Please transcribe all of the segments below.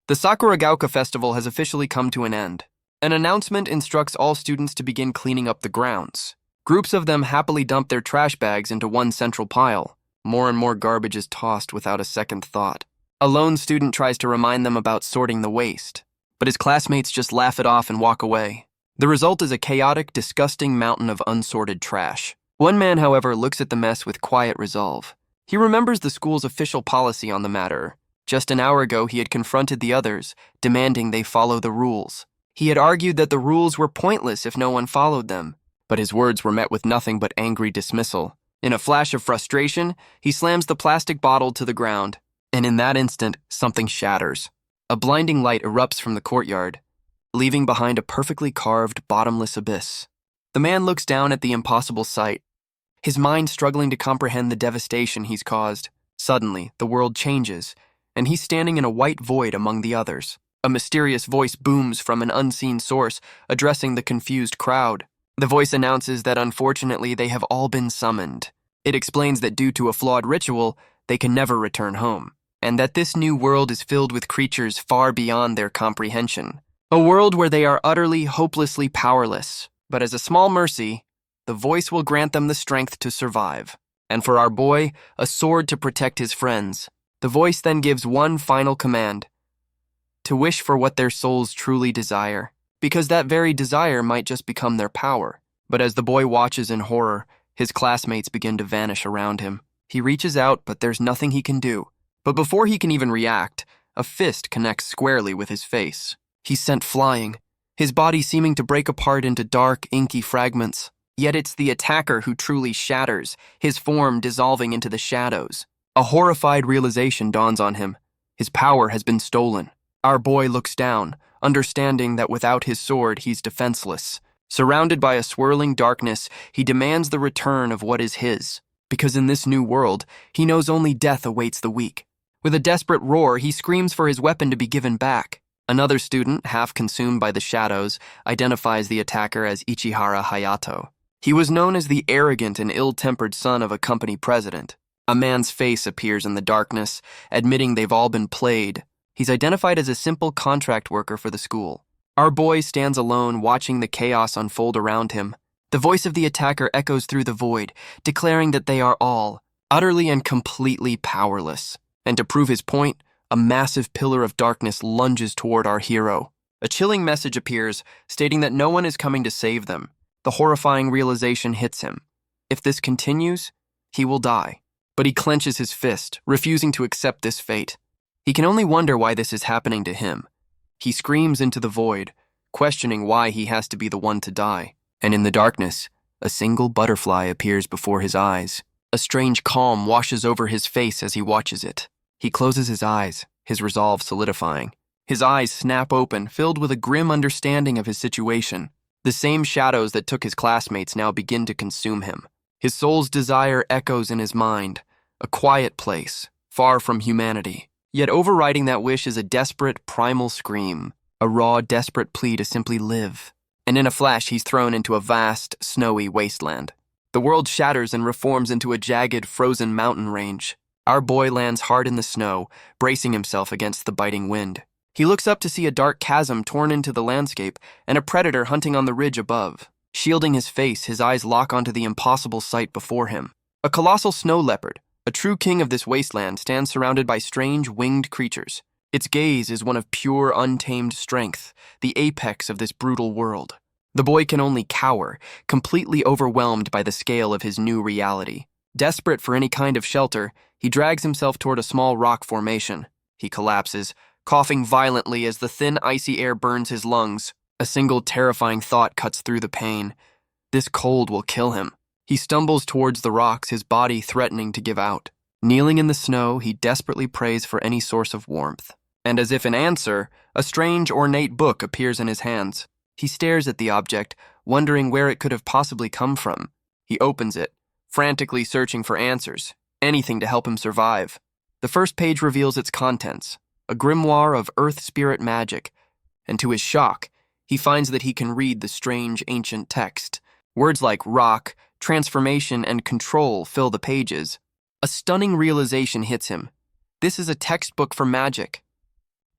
The Sakuragaoka festival has officially come to an end. An announcement instructs all students to begin cleaning up the grounds. Groups of them happily dump their trash bags into one central pile. More and more garbage is tossed without a second thought. A lone student tries to remind them about sorting the waste, but his classmates just laugh it off and walk away. The result is a chaotic, disgusting mountain of unsorted trash. One man, however, looks at the mess with quiet resolve. He remembers the school's official policy on the matter. Just an hour ago, he had confronted the others, demanding they follow the rules. He had argued that the rules were pointless if no one followed them, but his words were met with nothing but angry dismissal. In a flash of frustration, he slams the plastic bottle to the ground, and in that instant, something shatters. A blinding light erupts from the courtyard, leaving behind a perfectly carved, bottomless abyss. The man looks down at the impossible sight, his mind struggling to comprehend the devastation he's caused. Suddenly, the world changes, and he's standing in a white void among the others. A mysterious voice booms from an unseen source, addressing the confused crowd. The voice announces that unfortunately they have all been summoned. It explains that due to a flawed ritual, they can never return home, and that this new world is filled with creatures far beyond their comprehension. A world where they are utterly, hopelessly powerless. But as a small mercy, the voice will grant them the strength to survive. And for our boy, a sword to protect his friends. The voice then gives one final command: to wish for what their souls truly desire, because that very desire might just become their power. But as the boy watches in horror, his classmates begin to vanish around him. He reaches out, but there's nothing he can do. But before he can even react, a fist connects squarely with his face. He's sent flying, his body seeming to break apart into dark, inky fragments. Yet it's the attacker who truly shatters, his form dissolving into the shadows. A horrified realization dawns on him. His power has been stolen. Our boy looks down, understanding that without his sword, he's defenseless. Surrounded by a swirling darkness, he demands the return of what is his. Because in this new world, he knows only death awaits the weak. With a desperate roar, he screams for his weapon to be given back. Another student, half consumed by the shadows, identifies the attacker as Ichihara Hayato. He was known as the arrogant and ill-tempered son of a company president. A man's face appears in the darkness, admitting they've all been played. He's identified as a simple contract worker for the school. Our boy stands alone, watching the chaos unfold around him. The voice of the attacker echoes through the void, declaring that they are all utterly and completely powerless. And to prove his point, a massive pillar of darkness lunges toward our hero. A chilling message appears, stating that no one is coming to save them. The horrifying realization hits him. If this continues, he will die. But he clenches his fist, refusing to accept this fate. He can only wonder why this is happening to him. He screams into the void, questioning why he has to be the one to die. And in the darkness, a single butterfly appears before his eyes. A strange calm washes over his face as he watches it. He closes his eyes, his resolve solidifying. His eyes snap open, filled with a grim understanding of his situation. The same shadows that took his classmates now begin to consume him. His soul's desire echoes in his mind, a quiet place, far from humanity. Yet overriding that wish is a desperate, primal scream, a raw, desperate plea to simply live. And in a flash, he's thrown into a vast, snowy wasteland. The world shatters and reforms into a jagged, frozen mountain range. Our boy lands hard in the snow, bracing himself against the biting wind. He looks up to see a dark chasm torn into the landscape and a predator hunting on the ridge above. Shielding his face, his eyes lock onto the impossible sight before him. A colossal snow leopard, a true king of this wasteland, stands surrounded by strange, winged creatures. Its gaze is one of pure, untamed strength, the apex of this brutal world. The boy can only cower, completely overwhelmed by the scale of his new reality. Desperate for any kind of shelter, he drags himself toward a small rock formation. He collapses, coughing violently as the thin, icy air burns his lungs. A single terrifying thought cuts through the pain. This cold will kill him. He stumbles towards the rocks, his body threatening to give out. Kneeling in the snow, he desperately prays for any source of warmth. And as if in answer, a strange, ornate book appears in his hands. He stares at the object, wondering where it could have possibly come from. He opens it, frantically searching for answers, anything to help him survive. The first page reveals its contents, a grimoire of earth spirit magic, and to his shock, he finds that he can read the strange ancient text. Words like rock, transformation, and control fill the pages. A stunning realization hits him. This is a textbook for magic.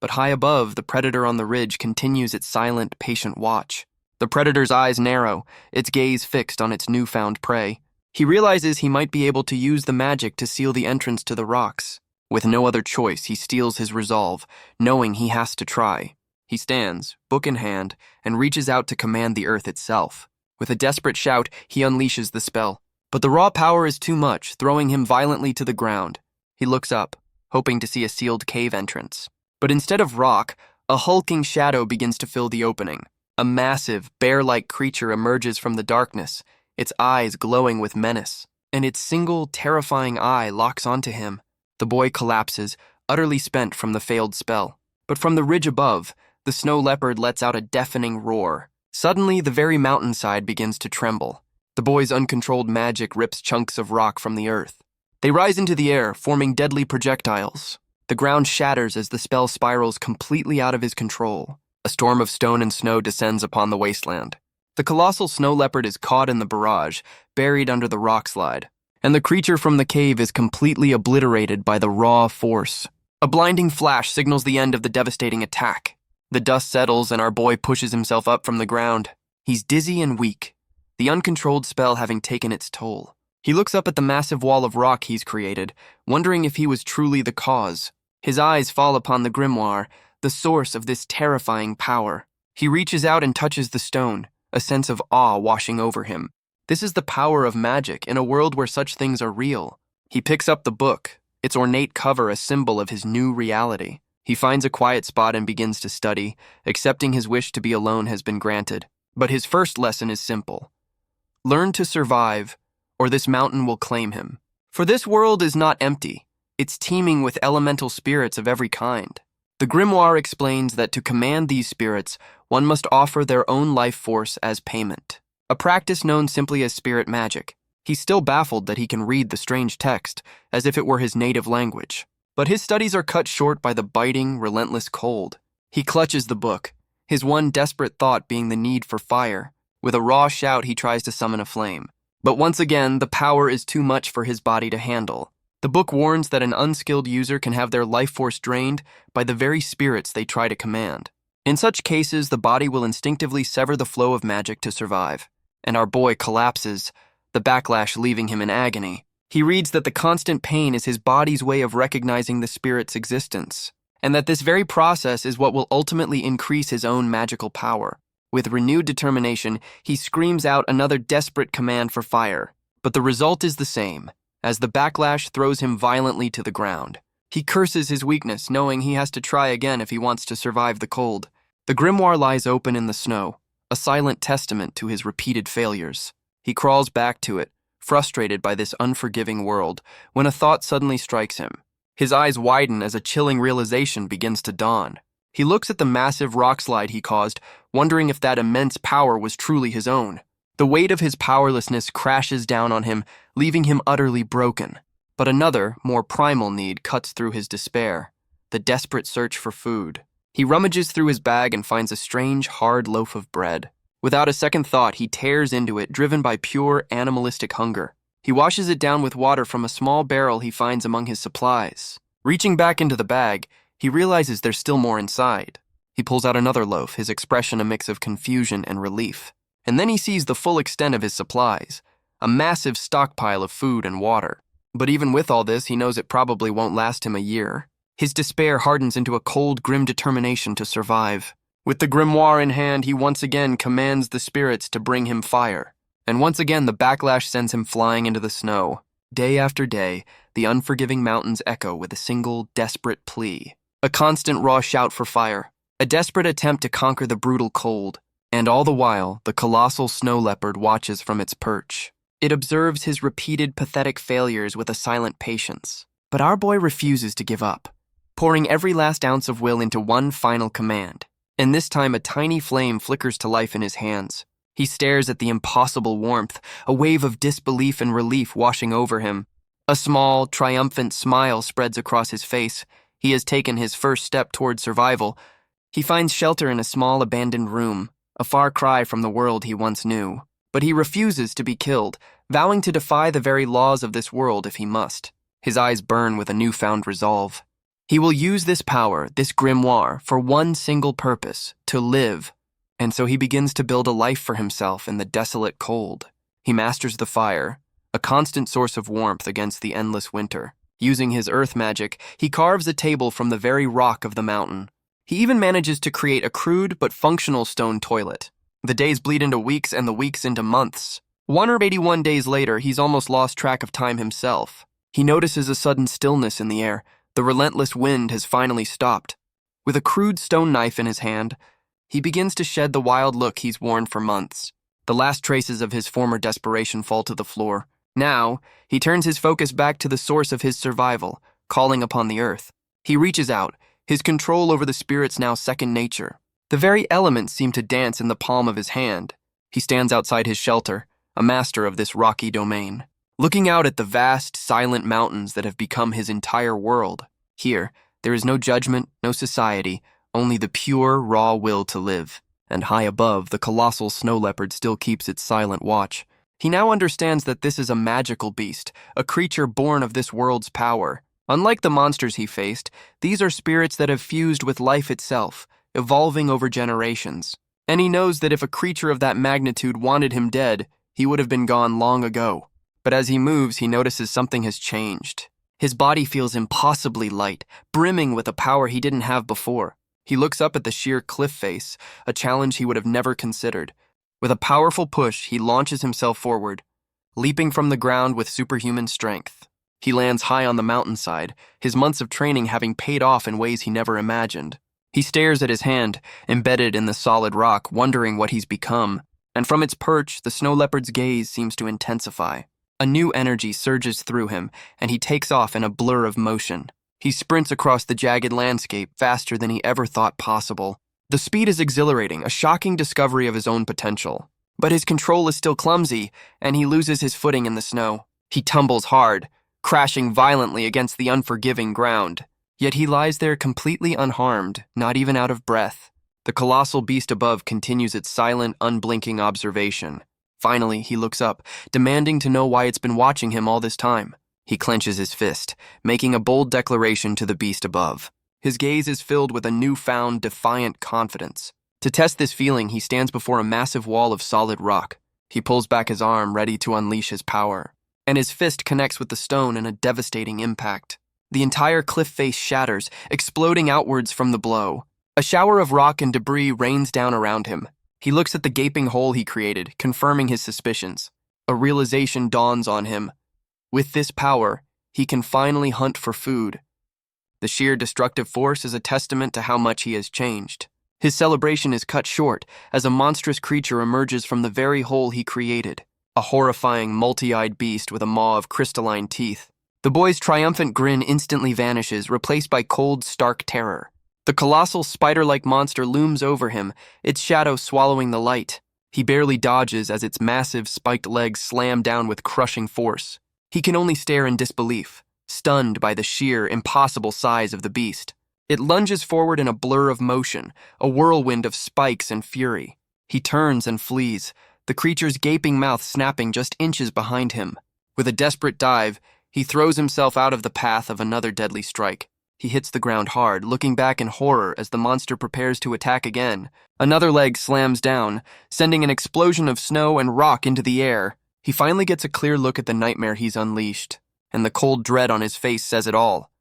But high above, the predator on the ridge continues its silent, patient watch. The predator's eyes narrow, its gaze fixed on its newfound prey. He realizes he might be able to use the magic to seal the entrance to the rocks. With no other choice, he steels his resolve, knowing he has to try. He stands, book in hand, and reaches out to command the earth itself. With a desperate shout, he unleashes the spell. But the raw power is too much, throwing him violently to the ground. He looks up, hoping to see a sealed cave entrance. But instead of rock, a hulking shadow begins to fill the opening. A massive, bear-like creature emerges from the darkness, its eyes glowing with menace, and its single, terrifying eye locks onto him. The boy collapses, utterly spent from the failed spell. But from the ridge above, the snow leopard lets out a deafening roar. Suddenly, the very mountainside begins to tremble. The boy's uncontrolled magic rips chunks of rock from the earth. They rise into the air, forming deadly projectiles. The ground shatters as the spell spirals completely out of his control. A storm of stone and snow descends upon the wasteland. The colossal snow leopard is caught in the barrage, buried under the rock slide, and the creature from the cave is completely obliterated by the raw force. A blinding flash signals the end of the devastating attack. The dust settles and our boy pushes himself up from the ground. He's dizzy and weak, the uncontrolled spell having taken its toll. He looks up at the massive wall of rock he's created, wondering if he was truly the cause. His eyes fall upon the grimoire, the source of this terrifying power. He reaches out and touches the stone, a sense of awe washing over him. This is the power of magic in a world where such things are real. He picks up the book, its ornate cover a symbol of his new reality. He finds a quiet spot and begins to study, accepting his wish to be alone has been granted. But his first lesson is simple. Learn to survive, or this mountain will claim him. For this world is not empty. It's teeming with elemental spirits of every kind. The grimoire explains that to command these spirits, one must offer their own life force as payment, a practice known simply as spirit magic. He's still baffled that he can read the strange text, as if it were his native language. But his studies are cut short by the biting, relentless cold. He clutches the book, his one desperate thought being the need for fire. With a raw shout, he tries to summon a flame. But once again, the power is too much for his body to handle. The book warns that an unskilled user can have their life force drained by the very spirits they try to command. In such cases, the body will instinctively sever the flow of magic to survive. And our boy collapses, the backlash leaving him in agony. He reads that the constant pain is his body's way of recognizing the spirit's existence, and that this very process is what will ultimately increase his own magical power. With renewed determination, he screams out another desperate command for fire. But the result is the same, as the backlash throws him violently to the ground. He curses his weakness, knowing he has to try again if he wants to survive the cold. The grimoire lies open in the snow, a silent testament to his repeated failures. He crawls back to it, frustrated by this unforgiving world, when a thought suddenly strikes him. His eyes widen as a chilling realization begins to dawn. He looks at the massive rock slide he caused, wondering if that immense power was truly his own. The weight of his powerlessness crashes down on him, leaving him utterly broken. But another, more primal need cuts through his despair, the desperate search for food. He rummages through his bag and finds a strange, hard loaf of bread. Without a second thought, he tears into it, driven by pure animalistic hunger. He washes it down with water from a small barrel he finds among his supplies. Reaching back into the bag, he realizes there's still more inside. He pulls out another loaf, his expression a mix of confusion and relief. And then he sees the full extent of his supplies, a massive stockpile of food and water. But even with all this, he knows it probably won't last him a year. His despair hardens into a cold, grim determination to survive. With the grimoire in hand, he once again commands the spirits to bring him fire. And once again, the backlash sends him flying into the snow. Day after day, the unforgiving mountains echo with a single, desperate plea. A constant raw shout for fire. A desperate attempt to conquer the brutal cold. And all the while, the colossal snow leopard watches from its perch. It observes his repeated pathetic failures with a silent patience. But our boy refuses to give up, pouring every last ounce of will into one final command. And this time a tiny flame flickers to life in his hands. He stares at the impossible warmth, a wave of disbelief and relief washing over him. A small, triumphant smile spreads across his face. He has taken his first step toward survival. He finds shelter in a small abandoned room, a far cry from the world he once knew. But he refuses to be killed, vowing to defy the very laws of this world if he must. His eyes burn with a newfound resolve. He will use this power, this grimoire, for one single purpose, to live. And so he begins to build a life for himself in the desolate cold. He masters the fire, a constant source of warmth against the endless winter. Using his earth magic, he carves a table from the very rock of the mountain. He even manages to create a crude but functional stone toilet. The days bleed into weeks and the weeks into months. 181 days later, he's almost lost track of time himself. He notices a sudden stillness in the air. The relentless wind has finally stopped. With a crude stone knife in his hand, he begins to shed the wild look he's worn for months. The last traces of his former desperation fall to the floor. Now, he turns his focus back to the source of his survival, calling upon the earth. He reaches out, his control over the spirits now second nature. The very elements seem to dance in the palm of his hand. He stands outside his shelter, a master of this rocky domain, looking out at the vast, silent mountains that have become his entire world. Here, there is no judgment, no society, only the pure, raw will to live. And high above, the colossal snow leopard still keeps its silent watch. He now understands that this is a magical beast, a creature born of this world's power. Unlike the monsters he faced, these are spirits that have fused with life itself, evolving over generations. And he knows that if a creature of that magnitude wanted him dead, he would have been gone long ago. But as he moves, he notices something has changed. His body feels impossibly light, brimming with a power he didn't have before. He looks up at the sheer cliff face, a challenge he would have never considered. With a powerful push, he launches himself forward, leaping from the ground with superhuman strength. He lands high on the mountainside, his months of training having paid off in ways he never imagined. He stares at his hand, embedded in the solid rock, wondering what he's become. And from its perch, the snow leopard's gaze seems to intensify. A new energy surges through him, and he takes off in a blur of motion. He sprints across the jagged landscape faster than he ever thought possible. The speed is exhilarating, a shocking discovery of his own potential. But his control is still clumsy, and he loses his footing in the snow. He tumbles hard, crashing violently against the unforgiving ground. Yet he lies there completely unharmed, not even out of breath. The colossal beast above continues its silent, unblinking observation. Finally, he looks up, demanding to know why it's been watching him all this time. He clenches his fist, making a bold declaration to the beast above. His gaze is filled with a newfound, defiant confidence. To test this feeling, he stands before a massive wall of solid rock. He pulls back his arm, ready to unleash his power. And his fist connects with the stone in a devastating impact. The entire cliff face shatters, exploding outwards from the blow. A shower of rock and debris rains down around him. He looks at the gaping hole he created, confirming his suspicions. A realization dawns on him. With this power, he can finally hunt for food. The sheer destructive force is a testament to how much he has changed. His celebration is cut short as a monstrous creature emerges from the very hole he created, a horrifying, multi-eyed beast with a maw of crystalline teeth. The boy's triumphant grin instantly vanishes, replaced by cold, stark terror. The colossal spider-like monster looms over him, its shadow swallowing the light. He barely dodges as its massive, spiked legs slam down with crushing force. He can only stare in disbelief, stunned by the sheer, impossible size of the beast. It lunges forward in a blur of motion, a whirlwind of spikes and fury. He turns and flees, the creature's gaping mouth snapping just inches behind him. With a desperate dive, he throws himself out of the path of another deadly strike. He hits the ground hard, looking back in horror as the monster prepares to attack again. Another leg slams down, sending an explosion of snow and rock into the air. He finally gets a clear look at the nightmare he's unleashed, and the cold dread on his face says it all.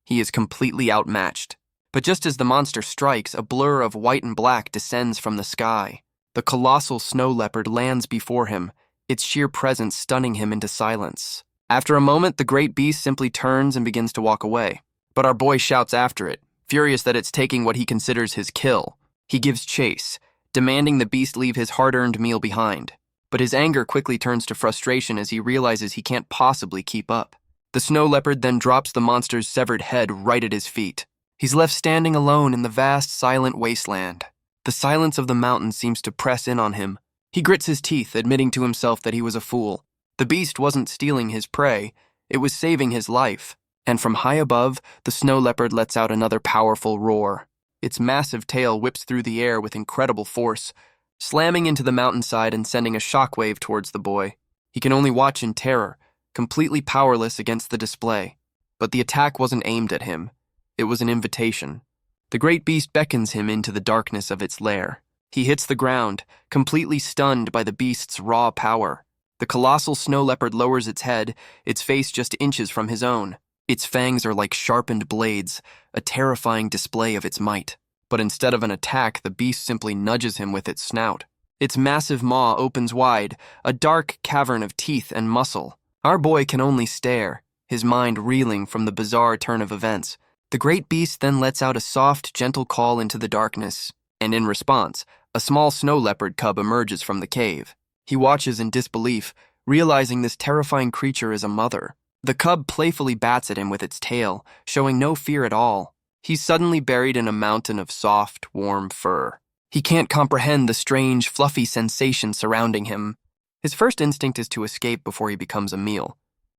He is completely outmatched. But just as the monster strikes, a blur of white and black descends from the sky. The colossal snow leopard lands before him, its sheer presence stunning him into silence. After a moment, the great beast simply turns and begins to walk away. But our boy shouts after it, furious that it's taking what he considers his kill. He gives chase, demanding the beast leave his hard-earned meal behind. But his anger quickly turns to frustration as he realizes he can't possibly keep up. The snow leopard then drops the monster's severed head right at his feet. He's left standing alone in the vast, silent wasteland. The silence of the mountain seems to press in on him. He grits his teeth, admitting to himself that he was a fool. The beast wasn't stealing his prey, it was saving his life. And from high above, the snow leopard lets out another powerful roar. Its massive tail whips through the air with incredible force, slamming into the mountainside and sending a shockwave towards the boy. He can only watch in terror, completely powerless against the display. But the attack wasn't aimed at him. It was an invitation. The great beast beckons him into the darkness of its lair. He hits the ground, completely stunned by the beast's raw power. The colossal snow leopard lowers its head, its face just inches from his own. Its fangs are like sharpened blades, a terrifying display of its might. But instead of an attack, the beast simply nudges him with its snout. Its massive maw opens wide, a dark cavern of teeth and muscle. Our boy can only stare, his mind reeling from the bizarre turn of events. The great beast then lets out a soft, gentle call into the darkness, and in response, a small snow leopard cub emerges from the cave. He watches in disbelief, realizing this terrifying creature is a mother. The cub playfully bats at him with its tail, showing no fear at all. He's suddenly buried in a mountain of soft, warm fur. He can't comprehend the strange, fluffy sensation surrounding him. His first instinct is to escape before he becomes a meal.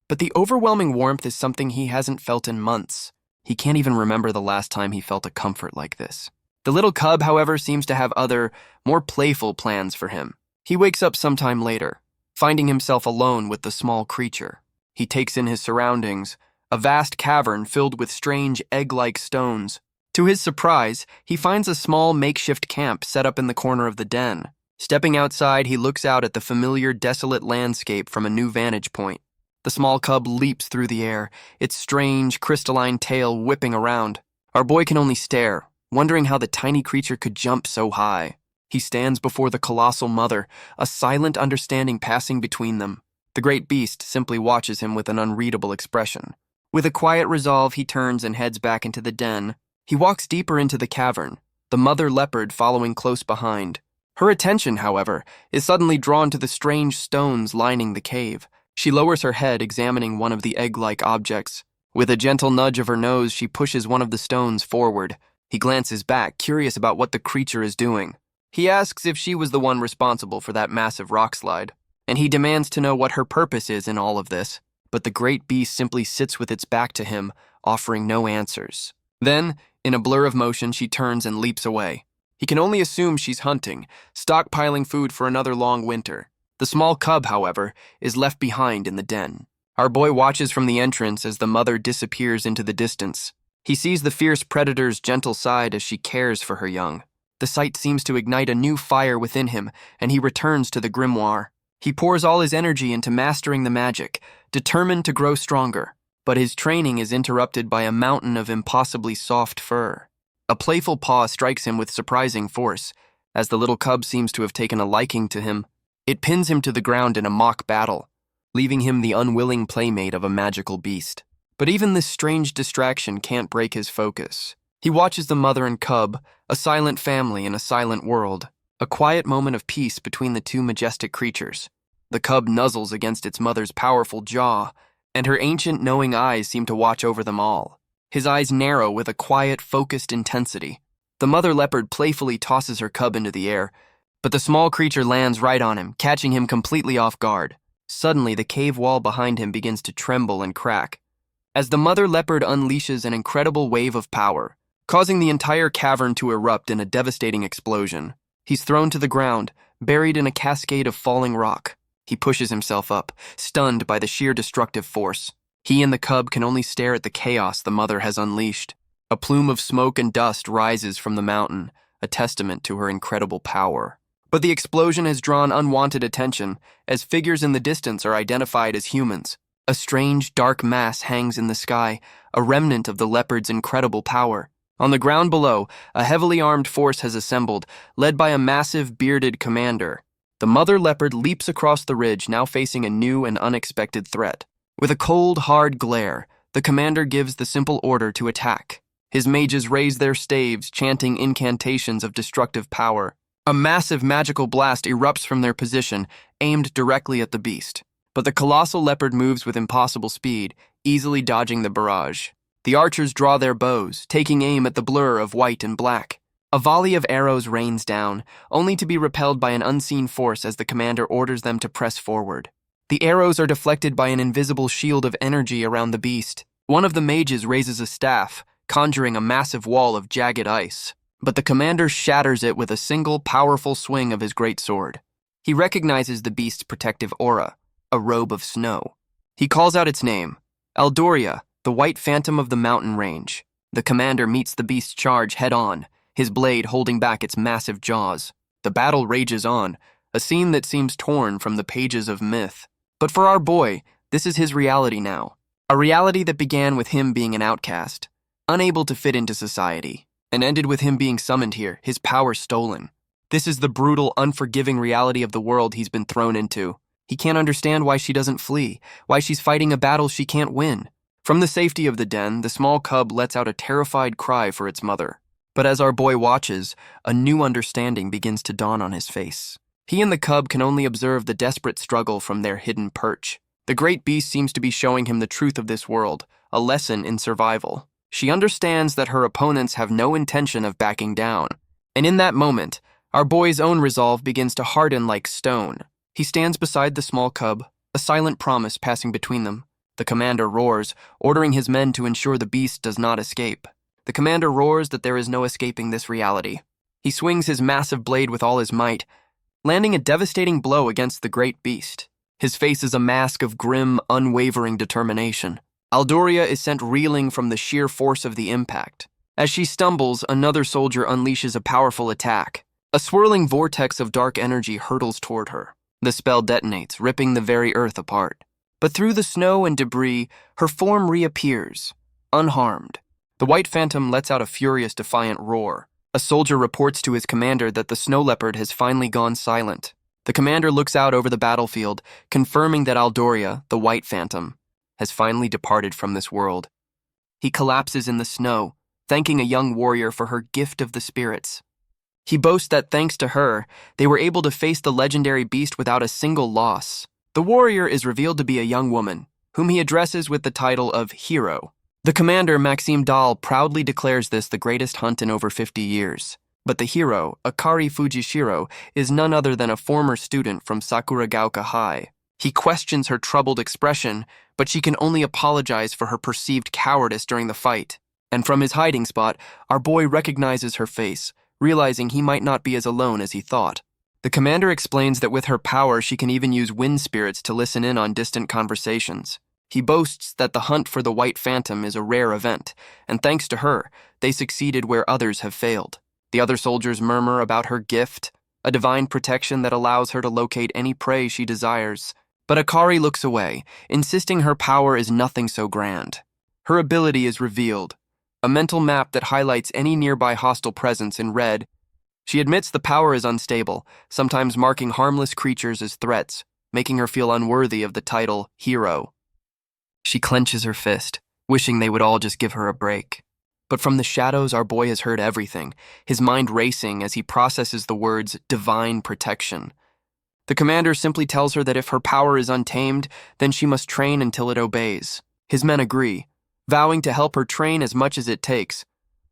But the overwhelming warmth is something he hasn't felt in months. He can't even remember the last time he felt a comfort like this. The little cub, however, seems to have other, more playful plans for him. He wakes up sometime later, finding himself alone with the small creature. He takes in his surroundings, a vast cavern filled with strange egg-like stones. To his surprise, he finds a small makeshift camp set up in the corner of the den. Stepping outside, he looks out at the familiar, desolate landscape from a new vantage point. The small cub leaps through the air, its strange, crystalline tail whipping around. Our boy can only stare, wondering how the tiny creature could jump so high. He stands before the colossal mother, a silent understanding passing between them. The great beast simply watches him with an unreadable expression. With a quiet resolve, he turns and heads back into the den. He walks deeper into the cavern, the mother leopard following close behind. Her attention, however, is suddenly drawn to the strange stones lining the cave. She lowers her head, examining one of the egg-like objects. With a gentle nudge of her nose, she pushes one of the stones forward. He glances back, curious about what the creature is doing. He asks if she was the one responsible for that massive rock slide, and he demands to know what her purpose is in all of this. But the great beast simply sits with its back to him, offering no answers. Then, in a blur of motion, she turns and leaps away. He can only assume she's hunting, stockpiling food for another long winter. The small cub, however, is left behind in the den. Our boy watches from the entrance as the mother disappears into the distance. He sees the fierce predator's gentle side as she cares for her young. The sight seems to ignite a new fire within him, and he returns to the grimoire. He pours all his energy into mastering the magic, determined to grow stronger. But his training is interrupted by a mountain of impossibly soft fur. A playful paw strikes him with surprising force, as the little cub seems to have taken a liking to him. It pins him to the ground in a mock battle, leaving him the unwilling playmate of a magical beast. But even this strange distraction can't break his focus. He watches the mother and cub, a silent family in a silent world, a quiet moment of peace between the two majestic creatures. The cub nuzzles against its mother's powerful jaw, and her ancient, knowing eyes seem to watch over them all. His eyes narrow with a quiet, focused intensity. The mother leopard playfully tosses her cub into the air, but the small creature lands right on him, catching him completely off guard. Suddenly, the cave wall behind him begins to tremble and crack, as the mother leopard unleashes an incredible wave of power, causing the entire cavern to erupt in a devastating explosion. He's thrown to the ground, buried in a cascade of falling rock. He pushes himself up, stunned by the sheer destructive force. He and the cub can only stare at the chaos the mother has unleashed. A plume of smoke and dust rises from the mountain, a testament to her incredible power. But the explosion has drawn unwanted attention, as figures in the distance are identified as humans. A strange, dark mass hangs in the sky, a remnant of the leopard's incredible power. On the ground below, a heavily armed force has assembled, led by a massive, bearded commander. The mother leopard leaps across the ridge, now facing a new and unexpected threat. With a cold, hard glare, the commander gives the simple order to attack. His mages raise their staves, chanting incantations of destructive power. A massive magical blast erupts from their position, aimed directly at the beast. But the colossal leopard moves with impossible speed, easily dodging the barrage. The archers draw their bows, taking aim at the blur of white and black. A volley of arrows rains down, only to be repelled by an unseen force as the commander orders them to press forward. The arrows are deflected by an invisible shield of energy around the beast. One of the mages raises a staff, conjuring a massive wall of jagged ice. But the commander shatters it with a single powerful swing of his great sword. He recognizes the beast's protective aura, a robe of snow. He calls out its name, Aldoria, the white phantom of the mountain range. The commander meets the beast's charge head-on, his blade holding back its massive jaws. The battle rages on, a scene that seems torn from the pages of myth. But for our boy, this is his reality now. A reality that began with him being an outcast, unable to fit into society, and ended with him being summoned here, his power stolen. This is the brutal, unforgiving reality of the world he's been thrown into. He can't understand why she doesn't flee, why she's fighting a battle she can't win. From the safety of the den, the small cub lets out a terrified cry for its mother. But as our boy watches, a new understanding begins to dawn on his face. He and the cub can only observe the desperate struggle from their hidden perch. The great beast seems to be showing him the truth of this world, a lesson in survival. She understands that her opponents have no intention of backing down. And in that moment, our boy's own resolve begins to harden like stone. He stands beside the small cub, a silent promise passing between them. The commander roars, ordering his men to ensure the beast does not escape. The commander roars that there is no escaping this reality. He swings his massive blade with all his might, landing a devastating blow against the great beast. His face is a mask of grim, unwavering determination. Aldoria is sent reeling from the sheer force of the impact. As she stumbles, another soldier unleashes a powerful attack. A swirling vortex of dark energy hurtles toward her. The spell detonates, ripping the very earth apart. But through the snow and debris, her form reappears, unharmed. The white phantom lets out a furious, defiant roar. A soldier reports to his commander that the snow leopard has finally gone silent. The commander looks out over the battlefield, confirming that Aldoria, the white phantom, has finally departed from this world. He collapses in the snow, thanking a young warrior for her gift of the spirits. He boasts that thanks to her, they were able to face the legendary beast without a single loss. The warrior is revealed to be a young woman, whom he addresses with the title of Hero. The commander, Maxime Dahl, proudly declares this the greatest hunt in over 50 years. But the hero, Akari Fujishiro, is none other than a former student from Sakuragaoka High. He questions her troubled expression, but she can only apologize for her perceived cowardice during the fight. And from his hiding spot, our boy recognizes her face, realizing he might not be as alone as he thought. The commander explains that with her power, she can even use wind spirits to listen in on distant conversations. He boasts that the hunt for the White Phantom is a rare event, and thanks to her, they succeeded where others have failed. The other soldiers murmur about her gift, a divine protection that allows her to locate any prey she desires. But Akari looks away, insisting her power is nothing so grand. Her ability is revealed, a mental map that highlights any nearby hostile presence in red. She admits the power is unstable, sometimes marking harmless creatures as threats, making her feel unworthy of the title Hero. She clenches her fist, wishing they would all just give her a break. But from the shadows, our boy has heard everything, his mind racing as he processes the words divine protection. The commander simply tells her that if her power is untamed, then she must train until it obeys. His men agree, vowing to help her train as much as it takes,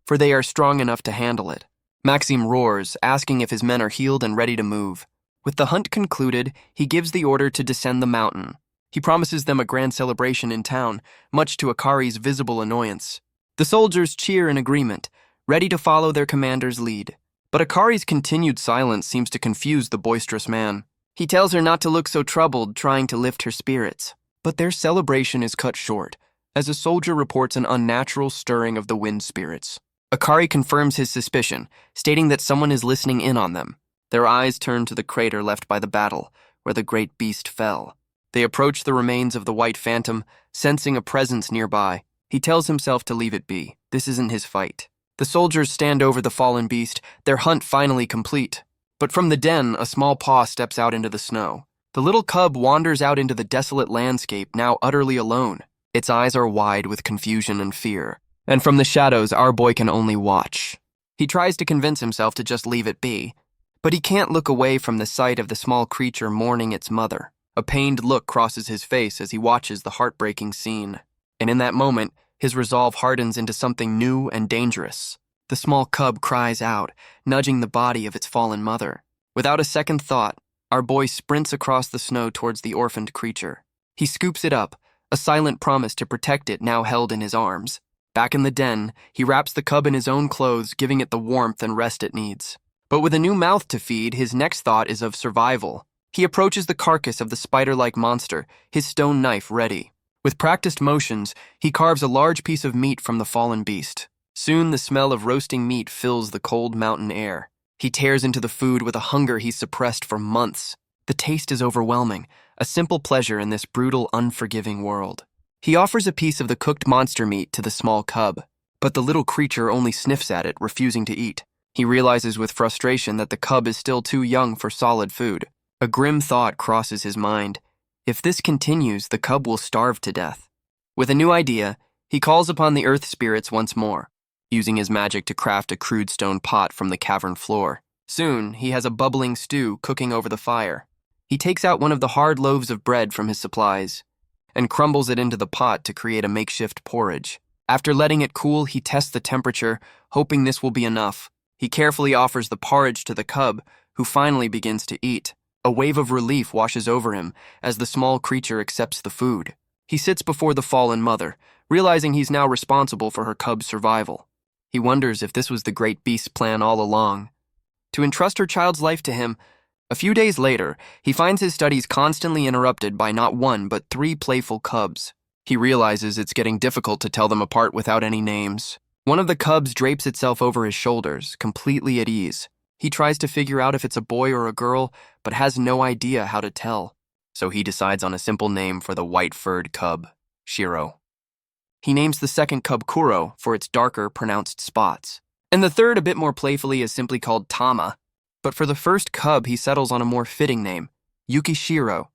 for they are strong enough to handle it. Maxime roars, asking if his men are healed and ready to move. With the hunt concluded, he gives the order to descend the mountain. He promises them a grand celebration in town, much to Akari's visible annoyance. The soldiers cheer in agreement, ready to follow their commander's lead. But Akari's continued silence seems to confuse the boisterous man. He tells her not to look so troubled, trying to lift her spirits. But their celebration is cut short, as a soldier reports an unnatural stirring of the wind spirits. Akari confirms his suspicion, stating that someone is listening in on them. Their eyes turn to the crater left by the battle, where the great beast fell. They approach the remains of the White Phantom, sensing a presence nearby. He tells himself to leave it be. This isn't his fight. The soldiers stand over the fallen beast, their hunt finally complete. But from the den, a small paw steps out into the snow. The little cub wanders out into the desolate landscape, now utterly alone. Its eyes are wide with confusion and fear. And from the shadows, our boy can only watch. He tries to convince himself to just leave it be, but he can't look away from the sight of the small creature mourning its mother. A pained look crosses his face as he watches the heartbreaking scene. And in that moment, his resolve hardens into something new and dangerous. The small cub cries out, nudging the body of its fallen mother. Without a second thought, our boy sprints across the snow towards the orphaned creature. He scoops it up, a silent promise to protect it now held in his arms. Back in the den, he wraps the cub in his own clothes, giving it the warmth and rest it needs. But with a new mouth to feed, his next thought is of survival. He approaches the carcass of the spider-like monster, his stone knife ready. With practiced motions, he carves a large piece of meat from the fallen beast. Soon the smell of roasting meat fills the cold mountain air. He tears into the food with a hunger he's suppressed for months. The taste is overwhelming, a simple pleasure in this brutal, unforgiving world. He offers a piece of the cooked monster meat to the small cub, but the little creature only sniffs at it, refusing to eat. He realizes with frustration that the cub is still too young for solid food. A grim thought crosses his mind. If this continues, the cub will starve to death. With a new idea, he calls upon the earth spirits once more, using his magic to craft a crude stone pot from the cavern floor. Soon, he has a bubbling stew cooking over the fire. He takes out one of the hard loaves of bread from his supplies and crumbles it into the pot to create a makeshift porridge. After letting it cool, he tests the temperature, hoping this will be enough. He carefully offers the porridge to the cub, who finally begins to eat. A wave of relief washes over him as the small creature accepts the food. He sits before the fallen mother, realizing he's now responsible for her cub's survival. He wonders if this was the great beast's plan all along, to entrust her child's life to him. A few days later, he finds his studies constantly interrupted by not one but 3 playful cubs. He realizes it's getting difficult to tell them apart without any names. One of the cubs drapes itself over his shoulders, completely at ease. He tries to figure out if it's a boy or a girl, but has no idea how to tell. So he decides on a simple name for the white-furred cub, Shiro. He names the second cub Kuro for its darker, pronounced spots. And the third, a bit more playfully, is simply called Tama. But for the first cub, he settles on a more fitting name, Yukishiro.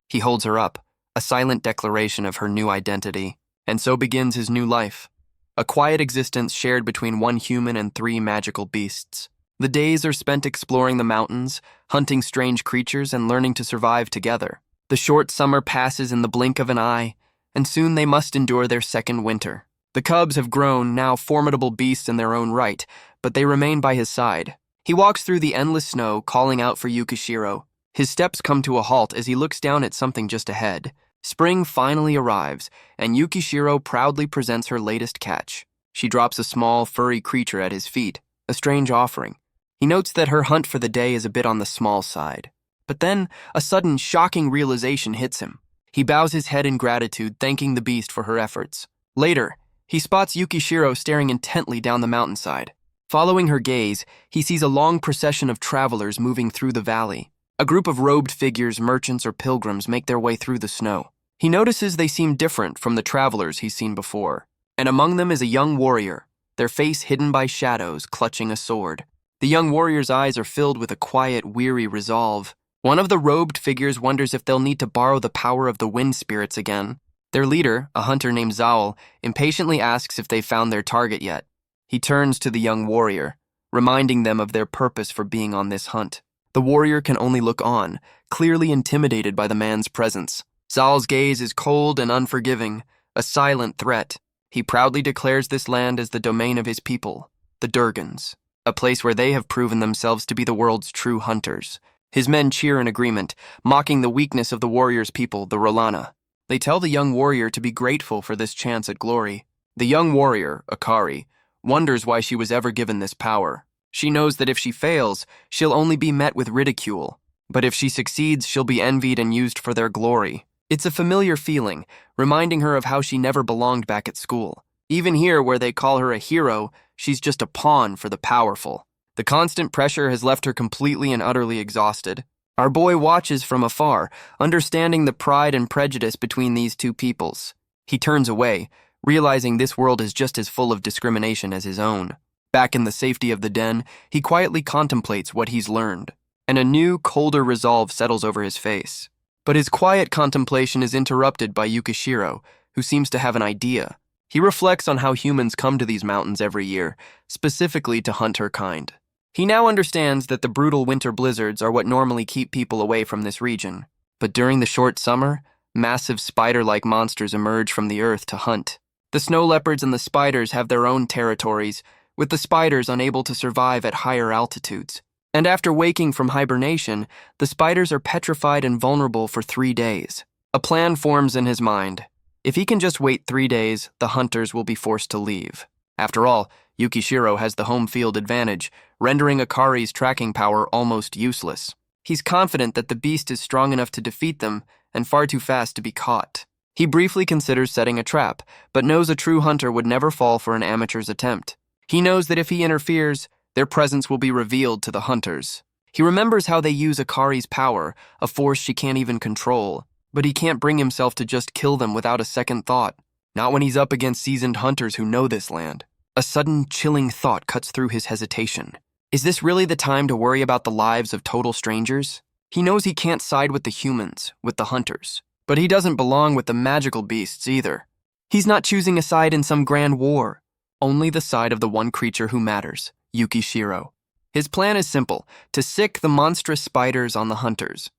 He holds her up, a silent declaration of her new identity, and so begins his new life. A quiet existence shared between one human and 3 magical beasts. The days are spent exploring the mountains, hunting strange creatures, and learning to survive together. The short summer passes in the blink of an eye, and soon they must endure their second winter. The cubs have grown, now formidable beasts in their own right, but they remain by his side. He walks through the endless snow, calling out for Yukishiro. His steps come to a halt as he looks down at something just ahead. Spring finally arrives, and Yukishiro proudly presents her latest catch. She drops a small, furry creature at his feet, a strange offering. He notes that her hunt for the day is a bit on the small side. But then, a sudden, shocking realization hits him. He bows his head in gratitude, thanking the beast for her efforts. Later, he spots Yukishiro staring intently down the mountainside. Following her gaze, he sees a long procession of travelers moving through the valley. A group of robed figures, merchants, or pilgrims make their way through the snow. He notices they seem different from the travelers he's seen before, and among them is a young warrior, their face hidden by shadows, clutching a sword. The young warrior's eyes are filled with a quiet, weary resolve. One of the robed figures wonders if they'll need to borrow the power of the wind spirits again. Their leader, a hunter named Zowl, impatiently asks if they've found their target yet. He turns to the young warrior, reminding them of their purpose for being on this hunt. The warrior can only look on, clearly intimidated by the man's presence. Zowl's gaze is cold and unforgiving, a silent threat. He proudly declares this land as the domain of his people, the Durgans, a place where they have proven themselves to be the world's true hunters. His men cheer in agreement, mocking the weakness of the warrior's people, the Rolana. They tell the young warrior to be grateful for this chance at glory. The young warrior, Akari, wonders why she was ever given this power. She knows that if she fails, she'll only be met with ridicule. But if she succeeds, she'll be envied and used for their glory. It's a familiar feeling, reminding her of how she never belonged back at school. Even here, where they call her a hero, she's just a pawn for the powerful. The constant pressure has left her completely and utterly exhausted. Our boy watches from afar, understanding the pride and prejudice between these two peoples. He turns away, realizing this world is just as full of discrimination as his own. Back in the safety of the den, he quietly contemplates what he's learned, and a new, colder resolve settles over his face. But his quiet contemplation is interrupted by Yukishiro, who seems to have an idea. He reflects on how humans come to these mountains every year, specifically to hunt her kind. He now understands that the brutal winter blizzards are what normally keep people away from this region. But during the short summer, massive spider-like monsters emerge from the earth to hunt. The snow leopards and the spiders have their own territories, with the spiders unable to survive at higher altitudes. And after waking from hibernation, the spiders are petrified and vulnerable for 3 days. A plan forms in his mind. If he can just wait 3 days, the hunters will be forced to leave. After all, Yukishiro has the home field advantage, rendering Akari's tracking power almost useless. He's confident that the beast is strong enough to defeat them and far too fast to be caught. He briefly considers setting a trap, but knows a true hunter would never fall for an amateur's attempt. He knows that if he interferes, their presence will be revealed to the hunters. He remembers how they use Akari's power, a force she can't even control, but he can't bring himself to just kill them without a second thought. Not when he's up against seasoned hunters who know this land. A sudden, chilling thought cuts through his hesitation. Is this really the time to worry about the lives of total strangers? He knows he can't side with the humans, with the hunters. But he doesn't belong with the magical beasts either. He's not choosing a side in some grand war, only the side of the one creature who matters, Yukishiro. His plan is simple, to sick the monstrous spiders on the hunters.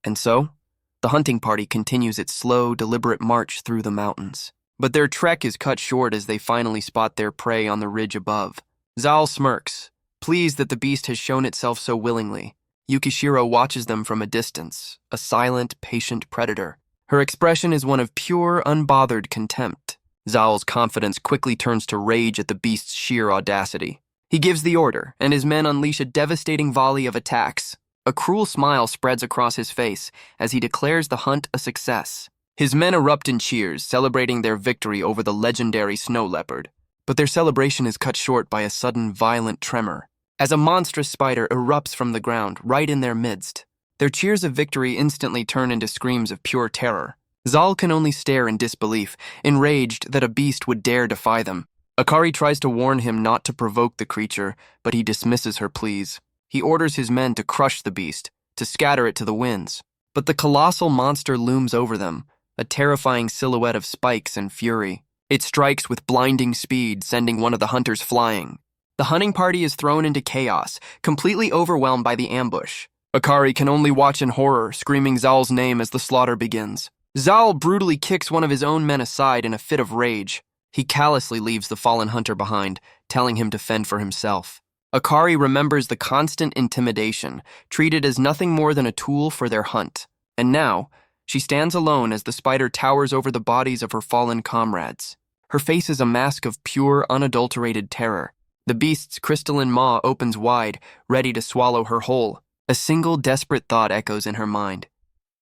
And so, the hunting party continues its slow, deliberate march through the mountains. But their trek is cut short as they finally spot their prey on the ridge above. Zowl smirks, pleased that the beast has shown itself so willingly. Yukishiro watches them from a distance, a silent, patient predator. Her expression is one of pure, unbothered contempt. Zowl's confidence quickly turns to rage at the beast's sheer audacity. He gives the order, and his men unleash a devastating volley of attacks. A cruel smile spreads across his face as he declares the hunt a success. His men erupt in cheers, celebrating their victory over the legendary snow leopard. But their celebration is cut short by a sudden, violent tremor, as a monstrous spider erupts from the ground right in their midst. Their cheers of victory instantly turn into screams of pure terror. Zowl can only stare in disbelief, enraged that a beast would dare defy them. Akari tries to warn him not to provoke the creature, but he dismisses her pleas. He orders his men to crush the beast, to scatter it to the winds. But the colossal monster looms over them, a terrifying silhouette of spikes and fury. It strikes with blinding speed, sending one of the hunters flying. The hunting party is thrown into chaos, completely overwhelmed by the ambush. Akari can only watch in horror, screaming Zowl's name as the slaughter begins. Zowl brutally kicks one of his own men aside in a fit of rage. He callously leaves the fallen hunter behind, telling him to fend for himself. Akari remembers the constant intimidation, treated as nothing more than a tool for their hunt. And now, she stands alone as the spider towers over the bodies of her fallen comrades. Her face is a mask of pure, unadulterated terror. The beast's crystalline maw opens wide, ready to swallow her whole. A single desperate thought echoes in her mind.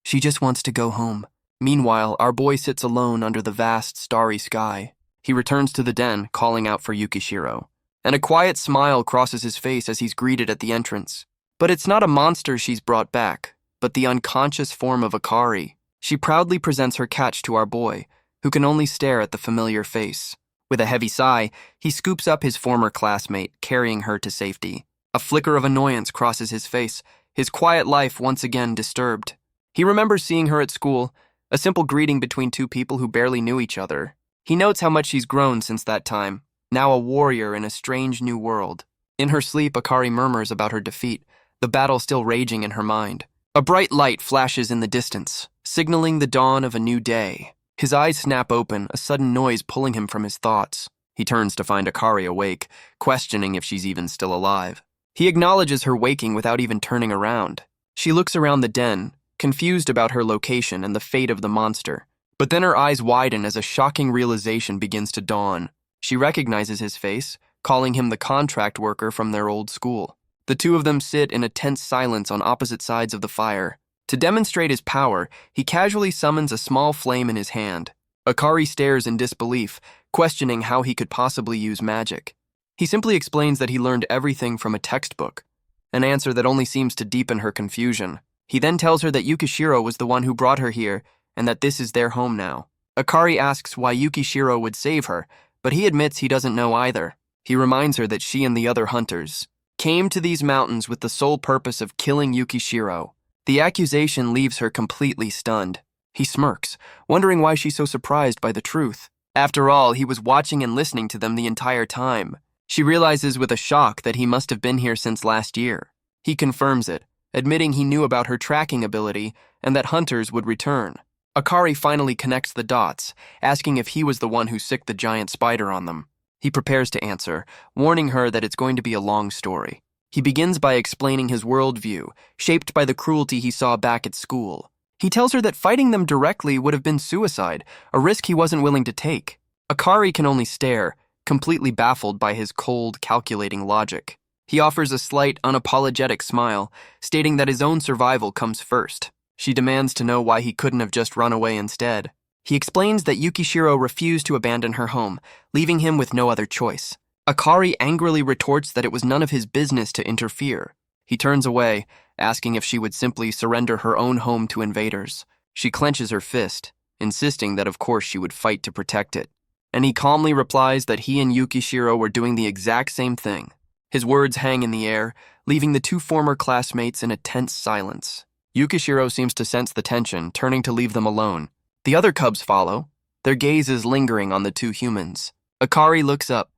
She just wants to go home. Meanwhile, our boy sits alone under the vast, starry sky. He returns to the den, calling out for Yukishiro. And a quiet smile crosses his face as he's greeted at the entrance. But it's not a monster she's brought back, but the unconscious form of Akari. She proudly presents her catch to our boy, who can only stare at the familiar face. With a heavy sigh, he scoops up his former classmate, carrying her to safety. A flicker of annoyance crosses his face, his quiet life once again disturbed. He remembers seeing her at school, a simple greeting between two people who barely knew each other. He notes how much she's grown since that time, now a warrior in a strange new world. In her sleep, Akari murmurs about her defeat, the battle still raging in her mind. A bright light flashes in the distance, signaling the dawn of a new day. His eyes snap open, a sudden noise pulling him from his thoughts. He turns to find Akari awake, questioning if she's even still alive. He acknowledges her waking without even turning around. She looks around the den, confused about her location and the fate of the monster. But then her eyes widen as a shocking realization begins to dawn. She recognizes his face, calling him the contract worker from their old school. The two of them sit in a tense silence on opposite sides of the fire. To demonstrate his power, he casually summons a small flame in his hand. Akari stares in disbelief, questioning how he could possibly use magic. He simply explains that he learned everything from a textbook, an answer that only seems to deepen her confusion. He then tells her that Yukishiro was the one who brought her here, and that this is their home now. Akari asks why Yukishiro would save her, but he admits he doesn't know either. He reminds her that she and the other hunters came to these mountains with the sole purpose of killing Yukishiro. The accusation leaves her completely stunned. He smirks, wondering why she's so surprised by the truth. After all, he was watching and listening to them the entire time. She realizes with a shock that he must have been here since last year. He confirms it, admitting he knew about her tracking ability and that hunters would return. Akari finally connects the dots, asking if he was the one who sicked the giant spider on them. He prepares to answer, warning her that it's going to be a long story. He begins by explaining his worldview, shaped by the cruelty he saw back at school. He tells her that fighting them directly would have been suicide, a risk he wasn't willing to take. Akari can only stare, completely baffled by his cold, calculating logic. He offers a slight, unapologetic smile, stating that his own survival comes first. She demands to know why he couldn't have just run away instead. He explains that Yukishiro refused to abandon her home, leaving him with no other choice. Akari angrily retorts that it was none of his business to interfere. He turns away, asking if she would simply surrender her own home to invaders. She clenches her fist, insisting that of course she would fight to protect it. And he calmly replies that he and Yukishiro were doing the exact same thing. His words hang in the air, leaving the two former classmates in a tense silence. Yukishiro seems to sense the tension, turning to leave them alone. The other cubs follow, their gazes lingering on the two humans. Akari looks up,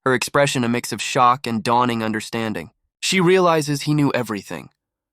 her expression a mix of shock and dawning understanding. She realizes he knew everything: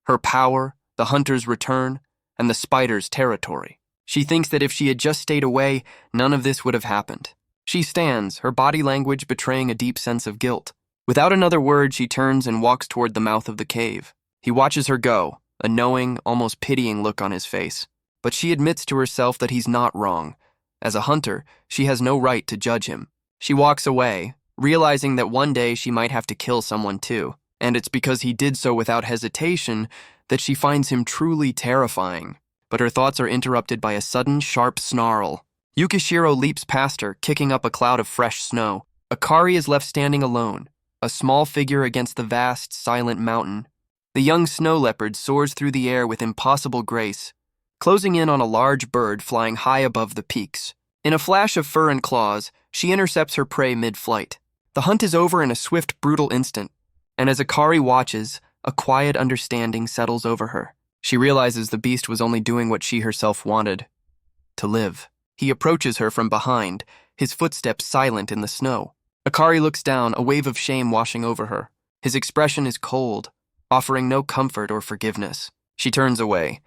her power, the hunter's return, and the spider's territory. She thinks that if she had just stayed away, none of this would have happened. She stands, her body language betraying a deep sense of guilt. Without another word, she turns and walks toward the mouth of the cave. He watches her go, a knowing, almost pitying look on his face. But she admits to herself that he's not wrong. As a hunter, she has no right to judge him. She walks away, realizing that one day she might have to kill someone too. And it's because he did so without hesitation that she finds him truly terrifying. But her thoughts are interrupted by a sudden, sharp snarl. Yukishiro leaps past her, kicking up a cloud of fresh snow. Akari is left standing alone, a small figure against the vast, silent mountain. The young snow leopard soars through the air with impossible grace, closing in on a large bird flying high above the peaks. In a flash of fur and claws, she intercepts her prey mid-flight. The hunt is over in a swift, brutal instant, and as Akari watches, a quiet understanding settles over her. She realizes the beast was only doing what she herself wanted: to live. He approaches her from behind, his footsteps silent in the snow. Akari looks down, a wave of shame washing over her. His expression is cold, offering no comfort or forgiveness. She turns away,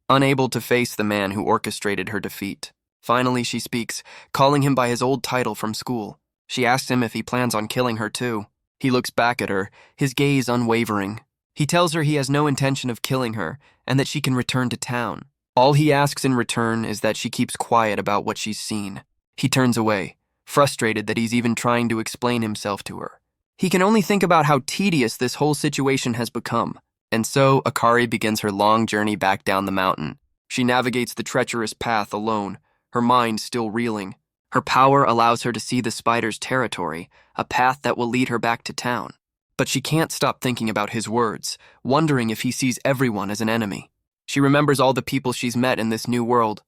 unable to face the man who orchestrated her defeat. Finally, she speaks, calling him by his old title from school. She asks him if he plans on killing her too. He looks back at her, his gaze unwavering. He tells her he has no intention of killing her and that she can return to town. All he asks in return is that she keeps quiet about what she's seen. He turns away, frustrated that he's even trying to explain himself to her. He can only think about how tedious this whole situation has become. And so, Akari begins her long journey back down the mountain. She navigates the treacherous path alone, her mind still reeling. Her power allows her to see the spider's territory, a path that will lead her back to town. But she can't stop thinking about his words, wondering if he sees everyone as an enemy. She remembers all the people she's met in this new world,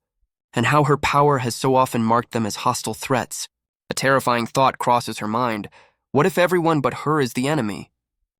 and how her power has so often marked them as hostile threats. A terrifying thought crosses her mind: what if everyone but her is the enemy?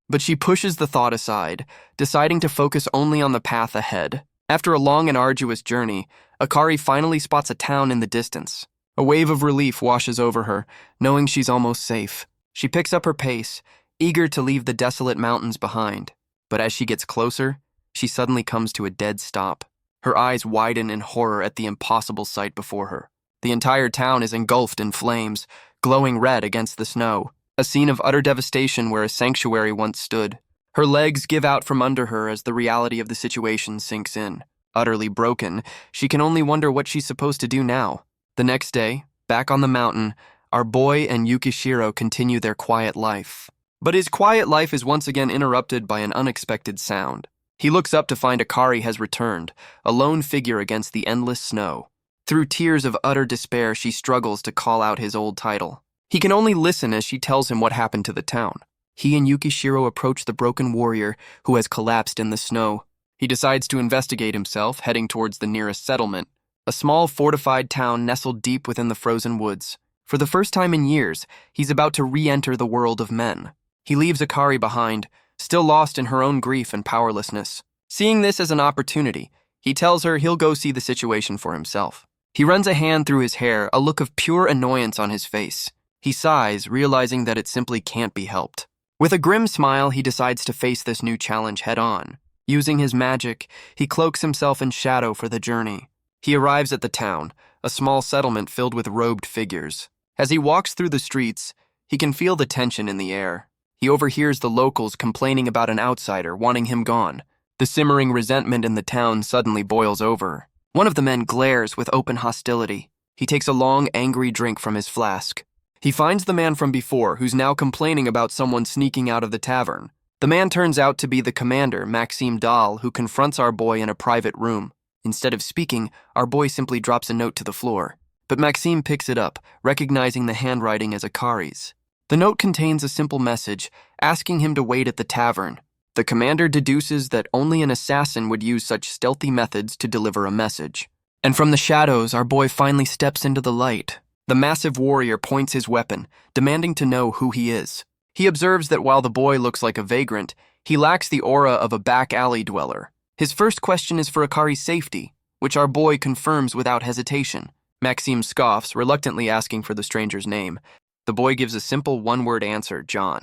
But she pushes the thought aside, deciding to focus only on the path ahead. After a long and arduous journey, Akari finally spots a town in the distance. A wave of relief washes over her, knowing she's almost safe. She picks up her pace, eager to leave the desolate mountains behind. But as she gets closer, she suddenly comes to a dead stop. Her eyes widen in horror at the impossible sight before her. The entire town is engulfed in flames, glowing red against the snow. A scene of utter devastation where a sanctuary once stood. Her legs give out from under her as the reality of the situation sinks in. Utterly broken, she can only wonder what she's supposed to do now. The next day, back on the mountain, our boy and Yukishiro continue their quiet life. But his quiet life is once again interrupted by an unexpected sound. He looks up to find Akari has returned, a lone figure against the endless snow. Through tears of utter despair, she struggles to call out his old title. He can only listen as she tells him what happened to the town. He and Yukishiro approach the broken warrior who has collapsed in the snow. He decides to investigate himself, heading towards the nearest settlement, a small fortified town nestled deep within the frozen woods. For the first time in years, he's about to re-enter the world of men. He leaves Akari behind, still lost in her own grief and powerlessness. Seeing this as an opportunity, he tells her he'll go see the situation for himself. He runs a hand through his hair, a look of pure annoyance on his face. He sighs, realizing that it simply can't be helped. With a grim smile, he decides to face this new challenge head-on. Using his magic, he cloaks himself in shadow for the journey. He arrives at the town, a small settlement filled with robed figures. As he walks through the streets, he can feel the tension in the air. He overhears the locals complaining about an outsider, wanting him gone. The simmering resentment in the town suddenly boils over. One of the men glares with open hostility. He takes a long, angry drink from his flask. He finds the man from before, who's now complaining about someone sneaking out of the tavern. The man turns out to be the commander, Maxime Dahl, who confronts our boy in a private room. Instead of speaking, our boy simply drops a note to the floor. but Maxime picks it up, recognizing the handwriting as Akari's. The note contains a simple message, asking him to wait at the tavern. The commander deduces that only an assassin would use such stealthy methods to deliver a message. And from the shadows, our boy finally steps into the light. The massive warrior points his weapon, demanding to know who he is. He observes that while the boy looks like a vagrant, he lacks the aura of a back alley dweller. His first question is for Akari's safety, which our boy confirms without hesitation. Maxime scoffs, reluctantly asking for the stranger's name. The boy gives a simple one-word answer, John.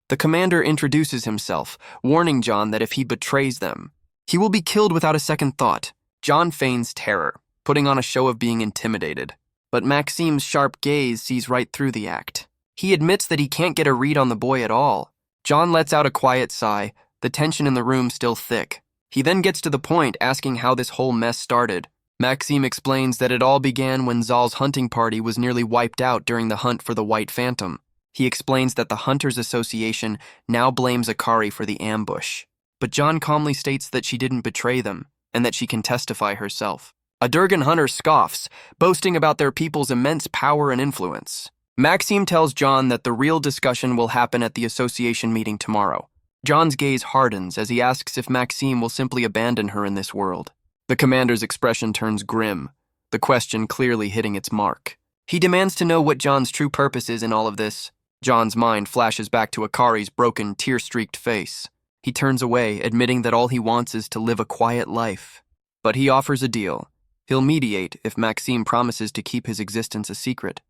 The commander introduces himself, warning John that if he betrays them, he will be killed without a second thought. John feigns terror, putting on a show of being intimidated. But Maxime's sharp gaze sees right through the act. He admits that he can't get a read on the boy at all. John lets out a quiet sigh, the tension in the room still thick. He then gets to the point, asking how this whole mess started. Maxime explains that it all began when Zowl's hunting party was nearly wiped out during the hunt for the White Phantom. He explains that the Hunters Association now blames Akari for the ambush. But John calmly states that she didn't betray them, and that she can testify herself. A Durgan hunter scoffs, boasting about their people's immense power and influence. Maxime tells John that the real discussion will happen at the association meeting tomorrow. John's gaze hardens as he asks if Maxime will simply abandon her in this world. The commander's expression turns grim, the question clearly hitting its mark. He demands to know what John's true purpose is in all of this. John's mind flashes back to Akari's broken, tear-streaked face. He turns away, admitting that all he wants is to live a quiet life. But he offers a deal. He'll mediate if Maxime promises to keep his existence a secret.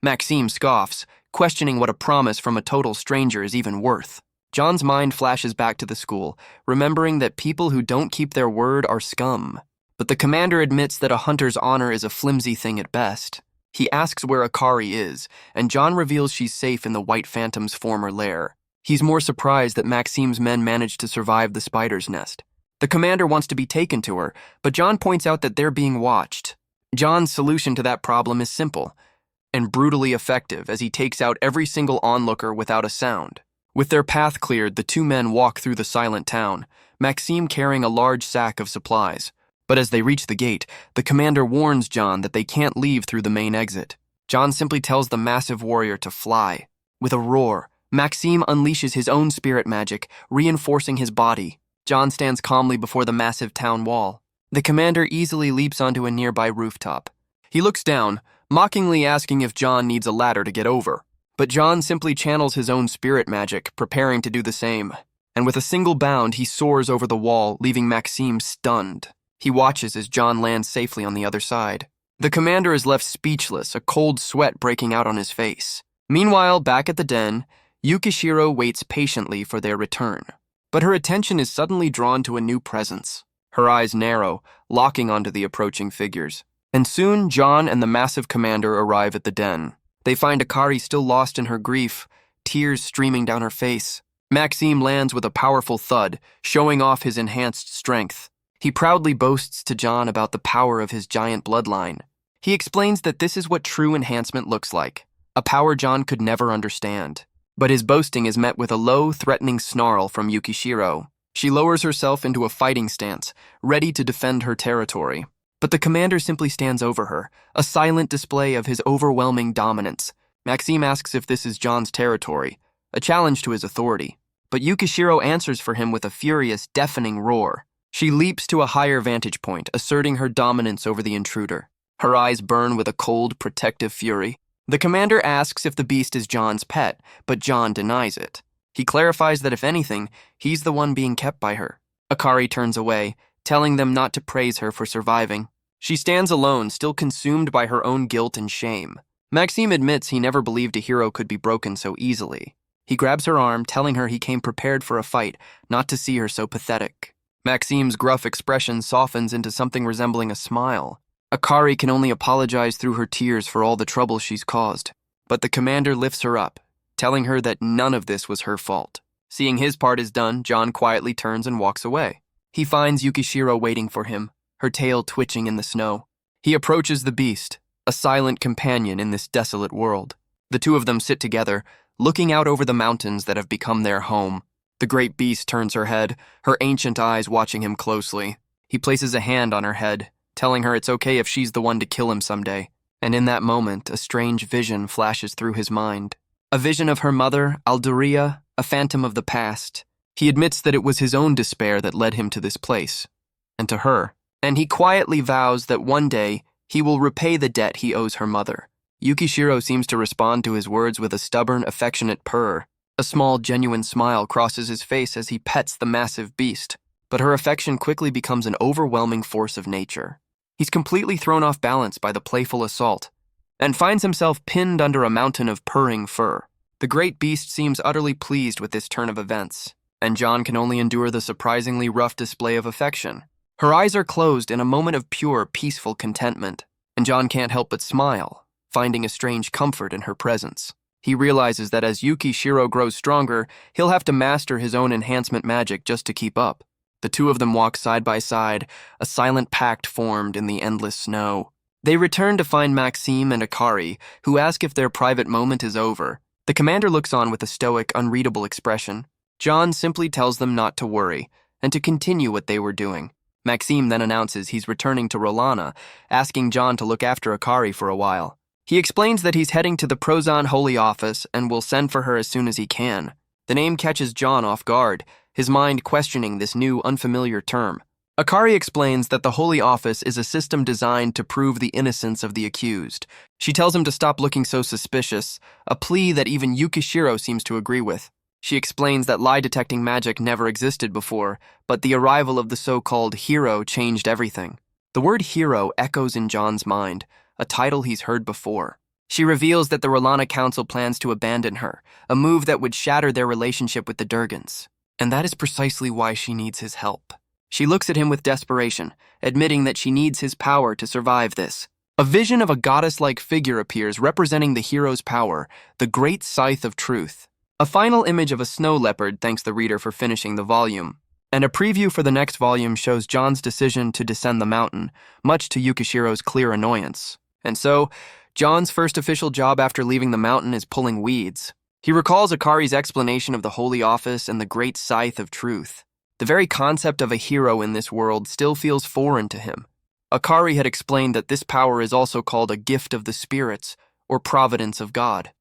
Maxime scoffs, questioning what a promise from a total stranger is even worth. John's mind flashes back to the school, remembering that people who don't keep their word are scum. But the commander admits that a hunter's honor is a flimsy thing at best. He asks where Akari is, and John reveals she's safe in the White Phantom's former lair. He's more surprised that Maxime's men managed to survive the spider's nest. The commander wants to be taken to her, but John points out that they're being watched. John's solution to that problem is simple and brutally effective as he takes out every single onlooker without a sound. With their path cleared, the two men walk through the silent town, Maxime carrying a large sack of supplies. But as they reach the gate, the commander warns John that they can't leave through the main exit. John simply tells the massive warrior to fly. With a roar, Maxime unleashes his own spirit magic, reinforcing his body. John stands calmly before the massive town wall. The commander easily leaps onto a nearby rooftop. He looks down, mockingly asking if John needs a ladder to get over. But John simply channels his own spirit magic, preparing to do the same. And with a single bound, he soars over the wall, leaving Maxime stunned. He watches as John lands safely on the other side. The commander is left speechless, a cold sweat breaking out on his face. Meanwhile, back at the den, Yukishiro waits patiently for their return. But her attention is suddenly drawn to a new presence. Her eyes narrow, locking onto the approaching figures. And soon, John and the massive commander arrive at the den. They find Akari still lost in her grief, tears streaming down her face. Maxime lands with a powerful thud, showing off his enhanced strength. He proudly boasts to John about the power of his giant bloodline. He explains that this is what true enhancement looks like, a power John could never understand. But his boasting is met with a low, threatening snarl from Yukishiro. She lowers herself into a fighting stance, ready to defend her territory. But the commander simply stands over her, a silent display of his overwhelming dominance. Maxime asks if this is John's territory, a challenge to his authority. But Yukishiro answers for him with a furious, deafening roar. She leaps to a higher vantage point, asserting her dominance over the intruder. Her eyes burn with a cold, protective fury. The commander asks if the beast is John's pet, but John denies it. He clarifies that if anything, he's the one being kept by her. Akari turns away, telling them not to praise her for surviving. She stands alone, still consumed by her own guilt and shame. Maxime admits he never believed a hero could be broken so easily. He grabs her arm, telling her he came prepared for a fight, not to see her so pathetic. Maxime's gruff expression softens into something resembling a smile. Akari can only apologize through her tears for all the trouble she's caused. But the commander lifts her up, telling her that none of this was her fault. Seeing his part is done, John quietly turns and walks away. He finds Yukishiro waiting for him, her tail twitching in the snow. He approaches the beast, a silent companion in this desolate world. The two of them sit together, looking out over the mountains that have become their home. The great beast turns her head, her ancient eyes watching him closely. He places a hand on her head, telling her it's okay if she's the one to kill him someday. And in that moment, a strange vision flashes through his mind. A vision of her mother, Alduria, a phantom of the past. He admits that it was his own despair that led him to this place, and to her. And he quietly vows that one day he will repay the debt he owes her mother. Yukishiro seems to respond to his words with a stubborn, affectionate purr. A small, genuine smile crosses his face as he pets the massive beast, but her affection quickly becomes an overwhelming force of nature. He's completely thrown off balance by the playful assault, and finds himself pinned under a mountain of purring fur. The great beast seems utterly pleased with this turn of events, and John can only endure the surprisingly rough display of affection. Her eyes are closed in a moment of pure, peaceful contentment, and John can't help but smile, finding a strange comfort in her presence. He realizes that as Yukishiro grows stronger, he'll have to master his own enhancement magic just to keep up. The two of them walk side by side, a silent pact formed in the endless snow. They return to find Maxime and Akari, who ask if their private moment is over. The commander looks on with a stoic, unreadable expression. John simply tells them not to worry, and to continue what they were doing. Maxime then announces he's returning to Rolana, asking John to look after Akari for a while. He explains that he's heading to the Prozon Holy Office and will send for her as soon as he can. The name catches John off guard, his mind questioning this new, unfamiliar term. Akari explains that the Holy Office is a system designed to prove the innocence of the accused. She tells him to stop looking so suspicious, a plea that even Yukishiro seems to agree with. She explains that lie-detecting magic never existed before, but the arrival of the so-called hero changed everything. The word hero echoes in John's mind, a title he's heard before. She reveals that the Rolana Council plans to abandon her, a move that would shatter their relationship with the Durgans. And that is precisely why she needs his help. She looks at him with desperation, admitting that she needs his power to survive this. A vision of a goddess-like figure appears representing the hero's power, the great scythe of truth. A final image of a snow leopard thanks the reader for finishing the volume. And a preview for the next volume shows John's decision to descend the mountain, much to Yukishiro's clear annoyance. And so, John's first official job after leaving the mountain is pulling weeds. He recalls Akari's explanation of the Holy Office and the great scythe of truth. The very concept of a hero in this world still feels foreign to him. Akari had explained that this power is also called a gift of the spirits, or providence of God.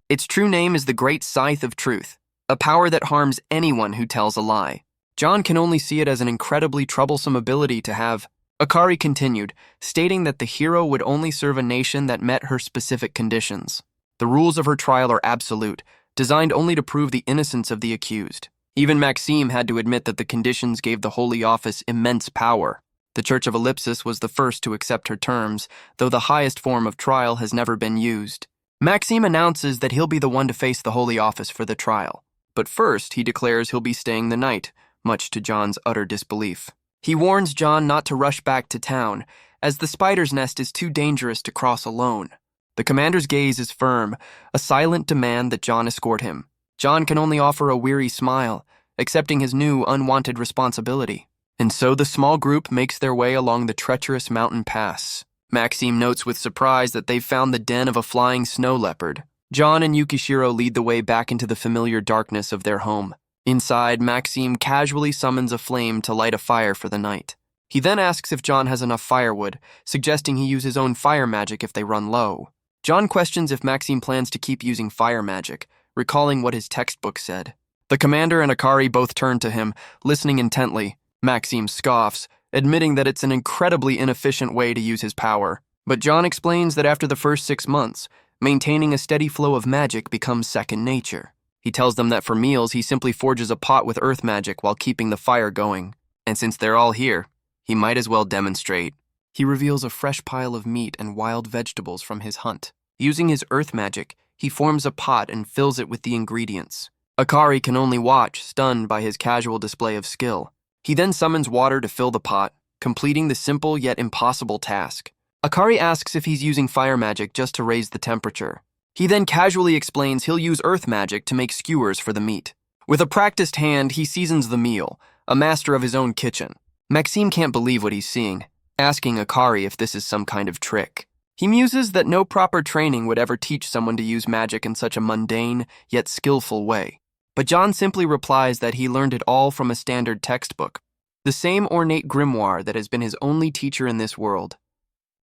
Its true name is the great scythe of truth, a power that harms anyone who tells a lie. John can only see it as an incredibly troublesome ability to have. Akari continued, stating that the hero would only serve a nation that met her specific conditions. The rules of her trial are absolute, designed only to prove the innocence of the accused. Even Maxime had to admit that the conditions gave the Holy Office immense power. The Church of Ellipsis was the first to accept her terms, though the highest form of trial has never been used. Maxime announces that he'll be the one to face the Holy Office for the trial. But first, he declares he'll be staying the night, much to John's utter disbelief. He warns John not to rush back to town, as the spider's nest is too dangerous to cross alone. The commander's gaze is firm, a silent demand that John escort him. John can only offer a weary smile, accepting his new, unwanted responsibility. And so the small group makes their way along the treacherous mountain pass. Maxime notes with surprise that they've found the den of a flying snow leopard. John and Yukishiro lead the way back into the familiar darkness of their home. Inside, Maxime casually summons a flame to light a fire for the night. He then asks if John has enough firewood, suggesting he use his own fire magic if they run low. John questions if Maxime plans to keep using fire magic, recalling what his textbook said. The commander and Akari both turn to him, listening intently. Maxime scoffs, admitting that it's an incredibly inefficient way to use his power. But John explains that after the first 6 months, maintaining a steady flow of magic becomes second nature. He tells them that for meals, he simply forges a pot with earth magic while keeping the fire going. And since they're all here, he might as well demonstrate. He reveals a fresh pile of meat and wild vegetables from his hunt. Using his earth magic, he forms a pot and fills it with the ingredients. Akari can only watch, stunned by his casual display of skill. He then summons water to fill the pot, completing the simple yet impossible task. Akari asks if he's using fire magic just to raise the temperature. He then casually explains he'll use earth magic to make skewers for the meat. With a practiced hand, he seasons the meal, a master of his own kitchen. Maxime can't believe what he's seeing, asking Akari if this is some kind of trick. He muses that no proper training would ever teach someone to use magic in such a mundane, yet skillful way. But John simply replies that he learned it all from a standard textbook, the same ornate grimoire that has been his only teacher in this world.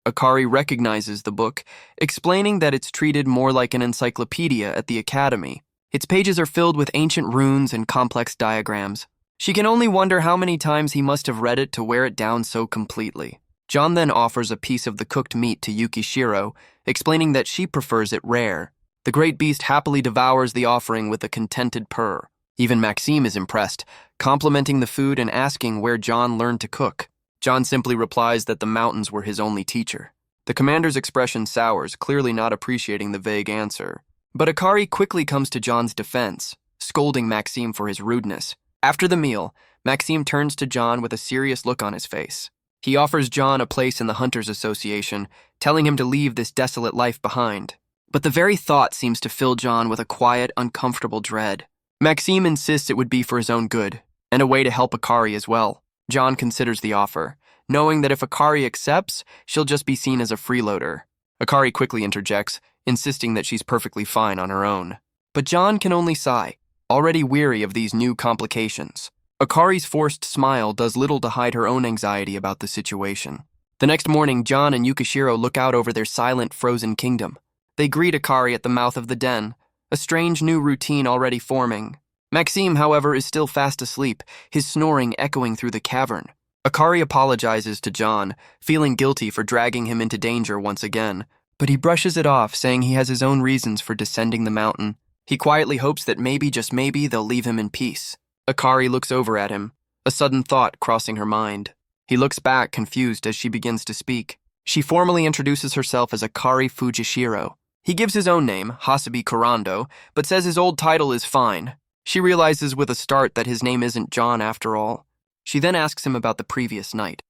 Akari recognizes the book, explaining that it's treated more like an encyclopedia at the academy. Its pages are filled with ancient runes and complex diagrams. She can only wonder how many times he must have read it to wear it down so completely. John then offers a piece of the cooked meat to Yukishiro, explaining that she prefers it rare. The great beast happily devours the offering with a contented purr. Even Maxime is impressed, complimenting the food and asking where John learned to cook. John simply replies that the mountains were his only teacher. The commander's expression sours, clearly not appreciating the vague answer. But Akari quickly comes to John's defense, scolding Maxime for his rudeness. After the meal, Maxime turns to John with a serious look on his face. He offers John a place in the Hunters Association, telling him to leave this desolate life behind. But the very thought seems to fill John with a quiet, uncomfortable dread. Maxime insists it would be for his own good, and a way to help Akari as well. John considers the offer, knowing that if Akari accepts, she'll just be seen as a freeloader. Akari quickly interjects, insisting that she's perfectly fine on her own. But John can only sigh, already weary of these new complications. Akari's forced smile does little to hide her own anxiety about the situation. The next morning, John and Yukishiro look out over their silent, frozen kingdom. They greet Akari at the mouth of the den, a strange new routine already forming. Maxime, however, is still fast asleep, his snoring echoing through the cavern. Akari apologizes to John, feeling guilty for dragging him into danger once again, but he brushes it off, saying he has his own reasons for descending the mountain. He quietly hopes that maybe, just maybe, they'll leave him in peace. Akari looks over at him, a sudden thought crossing her mind. He looks back, confused, as she begins to speak. She formally introduces herself as Akari Fujishiro. He gives his own name, Hasabi Kurando, but says his old title is fine. She realizes with a start that his name isn't John after all. She then asks him about the previous night,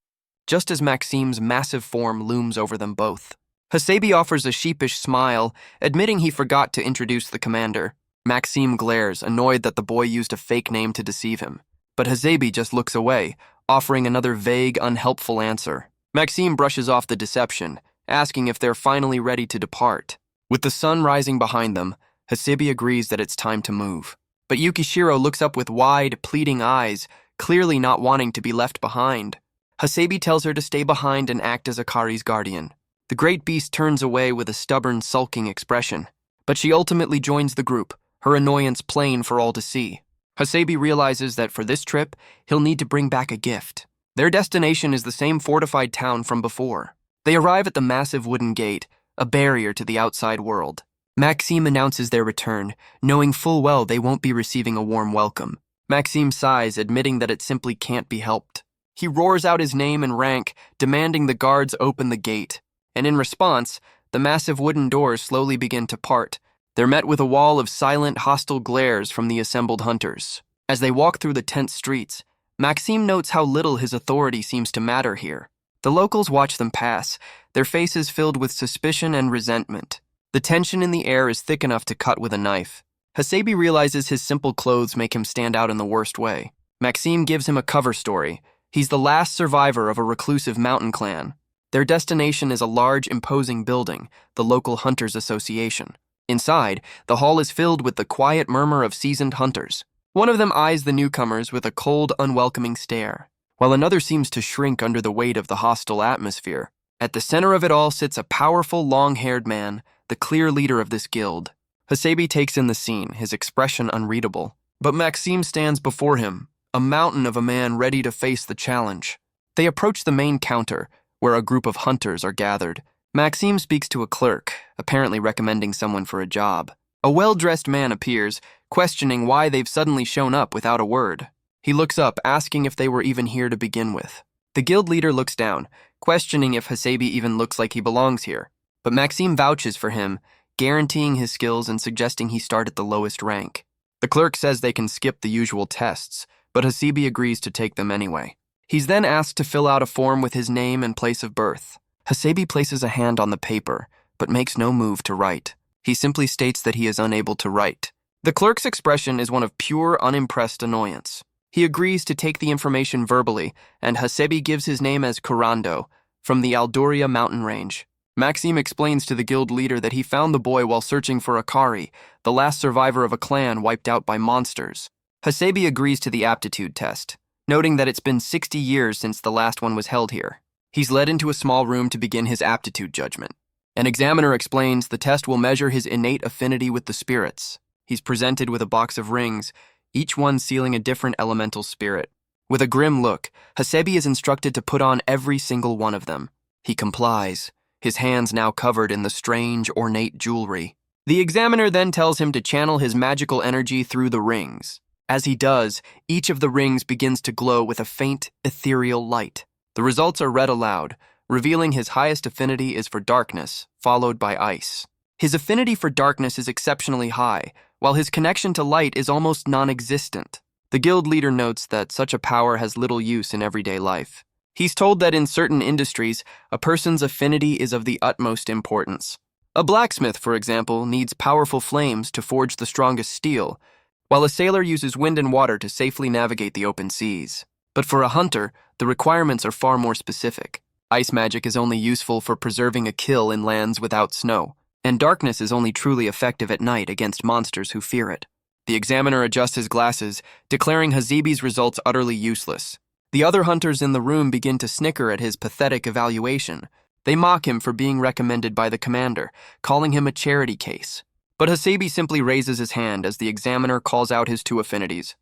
just as Maxime's massive form looms over them both. Hasabi offers a sheepish smile, admitting he forgot to introduce the commander. Maxime glares, annoyed that the boy used a fake name to deceive him. But Hasabi just looks away, offering another vague, unhelpful answer. Maxime brushes off the deception, asking if they're finally ready to depart. With the sun rising behind them, Hasabi agrees that it's time to move. But Yukishiro looks up with wide, pleading eyes, clearly not wanting to be left behind. Hasabi tells her to stay behind and act as Akari's guardian. The great beast turns away with a stubborn, sulking expression. But she ultimately joins the group, her annoyance plain for all to see. Hasabi realizes that for this trip, he'll need to bring back a gift. Their destination is the same fortified town from before. They arrive at the massive wooden gate, a barrier to the outside world. Maxime announces their return, knowing full well they won't be receiving a warm welcome. Maxime sighs, admitting that it simply can't be helped. He roars out his name and rank, demanding the guards open the gate. And in response, the massive wooden doors slowly begin to part. They're met with a wall of silent, hostile glares from the assembled hunters. As they walk through the tense streets, Maxime notes how little his authority seems to matter here. The locals watch them pass, their faces filled with suspicion and resentment. The tension in the air is thick enough to cut with a knife. Hasabi realizes his simple clothes make him stand out in the worst way. Maxime gives him a cover story. He's the last survivor of a reclusive mountain clan. Their destination is a large, imposing building, the local Hunters Association. Inside, the hall is filled with the quiet murmur of seasoned hunters. One of them eyes the newcomers with a cold, unwelcoming stare, while another seems to shrink under the weight of the hostile atmosphere. At the center of it all sits a powerful, long-haired man, the clear leader of this guild. Hasabi takes in the scene, his expression unreadable. But Maxime stands before him, a mountain of a man ready to face the challenge. They approach the main counter, where a group of hunters are gathered. Maxime speaks to a clerk, apparently recommending someone for a job. A well-dressed man appears, questioning why they've suddenly shown up without a word. He looks up, asking if they were even here to begin with. The guild leader looks down, questioning if Hasabi even looks like he belongs here. But Maxime vouches for him, guaranteeing his skills and suggesting he start at the lowest rank. The clerk says they can skip the usual tests, but Hasabi agrees to take them anyway. He's then asked to fill out a form with his name and place of birth. Hasabi places a hand on the paper, but makes no move to write. He simply states that he is unable to write. The clerk's expression is one of pure, unimpressed annoyance. He agrees to take the information verbally, and Hasabi gives his name as Kurando, from the Alduria mountain range. Maxime explains to the guild leader that he found the boy while searching for Akari, the last survivor of a clan wiped out by monsters. Hasabi agrees to the aptitude test, noting that it's been 60 years since the last one was held here. He's led into a small room to begin his aptitude judgment. An examiner explains the test will measure his innate affinity with the spirits. He's presented with a box of rings, each one sealing a different elemental spirit. With a grim look, Hasebi is instructed to put on every single one of them. He complies, his hands now covered in the strange, ornate jewelry. The examiner then tells him to channel his magical energy through the rings. As he does, each of the rings begins to glow with a faint, ethereal light. The results are read aloud, revealing his highest affinity is for darkness, followed by ice. His affinity for darkness is exceptionally high, while his connection to light is almost non-existent. The guild leader notes that such a power has little use in everyday life. He's told that in certain industries, a person's affinity is of the utmost importance. A blacksmith, for example, needs powerful flames to forge the strongest steel, while a sailor uses wind and water to safely navigate the open seas. But for a hunter, the requirements are far more specific. Ice magic is only useful for preserving a kill in lands without snow, and darkness is only truly effective at night against monsters who fear it. The examiner adjusts his glasses, declaring Hasebi's results utterly useless. The other hunters in the room begin to snicker at his pathetic evaluation. They mock him for being recommended by the commander, calling him a charity case. But Hasebi simply raises his hand as the examiner calls out his two affinities: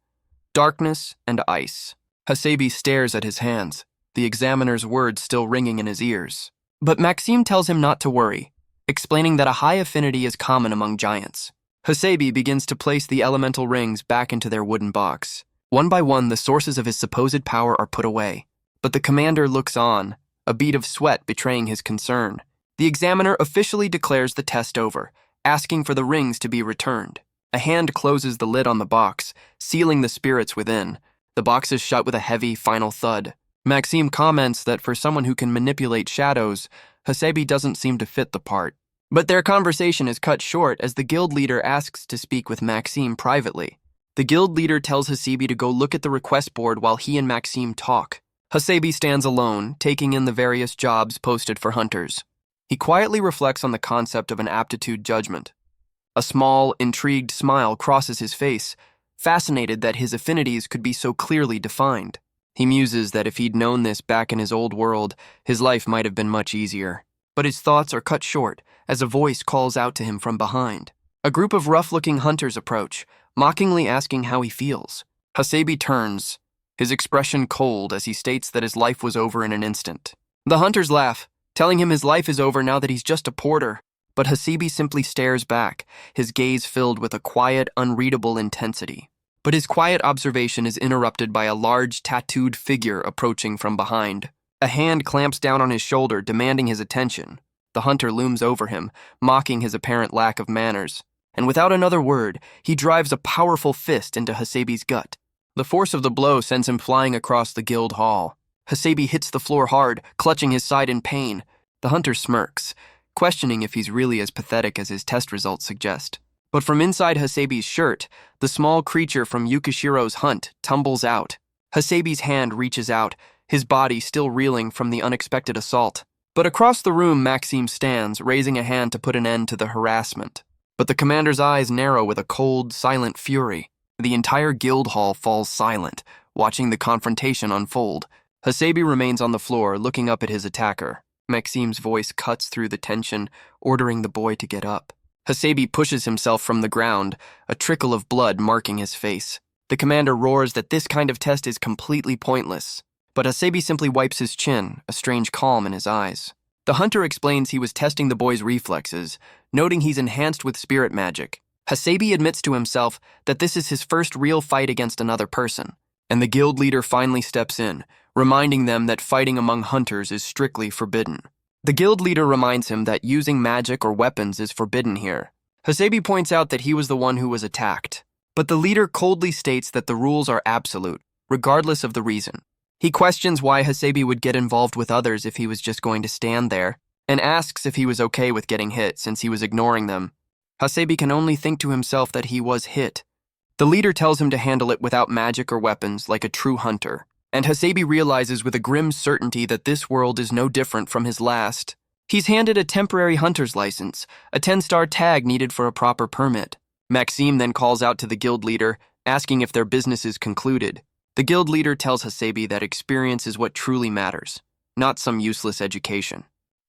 darkness and ice. Hasebi stares at his hands, the examiner's words still ringing in his ears. But Maxime tells him not to worry, explaining that a high affinity is common among giants. Hasebi begins to place the elemental rings back into their wooden box. One by one, the sources of his supposed power are put away. But the commander looks on, a bead of sweat betraying his concern. The examiner officially declares the test over, asking for the rings to be returned. A hand closes the lid on the box, sealing the spirits within. The box is shut with a heavy, final thud. Maxime comments that for someone who can manipulate shadows, Hasebi doesn't seem to fit the part. But their conversation is cut short as the guild leader asks to speak with Maxime privately. The guild leader tells Hasebi to go look at the request board while he and Maxime talk. Hasebi stands alone, taking in the various jobs posted for hunters. He quietly reflects on the concept of an aptitude judgment. A small, intrigued smile crosses his face, fascinated that his affinities could be so clearly defined. He muses that if he'd known this back in his old world, his life might have been much easier. But his thoughts are cut short as a voice calls out to him from behind. A group of rough-looking hunters approach, mockingly asking how he feels. Hasebi turns, his expression cold as he states that his life was over in an instant. The hunters laugh, telling him his life is over now that he's just a porter. But Hasebi simply stares back, his gaze filled with a quiet, unreadable intensity. But his quiet observation is interrupted by a large, tattooed figure approaching from behind. A hand clamps down on his shoulder, demanding his attention. The hunter looms over him, mocking his apparent lack of manners. And without another word, he drives a powerful fist into Hasebi's gut. The force of the blow sends him flying across the guild hall. Hasebi hits the floor hard, clutching his side in pain. The hunter smirks, questioning if he's really as pathetic as his test results suggest. But from inside Hasebi's shirt, the small creature from Yukishiro's hunt tumbles out. Hasebi's hand reaches out, his body still reeling from the unexpected assault. But across the room, Maxime stands, raising a hand to put an end to the harassment. But the commander's eyes narrow with a cold, silent fury. The entire guild hall falls silent, watching the confrontation unfold. Hasebi remains on the floor, looking up at his attacker. Maxime's voice cuts through the tension, ordering the boy to get up. Hasebi pushes himself from the ground, a trickle of blood marking his face. The commander roars that this kind of test is completely pointless. But Hasebi simply wipes his chin, a strange calm in his eyes. The hunter explains he was testing the boy's reflexes, noting he's enhanced with spirit magic. Hasebi admits to himself that this is his first real fight against another person, and the guild leader finally steps in, reminding them that fighting among hunters is strictly forbidden. The guild leader reminds him that using magic or weapons is forbidden here. Hasebi points out that he was the one who was attacked, but the leader coldly states that the rules are absolute, regardless of the reason. He questions why Hasebi would get involved with others if he was just going to stand there, and asks if he was okay with getting hit since he was ignoring them. Hasebi can only think to himself that he was hit. The leader tells him to handle it without magic or weapons like a true hunter, and Hasebi realizes with a grim certainty that this world is no different from his last. He's handed a temporary hunter's license, a 10-star tag needed for a proper permit. Maxime then calls out to the guild leader, asking if their business is concluded. The guild leader tells Hasebi that experience is what truly matters. not some useless education.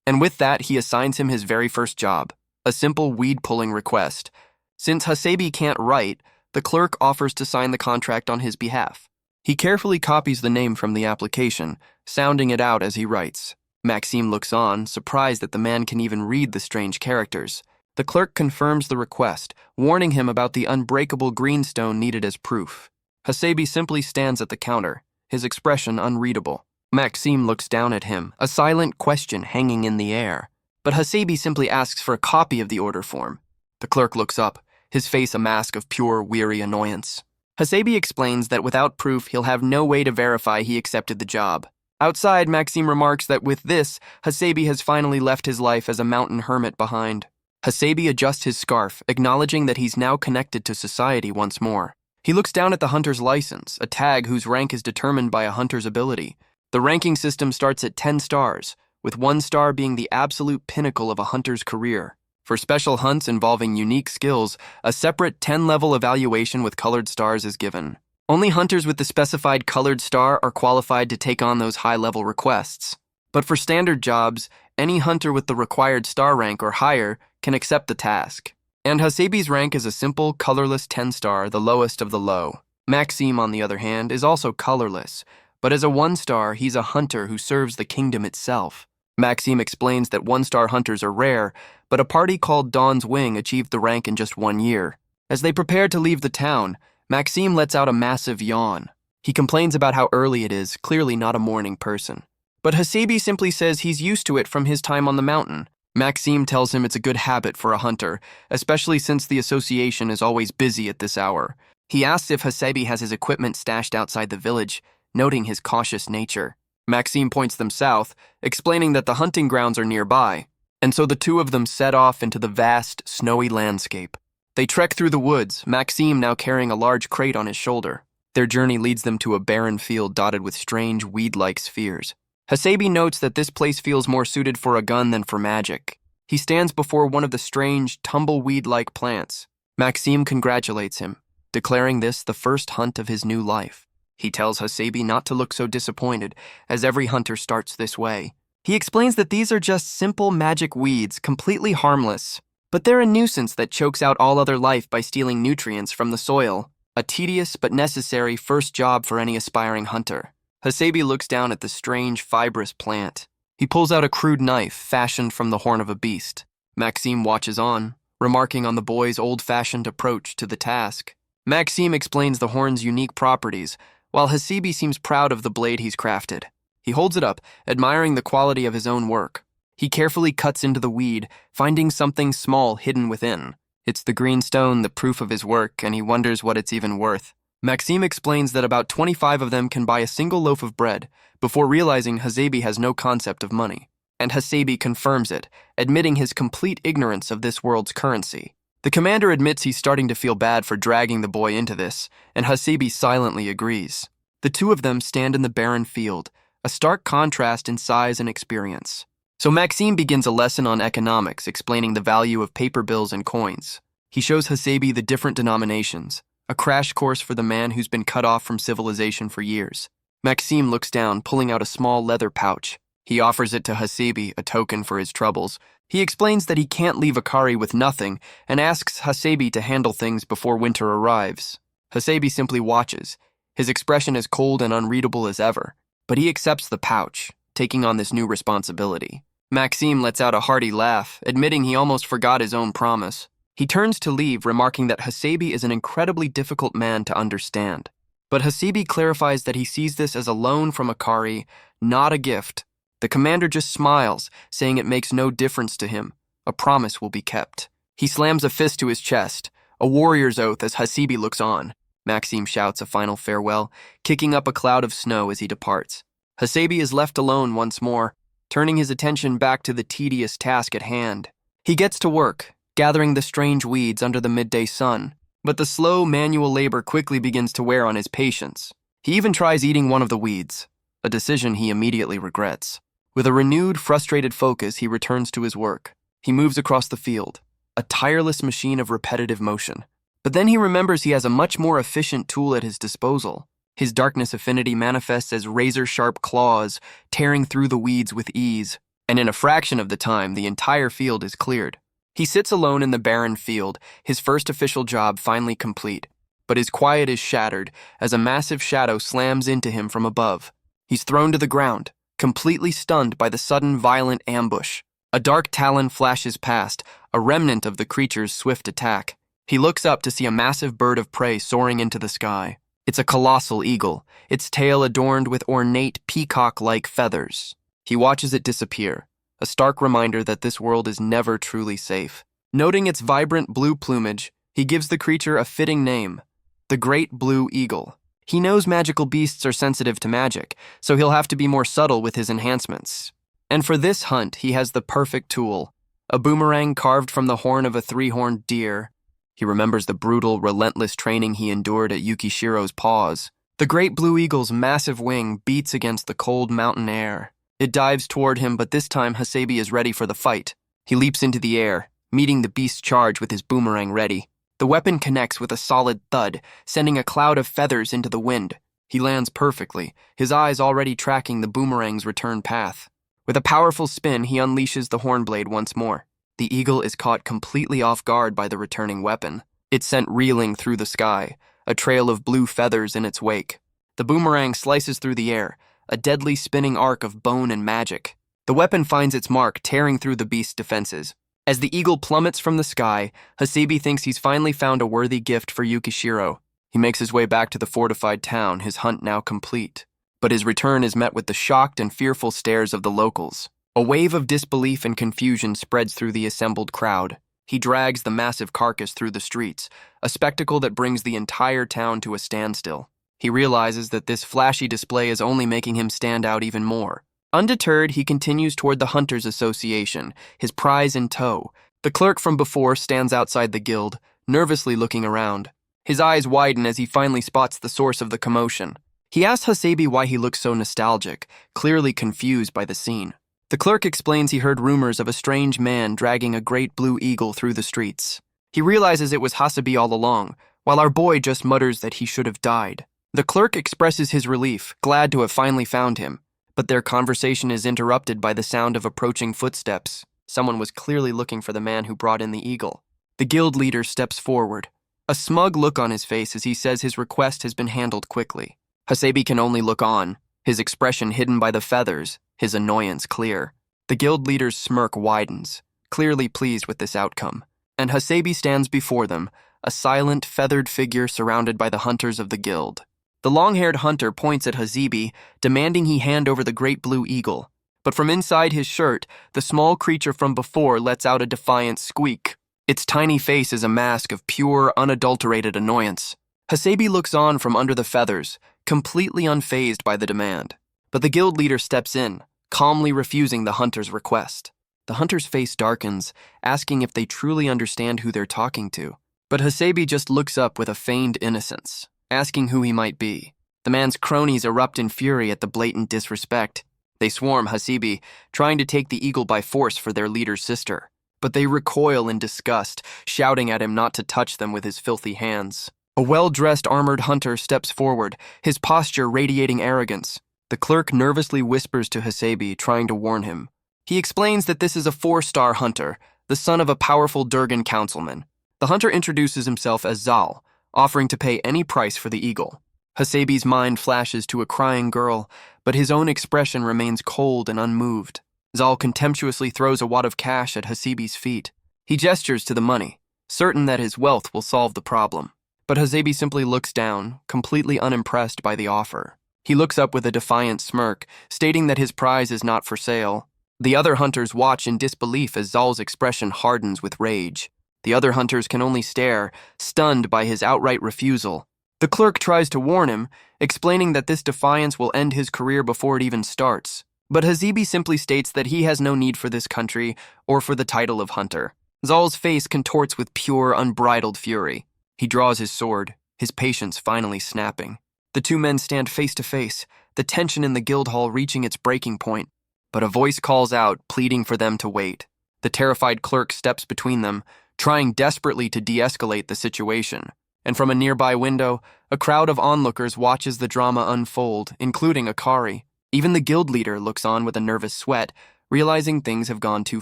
And with that, he assigns him his very first job, a simple weed-pulling request. Since Hasebe can't write, the clerk offers to sign the contract on his behalf. He carefully copies the name from the application, sounding it out as he writes. Maxime looks on, surprised that the man can even read the strange characters. The clerk confirms the request, warning him about the unbreakable greenstone needed as proof. Hasebe simply stands at the counter, his expression unreadable. Maxime looks down at him, a silent question hanging in the air. But Hasebe simply asks for a copy of the order form. The clerk looks up, his face a mask of pure, weary annoyance. Hasebe explains that without proof, he'll have no way to verify he accepted the job. Outside, Maxime remarks that with this, Hasebe has finally left his life as a mountain hermit behind. Hasebe adjusts his scarf, acknowledging that he's now connected to society once more. He looks down at the hunter's license, a tag whose rank is determined by a hunter's ability. The ranking system starts at 10 stars, with 1 star being the absolute pinnacle of a hunter's career. For special hunts involving unique skills, a separate 10-level evaluation with colored stars is given. Only hunters with the specified colored star are qualified to take on those high-level requests. But for standard jobs, any hunter with the required star rank or higher can accept the task. And Hasebe's rank is a simple, colorless 10-star, the lowest of the low. Maxime, on the other hand, is also colorless, but as a 1-star, he's a hunter who serves the kingdom itself. Maxime explains that 1-star hunters are rare, but a party called Dawn's Wing achieved the rank in just 1 year. As they prepare to leave the town, Maxime lets out a massive yawn. He complains about how early it is, clearly not a morning person. But Hasebe simply says he's used to it from his time on the mountain. Maxime tells him it's a good habit for a hunter, especially since the association is always busy at this hour. He asks if Hasebe has his equipment stashed outside the village, noting his cautious nature. Maxime points them south, explaining that the hunting grounds are nearby, and so the two of them set off into the vast, snowy landscape. They trek through the woods, Maxime now carrying a large crate on his shoulder. Their journey leads them to a barren field dotted with strange, weed-like spheres. Hasebe notes that this place feels more suited for a gun than for magic. He stands before one of the strange, tumbleweed-like plants. Maxime congratulates him, declaring this the first hunt of his new life. He tells Hasebe not to look so disappointed, as every hunter starts this way. He explains that these are just simple magic weeds, completely harmless, but they're a nuisance that chokes out all other life by stealing nutrients from the soil, a tedious but necessary first job for any aspiring hunter. Hasebe looks down at the strange, fibrous plant. He pulls out a crude knife fashioned from the horn of a beast. Maxime watches on, remarking on the boy's old-fashioned approach to the task. Maxime explains the horn's unique properties, while Hasebe seems proud of the blade he's crafted. He holds it up, admiring the quality of his own work. He carefully cuts into the weed, finding something small hidden within. It's the green stone, the proof of his work, and he wonders what it's even worth. Maxime explains that about 25 of them can buy a single loaf of bread, before realizing Hasebe has no concept of money. And Hasebe confirms it, admitting his complete ignorance of this world's currency. The commander admits he's starting to feel bad for dragging the boy into this, and Hasebe silently agrees. The two of them stand in the barren field, a stark contrast in size and experience. So Maxime begins a lesson on economics, explaining the value of paper bills and coins. He shows Hasebe the different denominations, a crash course for the man who's been cut off from civilization for years. Maxime looks down, pulling out a small leather pouch. He offers it to Hasebe, a token for his troubles. He explains that he can't leave Akari with nothing, and asks Hasebe to handle things before winter arrives. Hasebe simply watches, his expression as cold and unreadable as ever. But he accepts the pouch, taking on this new responsibility. Maxime lets out a hearty laugh, admitting he almost forgot his own promise. He turns to leave, remarking that Hasebe is an incredibly difficult man to understand. But Hasebe clarifies that he sees this as a loan from Akari, not a gift. The commander just smiles, saying it makes no difference to him. A promise will be kept. He slams a fist to his chest, a warrior's oath as Hasebe looks on. Maxime shouts a final farewell, kicking up a cloud of snow as he departs. Hasebe is left alone once more, turning his attention back to the tedious task at hand. He gets to work, gathering the strange weeds under the midday sun, but the slow manual labor quickly begins to wear on his patience. He even tries eating one of the weeds, a decision he immediately regrets. With a renewed, frustrated focus, he returns to his work. He moves across the field, a tireless machine of repetitive motion. But then he remembers he has a much more efficient tool at his disposal, His darkness affinity manifests as razor-sharp claws, tearing through the weeds with ease, and in a fraction of the time, the entire field is cleared. He sits alone in the barren field, his first official job finally complete, but his quiet is shattered as a massive shadow slams into him from above. He's thrown to the ground, completely stunned by the sudden violent ambush. A dark talon flashes past, a remnant of the creature's swift attack. He looks up to see a massive bird of prey soaring into the sky. It's a colossal eagle, its tail adorned with ornate peacock-like feathers. He watches it disappear, a stark reminder that this world is never truly safe. Noting its vibrant blue plumage, he gives the creature a fitting name, the Great Blue Eagle. He knows magical beasts are sensitive to magic, so he'll have to be more subtle with his enhancements. And for this hunt, he has the perfect tool, a boomerang carved from the horn of a three-horned deer. He remembers the brutal, relentless training he endured at Yukishiro's paws. The Great Blue Eagle's massive wing beats against the cold mountain air. It dives toward him, but this time Hasebi is ready for the fight. He leaps into the air, meeting the beast's charge with his boomerang ready. The weapon connects with a solid thud, sending a cloud of feathers into the wind. He lands perfectly, his eyes already tracking the boomerang's return path. With a powerful spin, he unleashes the hornblade once more. The eagle is caught completely off guard by the returning weapon. It's sent reeling through the sky, a trail of blue feathers in its wake. The boomerang slices through the air, a deadly spinning arc of bone and magic. The weapon finds its mark, tearing through the beast's defenses. As the eagle plummets from the sky, Hasebi thinks he's finally found a worthy gift for Yukishiro. He makes his way back to the fortified town, his hunt now complete. But his return is met with the shocked and fearful stares of the locals. A wave of disbelief and confusion spreads through the assembled crowd. He drags the massive carcass through the streets, a spectacle that brings the entire town to a standstill. He realizes that this flashy display is only making him stand out even more. Undeterred, he continues toward the Hunters Association, his prize in tow. The clerk from before stands outside the guild, nervously looking around. His eyes widen as he finally spots the source of the commotion. He asks Hasebi why he looks so nostalgic, clearly confused by the scene. The clerk explains he heard rumors of a strange man dragging a great blue eagle through the streets. He realizes it was Hasebi all along, while our boy just mutters that he should have died. The clerk expresses his relief, glad to have finally found him, but their conversation is interrupted by the sound of approaching footsteps. Someone was clearly looking for the man who brought in the eagle. The guild leader steps forward, a smug look on his face as he says his request has been handled quickly. Hasebi can only look on, his expression hidden by the feathers, his annoyance clear. The guild leader's smirk widens, clearly pleased with this outcome, and Hasebi stands before them, a silent, feathered figure surrounded by the hunters of the guild. The long-haired hunter points at Hasebi, demanding he hand over the great blue eagle. But from inside his shirt, the small creature from before lets out a defiant squeak. Its tiny face is a mask of pure, unadulterated annoyance. Hasebi looks on from under the feathers, completely unfazed by the demand. But the guild leader steps in, calmly refusing the hunter's request. The hunter's face darkens, asking if they truly understand who they're talking to. But Hasebi just looks up with a feigned innocence, asking who he might be. The man's cronies erupt in fury at the blatant disrespect. They swarm Hasebi, trying to take the eagle by force for their leader's sister. But they recoil in disgust, shouting at him not to touch them with his filthy hands. A well-dressed armored hunter steps forward, his posture radiating arrogance. The clerk nervously whispers to Hasebi, trying to warn him. He explains that this is a 4-star hunter, the son of a powerful Durgan councilman. The hunter introduces himself as Zowl, offering to pay any price for the eagle. Hasebi's mind flashes to a crying girl, but his own expression remains cold and unmoved. Zowl contemptuously throws a wad of cash at Hasebi's feet. He gestures to the money, certain that his wealth will solve the problem. But Hasebi simply looks down, completely unimpressed by the offer. He looks up with a defiant smirk, stating that his prize is not for sale. The other hunters watch in disbelief as Zowl's expression hardens with rage. The other hunters can only stare, stunned by his outright refusal. The clerk tries to warn him, explaining that this defiance will end his career before it even starts. But Hasebi simply states that he has no need for this country or for the title of hunter. Zowl's face contorts with pure, unbridled fury. He draws his sword, his patience finally snapping. The two men stand face to face, the tension in the guild hall reaching its breaking point. But a voice calls out, pleading for them to wait. The terrified clerk steps between them, trying desperately to de-escalate the situation. and from a nearby window, a crowd of onlookers watches the drama unfold, including Akari. Even the guild leader looks on with a nervous sweat, realizing things have gone too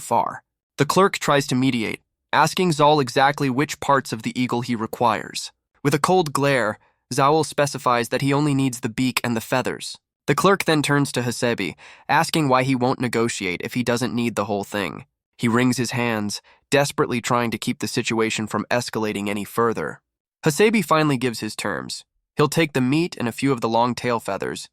far. The clerk tries to mediate, asking Zowl exactly which parts of the eagle he requires. With a cold glare, Zowl specifies that he only needs the beak and the feathers. The clerk then turns to Hasebi, asking why he won't negotiate if he doesn't need the whole thing. He wrings his hands, desperately trying to keep the situation from escalating any further. Hasebi finally gives his terms. He'll take the meat and a few of the long tail feathers.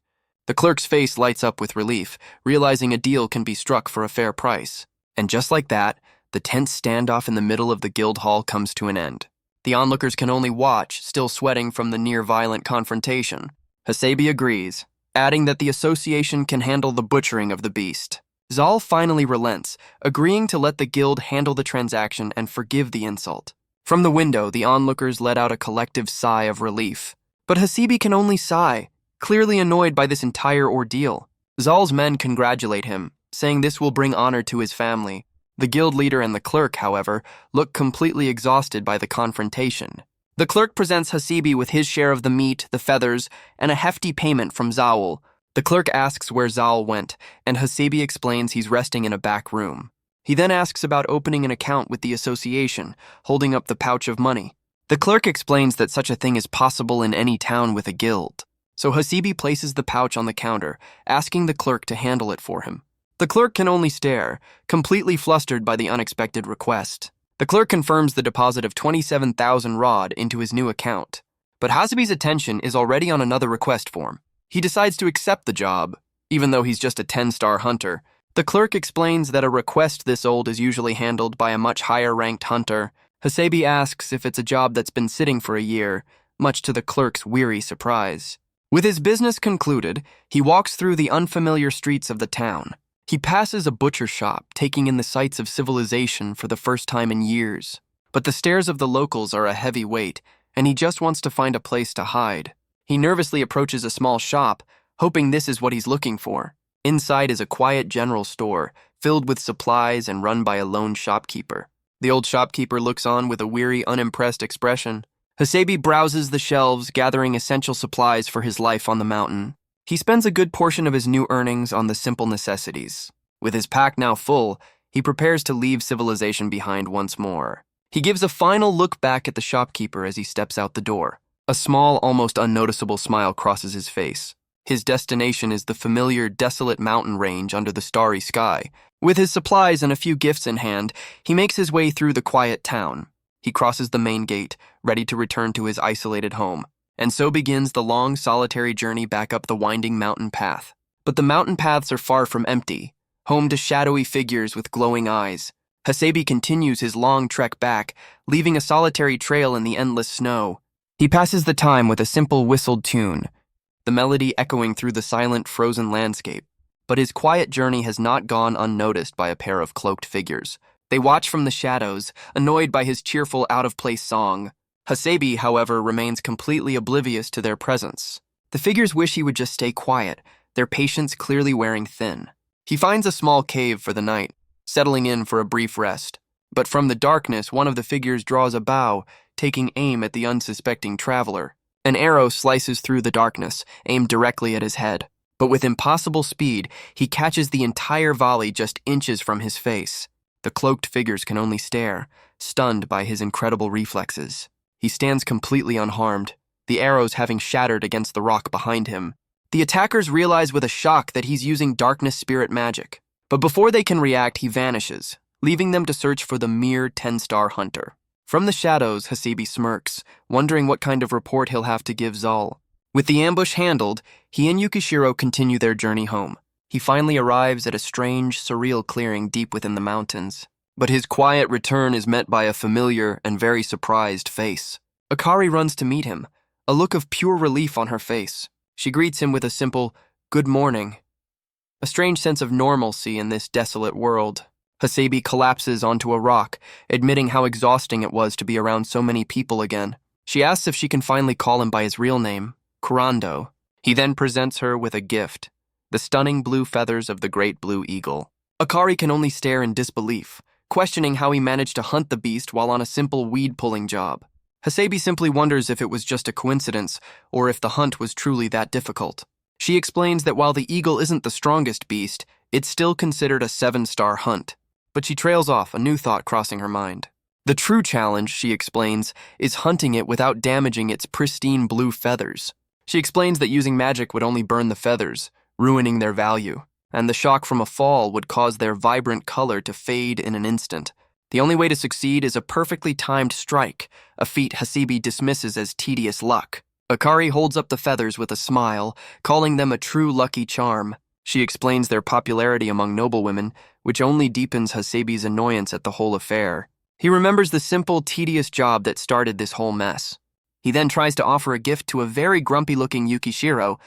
The clerk's face lights up with relief, realizing a deal can be struck for a fair price. And just like that, the tense standoff in the middle of the guild hall comes to an end. The onlookers can only watch, still sweating from the near-violent confrontation. Hasebi agrees, adding that the association can handle the butchering of the beast. Zowl finally relents, agreeing to let the guild handle the transaction and forgive the insult. From the window, the onlookers let out a collective sigh of relief. But Hasebi can only sigh, clearly annoyed by this entire ordeal. Zowl's men congratulate him, saying this will bring honor to his family. The guild leader and the clerk, however, look completely exhausted by the confrontation. The clerk presents Hasebi with his share of the meat, the feathers, and a hefty payment from Zowl. The clerk asks where Zowl went, and Hasebi explains he's resting in a back room. He then asks about opening an account with the association, holding up the pouch of money. The clerk explains that such a thing is possible in any town with a guild. So Hasebi places the pouch on the counter, asking the clerk to handle it for him. The clerk can only stare, completely flustered by the unexpected request. The clerk confirms the deposit of 27,000 rod into his new account. But Hasebi's attention is already on another request form. He decides to accept the job, even though he's just a 10-star hunter. The clerk explains that a request this old is usually handled by a much higher-ranked hunter. Hasebi asks if it's a job that's been sitting for a year, much to the clerk's weary surprise. With his business concluded, he walks through the unfamiliar streets of the town. He passes a butcher shop, taking in the sights of civilization for the first time in years. But the stares of the locals are a heavy weight, and he just wants to find a place to hide. He nervously approaches a small shop, hoping this is what he's looking for. Inside is a quiet general store, filled with supplies and run by a lone shopkeeper. The old shopkeeper looks on with a weary, unimpressed expression. Hasebi browses the shelves, gathering essential supplies for his life on the mountain. He spends a good portion of his new earnings on the simple necessities. With his pack now full, he prepares to leave civilization behind once more. He gives a final look back at the shopkeeper as he steps out the door. A small, almost unnoticeable smile crosses his face. His destination is the familiar, desolate mountain range under the starry sky. With his supplies and a few gifts in hand, he makes his way through the quiet town. He crosses the main gate, ready to return to his isolated home. And so begins the long, solitary journey back up the winding mountain path. But the mountain paths are far from empty, home to shadowy figures with glowing eyes. Hasebi continues his long trek back, leaving a solitary trail in the endless snow. He passes the time with a simple whistled tune, the melody echoing through the silent, frozen landscape. But his quiet journey has not gone unnoticed by a pair of cloaked figures. They watch from the shadows, annoyed by his cheerful, out-of-place song. Hasebi, however, remains completely oblivious to their presence. The figures wish he would just stay quiet, their patience clearly wearing thin. He finds a small cave for the night, settling in for a brief rest. But from the darkness, one of the figures draws a bow, taking aim at the unsuspecting traveler. An arrow slices through the darkness, aimed directly at his head. But with impossible speed, he catches the entire volley just inches from his face. The cloaked figures can only stare, stunned by his incredible reflexes. He stands completely unharmed, the arrows having shattered against the rock behind him. The attackers realize with a shock that he's using darkness spirit magic. But before they can react, he vanishes, leaving them to search for the mere 10-star hunter. From the shadows, Hasebi smirks, wondering what kind of report he'll have to give Zowl. With the ambush handled, he and Yukishiro continue their journey home. He finally arrives at a strange, surreal clearing deep within the mountains. But his quiet return is met by a familiar and very surprised face. Akari runs to meet him, a look of pure relief on her face. She greets him with a simple, "Good morning." A strange sense of normalcy in this desolate world. Hasebi collapses onto a rock, admitting how exhausting it was to be around so many people again. She asks if she can finally call him by his real name, Kurando. He then presents her with a gift, the stunning blue feathers of the great blue eagle. Akari can only stare in disbelief, questioning how he managed to hunt the beast while on a simple weed-pulling job. Hasebi simply wonders if it was just a coincidence or if the hunt was truly that difficult. She explains that while the eagle isn't the strongest beast, it's still considered a 7-star hunt. But she trails off, a new thought crossing her mind. The true challenge, she explains, is hunting it without damaging its pristine blue feathers. She explains that using magic would only burn the feathers, ruining their value, and the shock from a fall would cause their vibrant color to fade in an instant. The only way to succeed is a perfectly timed strike, a feat Hasebi dismisses as tedious luck. Akari holds up the feathers with a smile, calling them a true lucky charm. She explains their popularity among noblewomen, which only deepens Hasebi's annoyance at the whole affair. He remembers the simple, tedious job that started this whole mess. He then tries to offer a gift to a very grumpy-looking Yukishiro.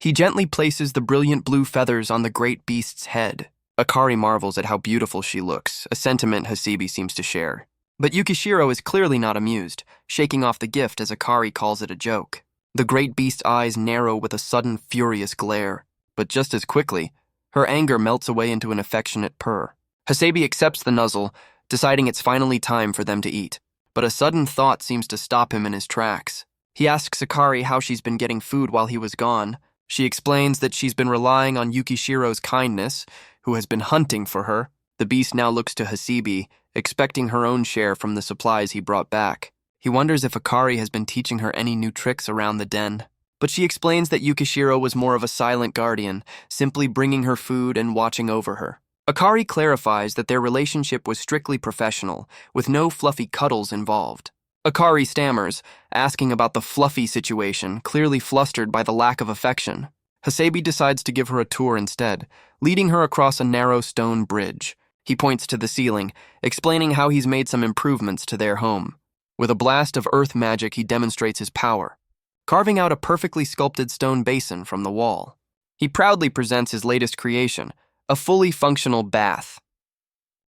He gently places the brilliant blue feathers on the great beast's head. Akari marvels at how beautiful she looks, a sentiment Hasebi seems to share. But Yukishiro is clearly not amused, shaking off the gift as Akari calls it a joke. The great beast's eyes narrow with a sudden, furious glare. But just as quickly, her anger melts away into an affectionate purr. Hasebi accepts the nuzzle, deciding it's finally time for them to eat. But a sudden thought seems to stop him in his tracks. He asks Akari how she's been getting food while he was gone. She explains that she's been relying on Yukishiro's kindness, who has been hunting for her. The beast now looks to Hasebi, expecting her own share from the supplies he brought back. He wonders if Akari has been teaching her any new tricks around the den. But she explains that Yukishiro was more of a silent guardian, simply bringing her food and watching over her. Akari clarifies that their relationship was strictly professional, with no fluffy cuddles involved. Akari stammers, asking about the fluffy situation, clearly flustered by the lack of affection. Hasebi decides to give her a tour instead, leading her across a narrow stone bridge. He points to the ceiling, explaining how he's made some improvements to their home. With a blast of earth magic, he demonstrates his power, carving out a perfectly sculpted stone basin from the wall. He proudly presents his latest creation, a fully functional bath.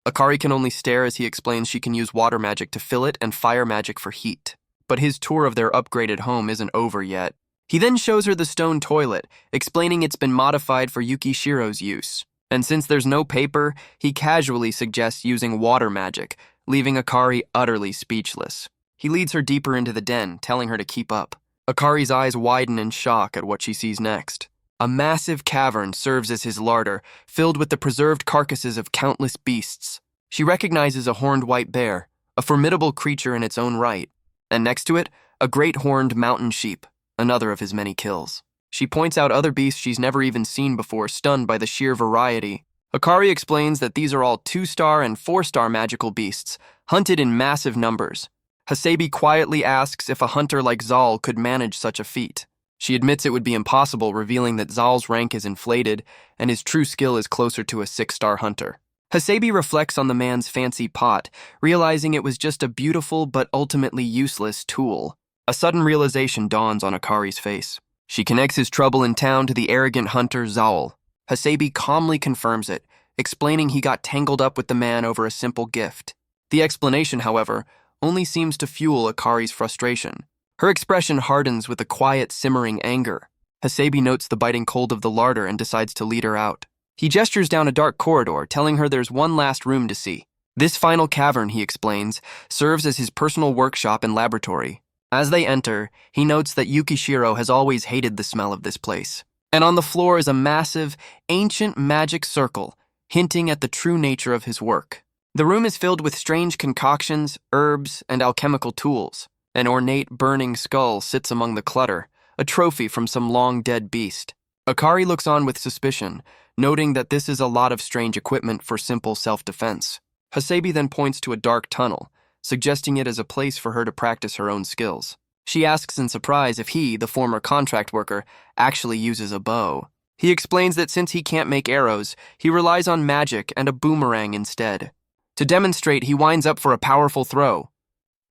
Akari can only stare as he explains she can use water magic to fill it and fire magic for heat. But his tour of their upgraded home isn't over yet. He then shows her the stone toilet, explaining it's been modified for Yukishiro's use. And since there's no paper, he casually suggests using water magic, leaving Akari utterly speechless. He leads her deeper into the den, telling her to keep up. Akari's eyes widen in shock at what she sees next. A massive cavern serves as his larder, filled with the preserved carcasses of countless beasts. She recognizes a horned white bear, a formidable creature in its own right, and next to it, a great horned mountain sheep, another of his many kills. She points out other beasts she's never even seen before, stunned by the sheer variety. Akari explains that these are all 2-star and 4-star magical beasts, hunted in massive numbers. Hasebi quietly asks if a hunter like Zowl could manage such a feat. She admits it would be impossible, revealing that Zowl's rank is inflated and his true skill is closer to a 6-star hunter. Hasebi reflects on the man's fancy pot, realizing it was just a beautiful but ultimately useless tool. A sudden realization dawns on Akari's face. She connects his trouble in town to the arrogant hunter Zowl. Hasebi calmly confirms it, explaining he got tangled up with the man over a simple gift. The explanation, however, only seems to fuel Akari's frustration. Her expression hardens with a quiet, simmering anger. Hasebi notes the biting cold of the larder and decides to lead her out. He gestures down a dark corridor, telling her there's one last room to see. This final cavern, he explains, serves as his personal workshop and laboratory. As they enter, he notes that Yukishiro has always hated the smell of this place. And on the floor is a massive, ancient magic circle, hinting at the true nature of his work. The room is filled with strange concoctions, herbs, and alchemical tools. An ornate, burning skull sits among the clutter, a trophy from some long-dead beast. Akari looks on with suspicion, noting that this is a lot of strange equipment for simple self-defense. Hasebi then points to a dark tunnel, suggesting it as a place for her to practice her own skills. She asks in surprise if he, the former contract worker, actually uses a bow. He explains that since he can't make arrows, he relies on magic and a boomerang instead. To demonstrate, he winds up for a powerful throw,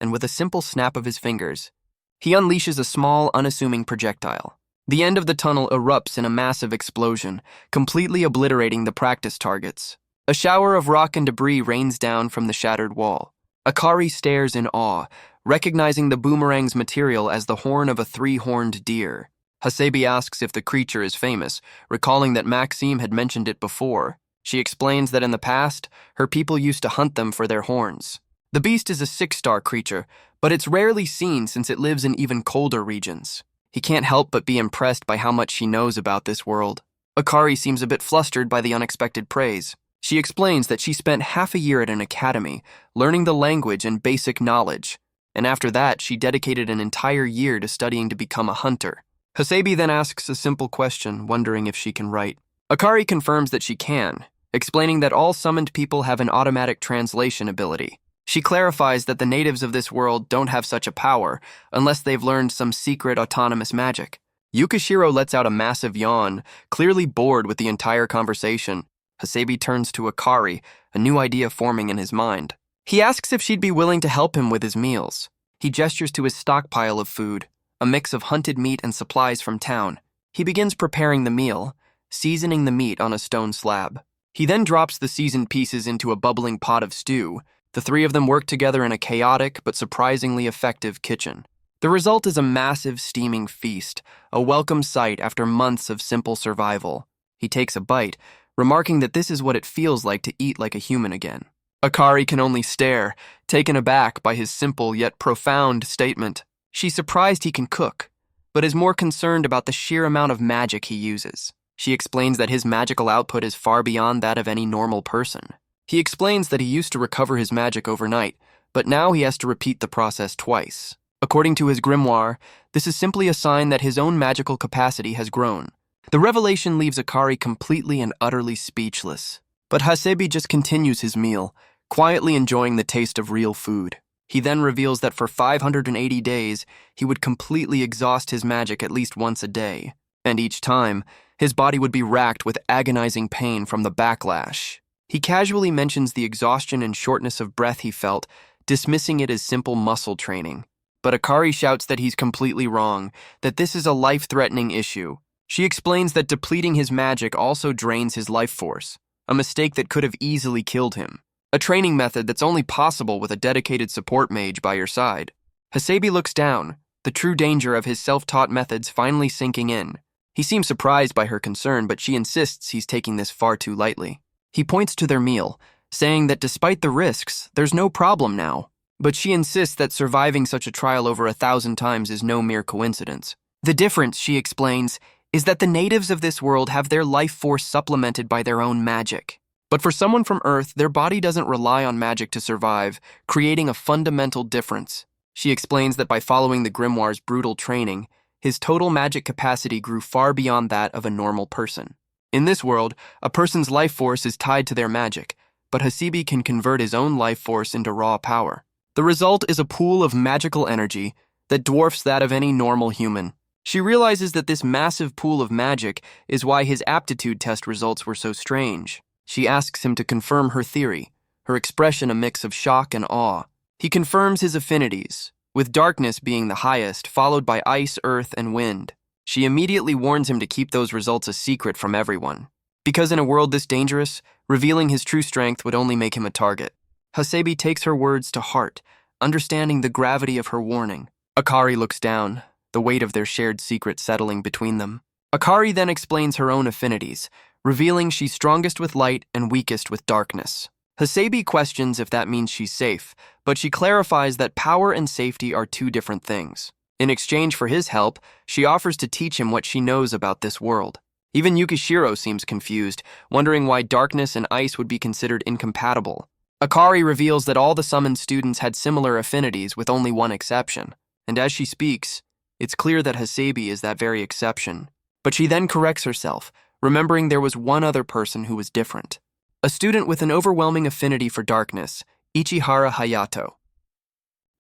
and with a simple snap of his fingers, he unleashes a small, unassuming projectile. The end of the tunnel erupts in a massive explosion, completely obliterating the practice targets. A shower of rock and debris rains down from the shattered wall. Akari stares in awe, recognizing the boomerang's material as the horn of a 3-horned deer. Hasebi asks if the creature is famous, recalling that Maxime had mentioned it before. She explains that in the past, her people used to hunt them for their horns. The beast is a 6-star creature, but it's rarely seen since it lives in even colder regions. He can't help but be impressed by how much she knows about this world. Akari seems a bit flustered by the unexpected praise. She explains that she spent half a year at an academy, learning the language and basic knowledge, and after that, she dedicated an entire year to studying to become a hunter. Hasebe then asks a simple question, wondering if she can write. Akari confirms that she can, explaining that all summoned people have an automatic translation ability. She clarifies that the natives of this world don't have such a power unless they've learned some secret autonomous magic. Yukishiro lets out a massive yawn, clearly bored with the entire conversation. Hasebe turns to Akari, a new idea forming in his mind. He asks if she'd be willing to help him with his meals. He gestures to his stockpile of food, a mix of hunted meat and supplies from town. He begins preparing the meal, seasoning the meat on a stone slab. He then drops the seasoned pieces into a bubbling pot of stew. The three of them work together in a chaotic but surprisingly effective kitchen. The result is a massive steaming feast, a welcome sight after months of simple survival. He takes a bite, remarking that this is what it feels like to eat like a human again. Akari can only stare, taken aback by his simple yet profound statement. She's surprised he can cook, but is more concerned about the sheer amount of magic he uses. She explains that his magical output is far beyond that of any normal person. He explains that he used to recover his magic overnight, but now he has to repeat the process twice. According to his grimoire, this is simply a sign that his own magical capacity has grown. The revelation leaves Akari completely and utterly speechless. But Hasebe just continues his meal, quietly enjoying the taste of real food. He then reveals that for 580 days, he would completely exhaust his magic at least once a day. And each time, his body would be racked with agonizing pain from the backlash. He casually mentions the exhaustion and shortness of breath he felt, dismissing it as simple muscle training. But Akari shouts that he's completely wrong, that this is a life-threatening issue. She explains that depleting his magic also drains his life force, a mistake that could have easily killed him. A training method that's only possible with a dedicated support mage by your side. Hasebe looks down, the true danger of his self-taught methods finally sinking in. He seems surprised by her concern, but she insists he's taking this far too lightly. He points to their meal, saying that despite the risks, there's no problem now. But she insists that surviving such a trial over 1,000 times is no mere coincidence. The difference, she explains, is that the natives of this world have their life force supplemented by their own magic. But for someone from Earth, their body doesn't rely on magic to survive, creating a fundamental difference. She explains that by following the grimoire's brutal training, his total magic capacity grew far beyond that of a normal person. In this world, a person's life force is tied to their magic, but Hasebe can convert his own life force into raw power. The result is a pool of magical energy that dwarfs that of any normal human. She realizes that this massive pool of magic is why his aptitude test results were so strange. She asks him to confirm her theory, her expression a mix of shock and awe. He confirms his affinities, with darkness being the highest, followed by ice, earth, and wind. She immediately warns him to keep those results a secret from everyone, because in a world this dangerous, revealing his true strength would only make him a target. Hasebe takes her words to heart, understanding the gravity of her warning. Akari looks down, the weight of their shared secret settling between them. Akari then explains her own affinities, revealing she's strongest with light and weakest with darkness. Hasebe questions if that means she's safe, but she clarifies that power and safety are two different things. In exchange for his help, she offers to teach him what she knows about this world. Even Yukishiro seems confused, wondering why darkness and ice would be considered incompatible. Akari reveals that all the summoned students had similar affinities with only one exception, and as she speaks, it's clear that Hasebe is that very exception. But she then corrects herself, remembering there was one other person who was different. A student with an overwhelming affinity for darkness, Ichihara Hayato.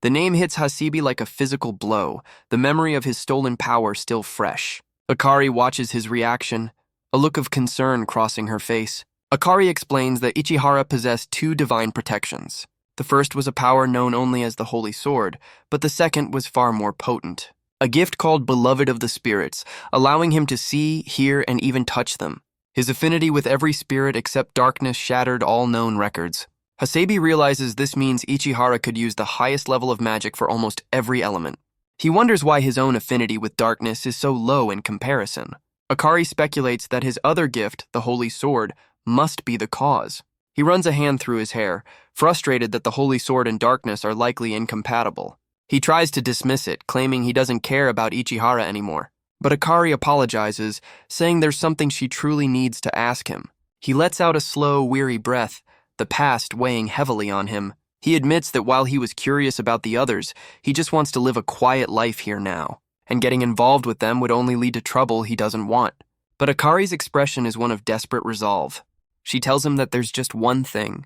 The name hits Hasebe like a physical blow, the memory of his stolen power still fresh. Akari watches his reaction, a look of concern crossing her face. Akari explains that Ichihara possessed two divine protections. The first was a power known only as the Holy Sword, but the second was far more potent. A gift called Beloved of the Spirits, allowing him to see, hear, and even touch them. His affinity with every spirit except darkness shattered all known records. Hasebe realizes this means Ichihara could use the highest level of magic for almost every element. He wonders why his own affinity with darkness is so low in comparison. Akari speculates that his other gift, the Holy Sword, must be the cause. He runs a hand through his hair, frustrated that the Holy Sword and darkness are likely incompatible. He tries to dismiss it, claiming he doesn't care about Ichihara anymore. But Akari apologizes, saying there's something she truly needs to ask him. He lets out a slow, weary breath, the past weighing heavily on him. He admits that while he was curious about the others, he just wants to live a quiet life here now, and getting involved with them would only lead to trouble he doesn't want. But Akari's expression is one of desperate resolve. She tells him that there's just one thing.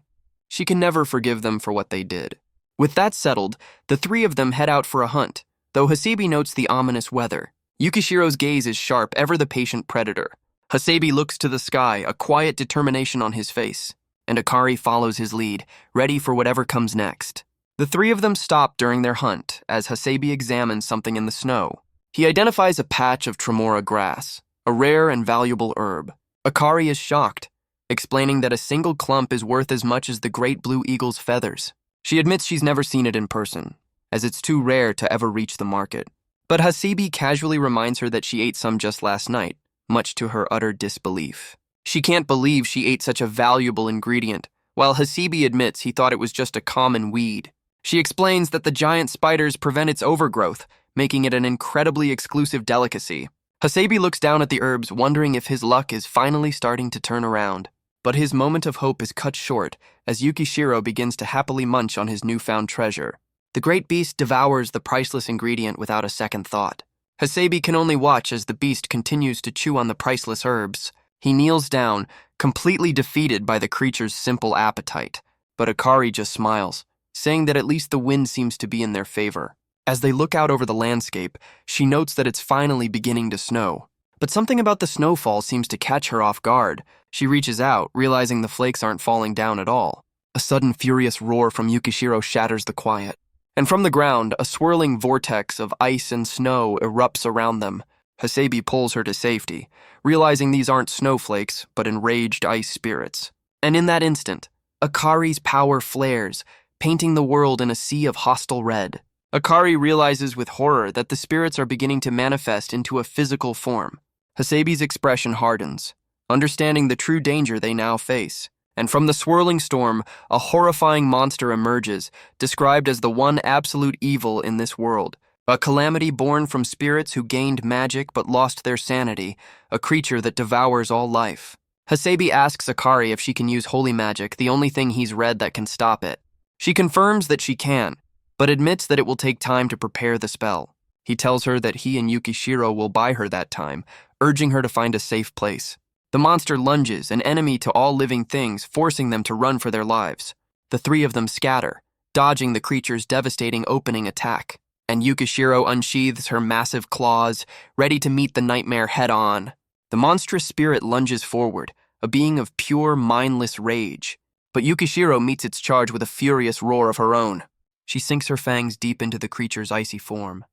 She can never forgive them for what they did. With that settled, the three of them head out for a hunt, though Hasebi notes the ominous weather. Yukishiro's gaze is sharp, ever the patient predator. Hasebi looks to the sky, a quiet determination on his face, and Akari follows his lead, ready for whatever comes next. The three of them stop during their hunt as Hasebi examines something in the snow. He identifies a patch of tremora grass, a rare and valuable herb. Akari is shocked, explaining that a single clump is worth as much as the great blue eagle's feathers. She admits she's never seen it in person, as it's too rare to ever reach the market. But Hasebi casually reminds her that she ate some just last night, much to her utter disbelief. She can't believe she ate such a valuable ingredient, while Hasebi admits he thought it was just a common weed. She explains that the giant spiders prevent its overgrowth, making it an incredibly exclusive delicacy. Hasebi looks down at the herbs, wondering if his luck is finally starting to turn around. But his moment of hope is cut short as Yukishiro begins to happily munch on his newfound treasure. The great beast devours the priceless ingredient without a second thought. Hasebi can only watch as the beast continues to chew on the priceless herbs. He kneels down, completely defeated by the creature's simple appetite. But Akari just smiles, saying that at least the wind seems to be in their favor. As they look out over the landscape, she notes that it's finally beginning to snow. But something about the snowfall seems to catch her off guard. She reaches out, realizing the flakes aren't falling down at all. A sudden furious roar from Yukishiro shatters the quiet. And from the ground, a swirling vortex of ice and snow erupts around them. Hasebi pulls her to safety, realizing these aren't snowflakes, but enraged ice spirits. And in that instant, Akari's power flares, painting the world in a sea of hostile red. Akari realizes with horror that the spirits are beginning to manifest into a physical form. Hasebi's expression hardens, understanding the true danger they now face. And from the swirling storm, a horrifying monster emerges, described as the one absolute evil in this world. A calamity born from spirits who gained magic but lost their sanity, a creature that devours all life. Hasebi asks Akari if she can use holy magic, the only thing he's read that can stop it. She confirms that she can, but admits that it will take time to prepare the spell. He tells her that he and Yukishiro will buy her that time, urging her to find a safe place. The monster lunges, an enemy to all living things, forcing them to run for their lives. The three of them scatter, dodging the creature's devastating opening attack, and Yukishiro unsheathes her massive claws, ready to meet the nightmare head-on. The monstrous spirit lunges forward, a being of pure, mindless rage. But Yukishiro meets its charge with a furious roar of her own. She sinks her fangs deep into the creature's icy form,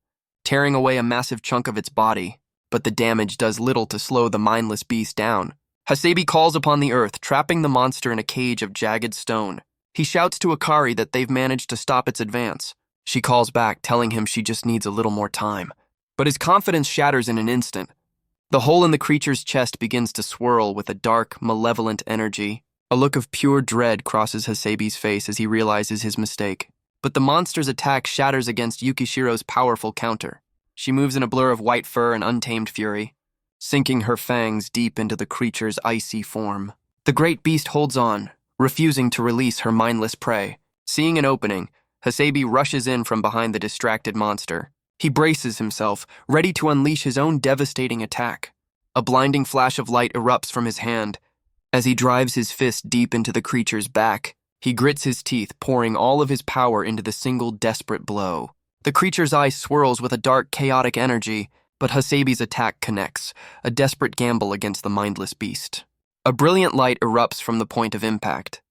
tearing away a massive chunk of its body. But the damage does little to slow the mindless beast down. Hasebi calls upon the earth, trapping the monster in a cage of jagged stone. He shouts to Akari that they've managed to stop its advance. She calls back, telling him she just needs a little more time. But his confidence shatters in an instant. The hole in the creature's chest begins to swirl with a dark, malevolent energy. A look of pure dread crosses Hasebi's face as he realizes his mistake. But the monster's attack shatters against Yukishiro's powerful counter. She moves in a blur of white fur and untamed fury, sinking her fangs deep into the creature's icy form. The great beast holds on, refusing to release her mindless prey. Seeing an opening, Hasebi rushes in from behind the distracted monster. He braces himself, ready to unleash his own devastating attack. A blinding flash of light erupts from his hand. As he drives his fist deep into the creature's back, he grits his teeth, pouring all of his power into the single desperate blow. The creature's eye swirls with a dark, chaotic energy, but Hasebi's attack connects, a desperate gamble against the mindless beast. A brilliant light erupts from the point of impact,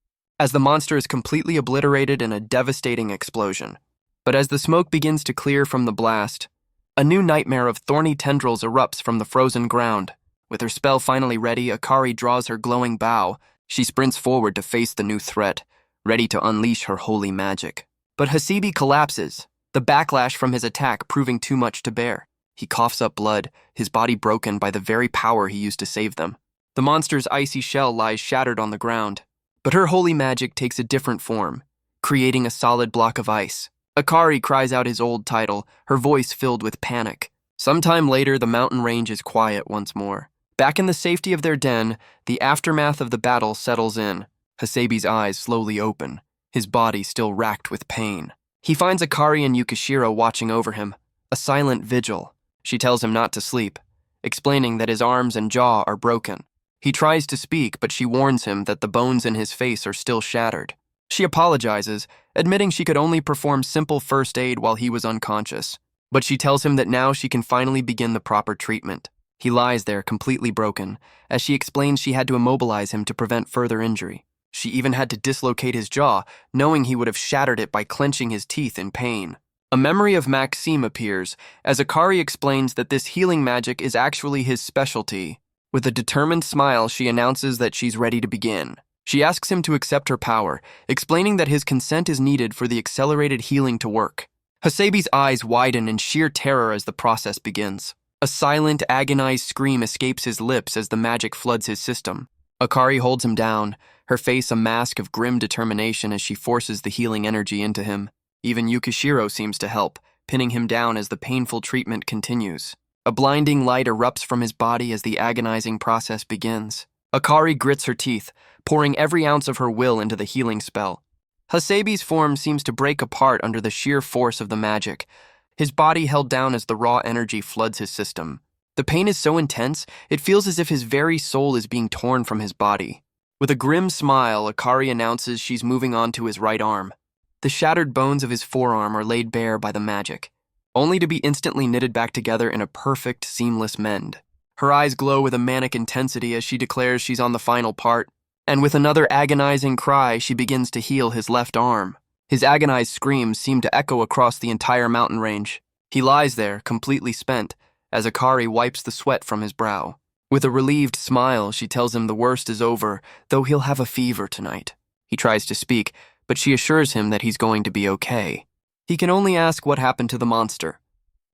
as the monster is completely obliterated in a devastating explosion. But as the smoke begins to clear from the blast, a new nightmare of thorny tendrils erupts from the frozen ground. With her spell finally ready, Akari draws her glowing bow. She sprints forward to face the new threat, ready to unleash her holy magic. But Hasebi collapses, the backlash from his attack proving too much to bear. He coughs up blood, his body broken by the very power he used to save them. The monster's icy shell lies shattered on the ground, but her holy magic takes a different form, creating a solid block of ice. Akari cries out his old title, her voice filled with panic. Sometime later, the mountain range is quiet once more. Back in the safety of their den, the aftermath of the battle settles in. Hasebi's eyes slowly open, his body still racked with pain. He finds Akari and Yukishiro watching over him, a silent vigil. She tells him not to sleep, explaining that his arms and jaw are broken. He tries to speak, but she warns him that the bones in his face are still shattered. She apologizes, admitting she could only perform simple first aid while he was unconscious. But she tells him that now she can finally begin the proper treatment. He lies there completely broken, as she explains she had to immobilize him to prevent further injury. She even had to dislocate his jaw, knowing he would have shattered it by clenching his teeth in pain. A memory of Maxime appears, as Akari explains that this healing magic is actually his specialty. With a determined smile, she announces that she's ready to begin. She asks him to accept her power, explaining that his consent is needed for the accelerated healing to work. Hasebi's eyes widen in sheer terror as the process begins. A silent, agonized scream escapes his lips as the magic floods his system. Akari holds him down, her face a mask of grim determination as she forces the healing energy into him. Even Yukishiro seems to help, pinning him down as the painful treatment continues. A blinding light erupts from his body as the agonizing process begins. Akari grits her teeth, pouring every ounce of her will into the healing spell. Hasebi's form seems to break apart under the sheer force of the magic, his body held down as the raw energy floods his system. The pain is so intense, it feels as if his very soul is being torn from his body. With a grim smile, Akari announces she's moving on to his right arm. The shattered bones of his forearm are laid bare by the magic, only to be instantly knitted back together in a perfect, seamless mend. Her eyes glow with a manic intensity as she declares she's on the final part, and with another agonizing cry, she begins to heal his left arm. His agonized screams seem to echo across the entire mountain range. He lies there, completely spent, as Akari wipes the sweat from his brow. With a relieved smile, she tells him the worst is over, though he'll have a fever tonight. He tries to speak, but she assures him that he's going to be okay. He can only ask what happened to the monster,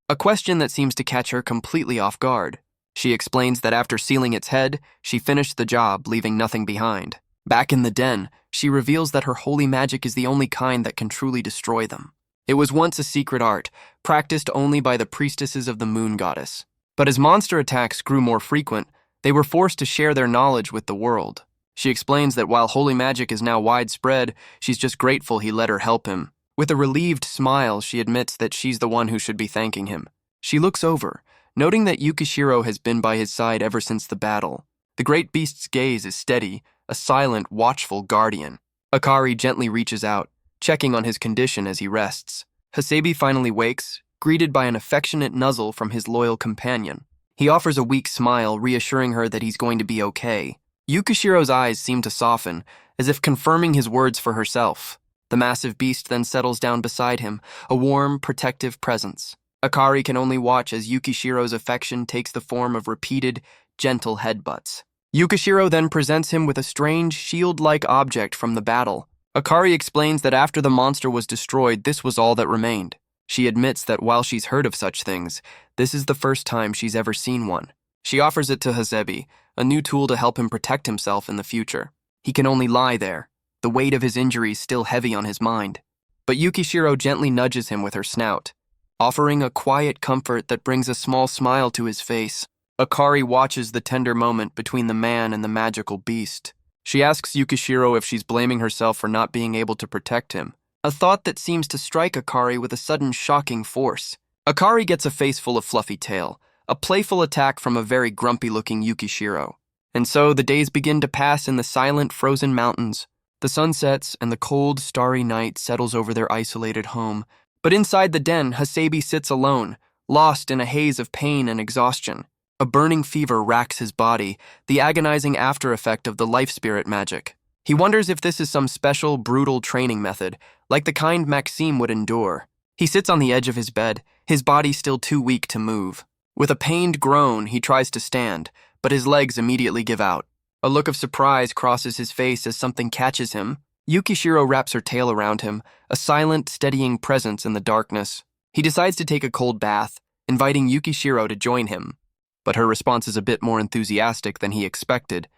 a question that seems to catch her completely off guard. She explains that after sealing its head, she finished the job, leaving nothing behind. Back in the den, she reveals that her holy magic is the only kind that can truly destroy them. It was once a secret art, practiced only by the priestesses of the moon goddess. But as monster attacks grew more frequent, they were forced to share their knowledge with the world. She explains that while holy magic is now widespread, she's just grateful he let her help him. With a relieved smile, she admits that she's the one who should be thanking him. She looks over, noting that Yukishiro has been by his side ever since the battle. The great beast's gaze is steady, a silent, watchful guardian. Akari gently reaches out, checking on his condition as he rests. Hasebi finally wakes, greeted by an affectionate nuzzle from his loyal companion. He offers a weak smile, reassuring her that he's going to be okay. Yukishiro's eyes seem to soften, as if confirming his words for herself. The massive beast then settles down beside him, a warm, protective presence. Akari can only watch as Yukishiro's affection takes the form of repeated, gentle headbutts. Yukishiro then presents him with a strange, shield-like object from the battle. Akari explains that after the monster was destroyed, this was all that remained. She admits that while she's heard of such things, this is the first time she's ever seen one. She offers it to Hasebi, a new tool to help him protect himself in the future. He can only lie there, the weight of his injuries still heavy on his mind. But Yukishiro gently nudges him with her snout, offering a quiet comfort that brings a small smile to his face. Akari watches the tender moment between the man and the magical beast. She asks Yukishiro if she's blaming herself for not being able to protect him, a thought that seems to strike Akari with a sudden shocking force. Akari gets a face full of fluffy tail, a playful attack from a very grumpy-looking Yukishiro. And so the days begin to pass in the silent, frozen mountains. The sun sets and the cold, starry night settles over their isolated home. But inside the den, Hasebi sits alone, lost in a haze of pain and exhaustion. A burning fever racks his body, the agonizing after-effect of the life spirit magic. He wonders if this is some special, brutal training method, like the kind Maxime would endure. He sits on the edge of his bed, his body still too weak to move. With a pained groan, he tries to stand, but his legs immediately give out. A look of surprise crosses his face as something catches him. Yukishiro wraps her tail around him, a silent, steadying presence in the darkness. He decides to take a cold bath, inviting Yukishiro to join him. But her response is a bit more enthusiastic than he expected,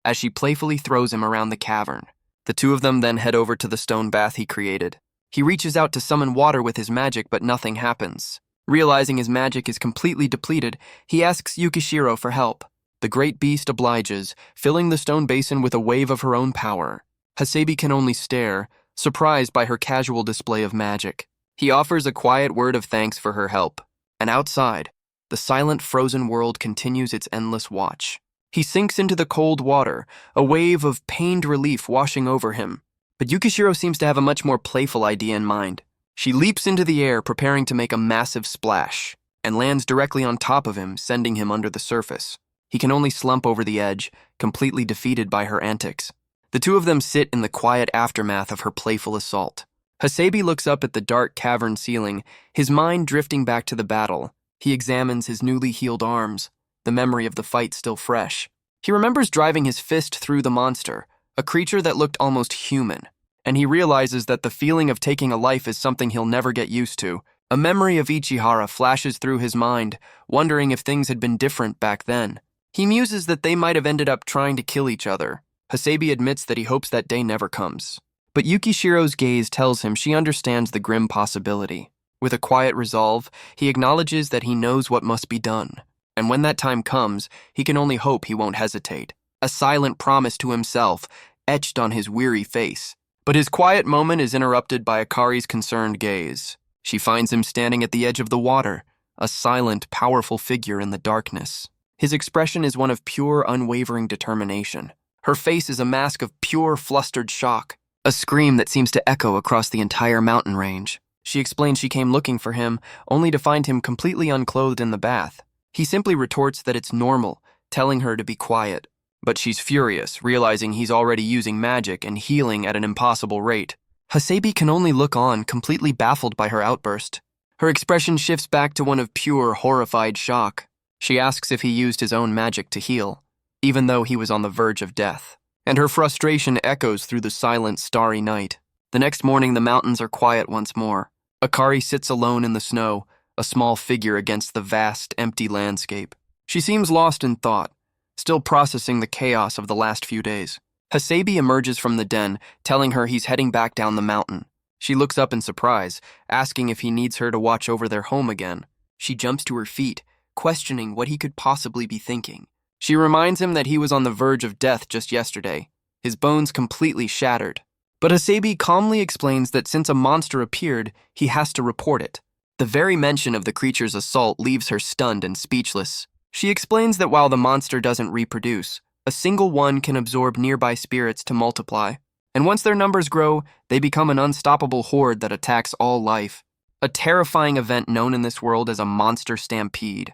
as she playfully throws him around the cavern. The two of them then head over to the stone bath he created. He reaches out to summon water with his magic, but nothing happens. Realizing his magic is completely depleted, he asks Yukishiro for help. The great beast obliges, filling the stone basin with a wave of her own power. Hasebe can only stare, surprised by her casual display of magic. He offers a quiet word of thanks for her help. And outside, the silent frozen world continues its endless watch. He sinks into the cold water, a wave of pained relief washing over him. But Yukishiro seems to have a much more playful idea in mind. She leaps into the air, preparing to make a massive splash, and lands directly on top of him, sending him under the surface. He can only slump over the edge, completely defeated by her antics. The two of them sit in the quiet aftermath of her playful assault. Hasebe looks up at the dark cavern ceiling, his mind drifting back to the battle. He examines his newly healed arms, the memory of the fight still fresh. He remembers driving his fist through the monster, a creature that looked almost human, and he realizes that the feeling of taking a life is something he'll never get used to. A memory of Ichihara flashes through his mind, wondering if things had been different back then. He muses that they might have ended up trying to kill each other. Hasebe admits that he hopes that day never comes. But Yukishiro's gaze tells him she understands the grim possibility. With a quiet resolve, he acknowledges that he knows what must be done. And when that time comes, he can only hope he won't hesitate. A silent promise to himself, etched on his weary face. But his quiet moment is interrupted by Akari's concerned gaze. She finds him standing at the edge of the water, a silent, powerful figure in the darkness. His expression is one of pure, unwavering determination. Her face is a mask of pure, flustered shock, a scream that seems to echo across the entire mountain range. She explains she came looking for him, only to find him completely unclothed in the bath. He simply retorts that it's normal, telling her to be quiet. But she's furious, realizing he's already using magic and healing at an impossible rate. Hasebe can only look on, completely baffled by her outburst. Her expression shifts back to one of pure, horrified shock. She asks if he used his own magic to heal, even though he was on the verge of death. And her frustration echoes through the silent, starry night. The next morning, the mountains are quiet once more. Akari sits alone in the snow, a small figure against the vast, empty landscape. She seems lost in thought, still processing the chaos of the last few days. Hasebe emerges from the den, telling her he's heading back down the mountain. She looks up in surprise, asking if he needs her to watch over their home again. She jumps to her feet, questioning what he could possibly be thinking. She reminds him that he was on the verge of death just yesterday, his bones completely shattered. But Hasebe calmly explains that since a monster appeared, he has to report it. The very mention of the creature's assault leaves her stunned and speechless. She explains that while the monster doesn't reproduce, a single one can absorb nearby spirits to multiply. And once their numbers grow, they become an unstoppable horde that attacks all life. A terrifying event known in this world as a monster stampede.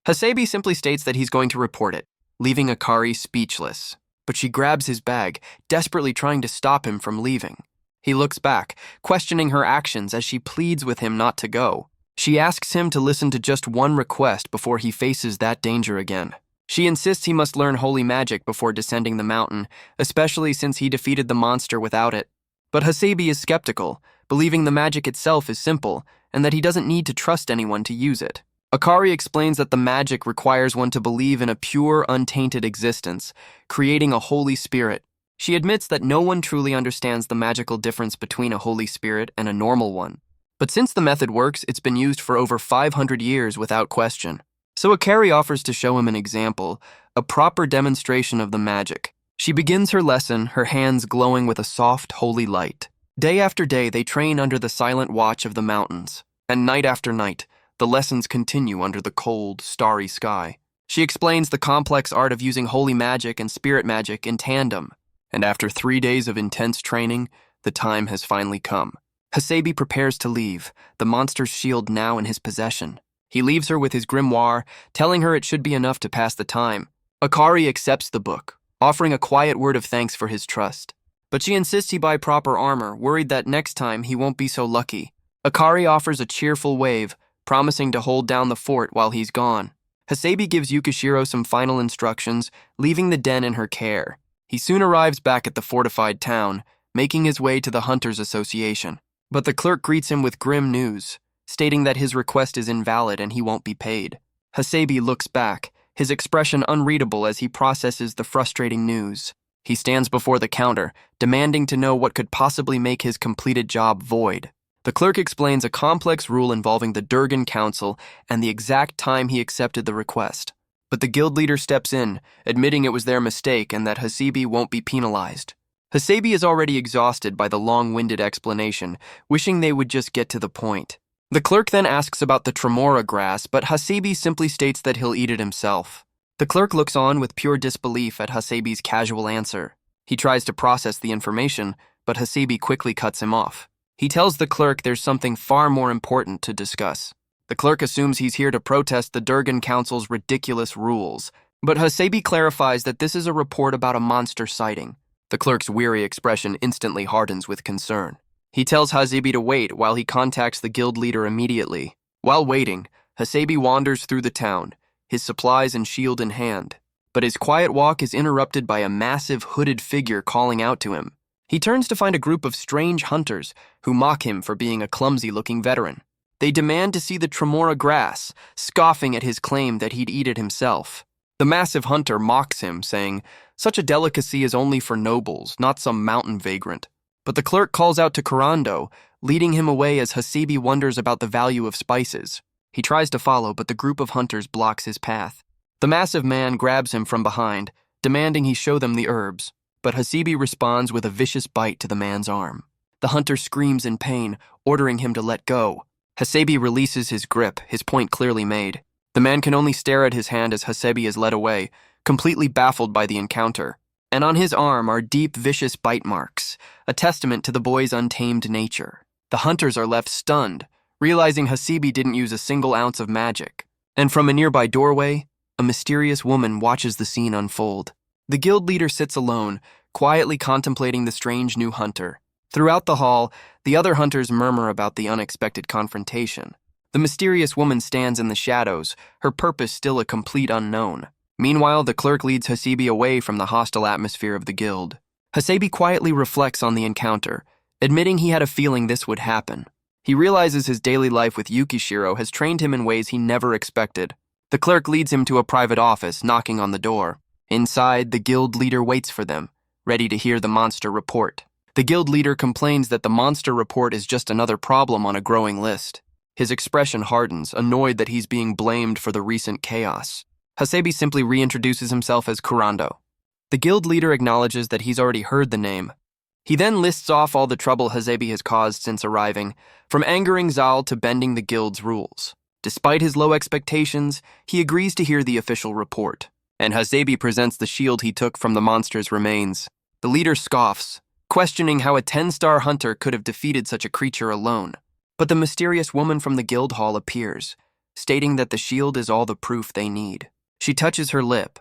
Hasebe simply states that he's going to report it, leaving Akari speechless. But she grabs his bag, desperately trying to stop him from leaving. He looks back, questioning her actions as she pleads with him not to go. She asks him to listen to just one request before he faces that danger again. She insists he must learn holy magic before descending the mountain, especially since he defeated the monster without it. But Hasebe is skeptical, believing the magic itself is simple, and that he doesn't need to trust anyone to use it. Akari explains that the magic requires one to believe in a pure, untainted existence, creating a holy spirit. She admits that no one truly understands the magical difference between a holy spirit and a normal one. But since the method works, it's been used for over 500 years without question. So Akari offers to show him an example, a proper demonstration of the magic. She begins her lesson, her hands glowing with a soft, holy light. Day after day, they train under the silent watch of the mountains. And night after night, the lessons continue under the cold, starry sky. She explains the complex art of using holy magic and spirit magic in tandem. And after 3 days of intense training, the time has finally come. Hasebe prepares to leave, the monster's shield now in his possession. He leaves her with his grimoire, telling her it should be enough to pass the time. Akari accepts the book, offering a quiet word of thanks for his trust. But she insists he buy proper armor, worried that next time he won't be so lucky. Akari offers a cheerful wave, promising to hold down the fort while he's gone. Hasebe gives Yukishiro some final instructions, leaving the den in her care. He soon arrives back at the fortified town, making his way to the Hunters Association. But the clerk greets him with grim news, stating that his request is invalid and he won't be paid. Hasebe looks back, his expression unreadable as he processes the frustrating news. He stands before the counter, demanding to know what could possibly make his completed job void. The clerk explains a complex rule involving the Durgan Council and the exact time he accepted the request. But the guild leader steps in, admitting it was their mistake and that Hasebi won't be penalized. Hasebi is already exhausted by the long-winded explanation, wishing they would just get to the point. The clerk then asks about the tremora grass, but Hasebi simply states that he'll eat it himself. The clerk looks on with pure disbelief at Hasebi's casual answer. He tries to process the information, but Hasebi quickly cuts him off. He tells the clerk there's something far more important to discuss. The clerk assumes he's here to protest the Durgan Council's ridiculous rules, but Hasebi clarifies that this is a report about a monster sighting. The clerk's weary expression instantly hardens with concern. He tells Hasebi to wait while he contacts the guild leader immediately. While waiting, Hasebi wanders through the town, his supplies and shield in hand. But his quiet walk is interrupted by a massive hooded figure calling out to him. He turns to find a group of strange hunters who mock him for being a clumsy-looking veteran. They demand to see the tremora grass, scoffing at his claim that he'd eat it himself. The massive hunter mocks him, saying, "Such a delicacy is only for nobles, not some mountain vagrant." But the clerk calls out to Kurando, leading him away as Hasebi wonders about the value of spices. He tries to follow, but the group of hunters blocks his path. The massive man grabs him from behind, demanding he show them the herbs, but Hasebi responds with a vicious bite to the man's arm. The hunter screams in pain, ordering him to let go. Hasebi releases his grip, his point clearly made. The man can only stare at his hand as Hasebi is led away, completely baffled by the encounter. And on his arm are deep, vicious bite marks, a testament to the boy's untamed nature. The hunters are left stunned, realizing Hasebi didn't use a single ounce of magic. And from a nearby doorway, a mysterious woman watches the scene unfold. The guild leader sits alone, quietly contemplating the strange new hunter. Throughout the hall, the other hunters murmur about the unexpected confrontation. The mysterious woman stands in the shadows, her purpose still a complete unknown. Meanwhile, the clerk leads Hasebi away from the hostile atmosphere of the guild. Hasebi quietly reflects on the encounter, admitting he had a feeling this would happen. He realizes his daily life with Yukishiro has trained him in ways he never expected. The clerk leads him to a private office, knocking on the door. Inside, the guild leader waits for them, ready to hear the monster report. The guild leader complains that the monster report is just another problem on a growing list. His expression hardens, annoyed that he's being blamed for the recent chaos. Hasebi simply reintroduces himself as Kurando. The guild leader acknowledges that he's already heard the name. He then lists off all the trouble Hasebi has caused since arriving, from angering Zowl to bending the guild's rules. Despite his low expectations, he agrees to hear the official report, and Hasebi presents the shield he took from the monster's remains. The leader scoffs, questioning how a 10-star hunter could have defeated such a creature alone. But the mysterious woman from the guild hall appears, stating that the shield is all the proof they need. She touches her lip,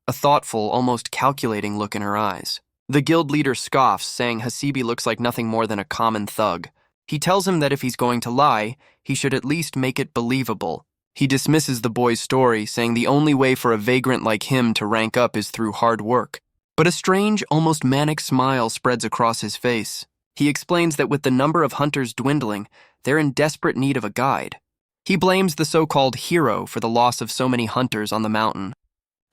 a thoughtful, almost calculating look in her eyes. The guild leader scoffs, saying Hasebi looks like nothing more than a common thug. He tells him that if he's going to lie, he should at least make it believable. He dismisses the boy's story, saying the only way for a vagrant like him to rank up is through hard work. But a strange, almost manic smile spreads across his face. He explains that with the number of hunters dwindling, they're in desperate need of a guide. He blames the so-called hero for the loss of so many hunters on the mountain.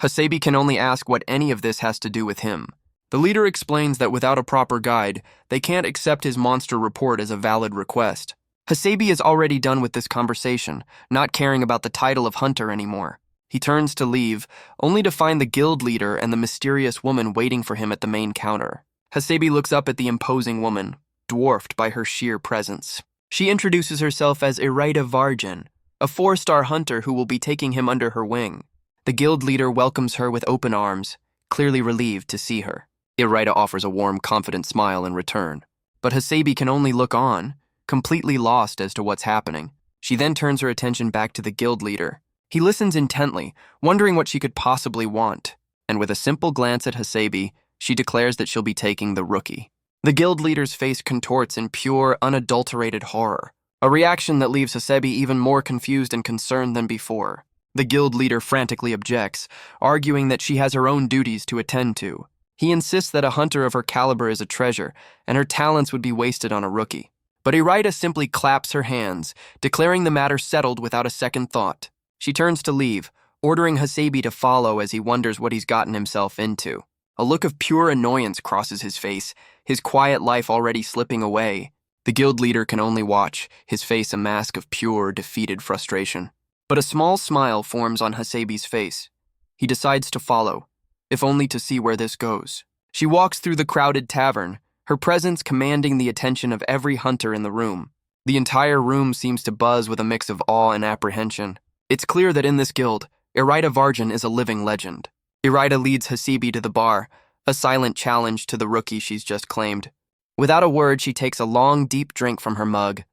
Hasebi can only ask what any of this has to do with him. The leader explains that without a proper guide, they can't accept his monster report as a valid request. Hasebi is already done with this conversation, not caring about the title of hunter anymore. He turns to leave, only to find the guild leader and the mysterious woman waiting for him at the main counter. Hasebi looks up at the imposing woman, dwarfed by her sheer presence. She introduces herself as Iraida Varjan, a 4-star hunter who will be taking him under her wing. The guild leader welcomes her with open arms, clearly relieved to see her. Iraida offers a warm, confident smile in return. But Hasebi can only look on, completely lost as to what's happening. She then turns her attention back to the guild leader. He listens intently, wondering what she could possibly want. And with a simple glance at Hasebi, she declares that she'll be taking the rookie. The guild leader's face contorts in pure, unadulterated horror, a reaction that leaves Hasebi even more confused and concerned than before. The guild leader frantically objects, arguing that she has her own duties to attend to. He insists that a hunter of her caliber is a treasure, and her talents would be wasted on a rookie. But Iraida simply claps her hands, declaring the matter settled without a second thought. She turns to leave, ordering Hasebi to follow as he wonders what he's gotten himself into. A look of pure annoyance crosses his face, his quiet life already slipping away. The guild leader can only watch, his face a mask of pure, defeated frustration. But a small smile forms on Hasebi's face. He decides to follow, if only to see where this goes. She walks through the crowded tavern, her presence commanding the attention of every hunter in the room. The entire room seems to buzz with a mix of awe and apprehension. It's clear that in this guild, Irida Varjan is a living legend. Irida leads Hasebi to the bar, a silent challenge to the rookie she's just claimed. Without a word, she takes a long, deep drink from her mug,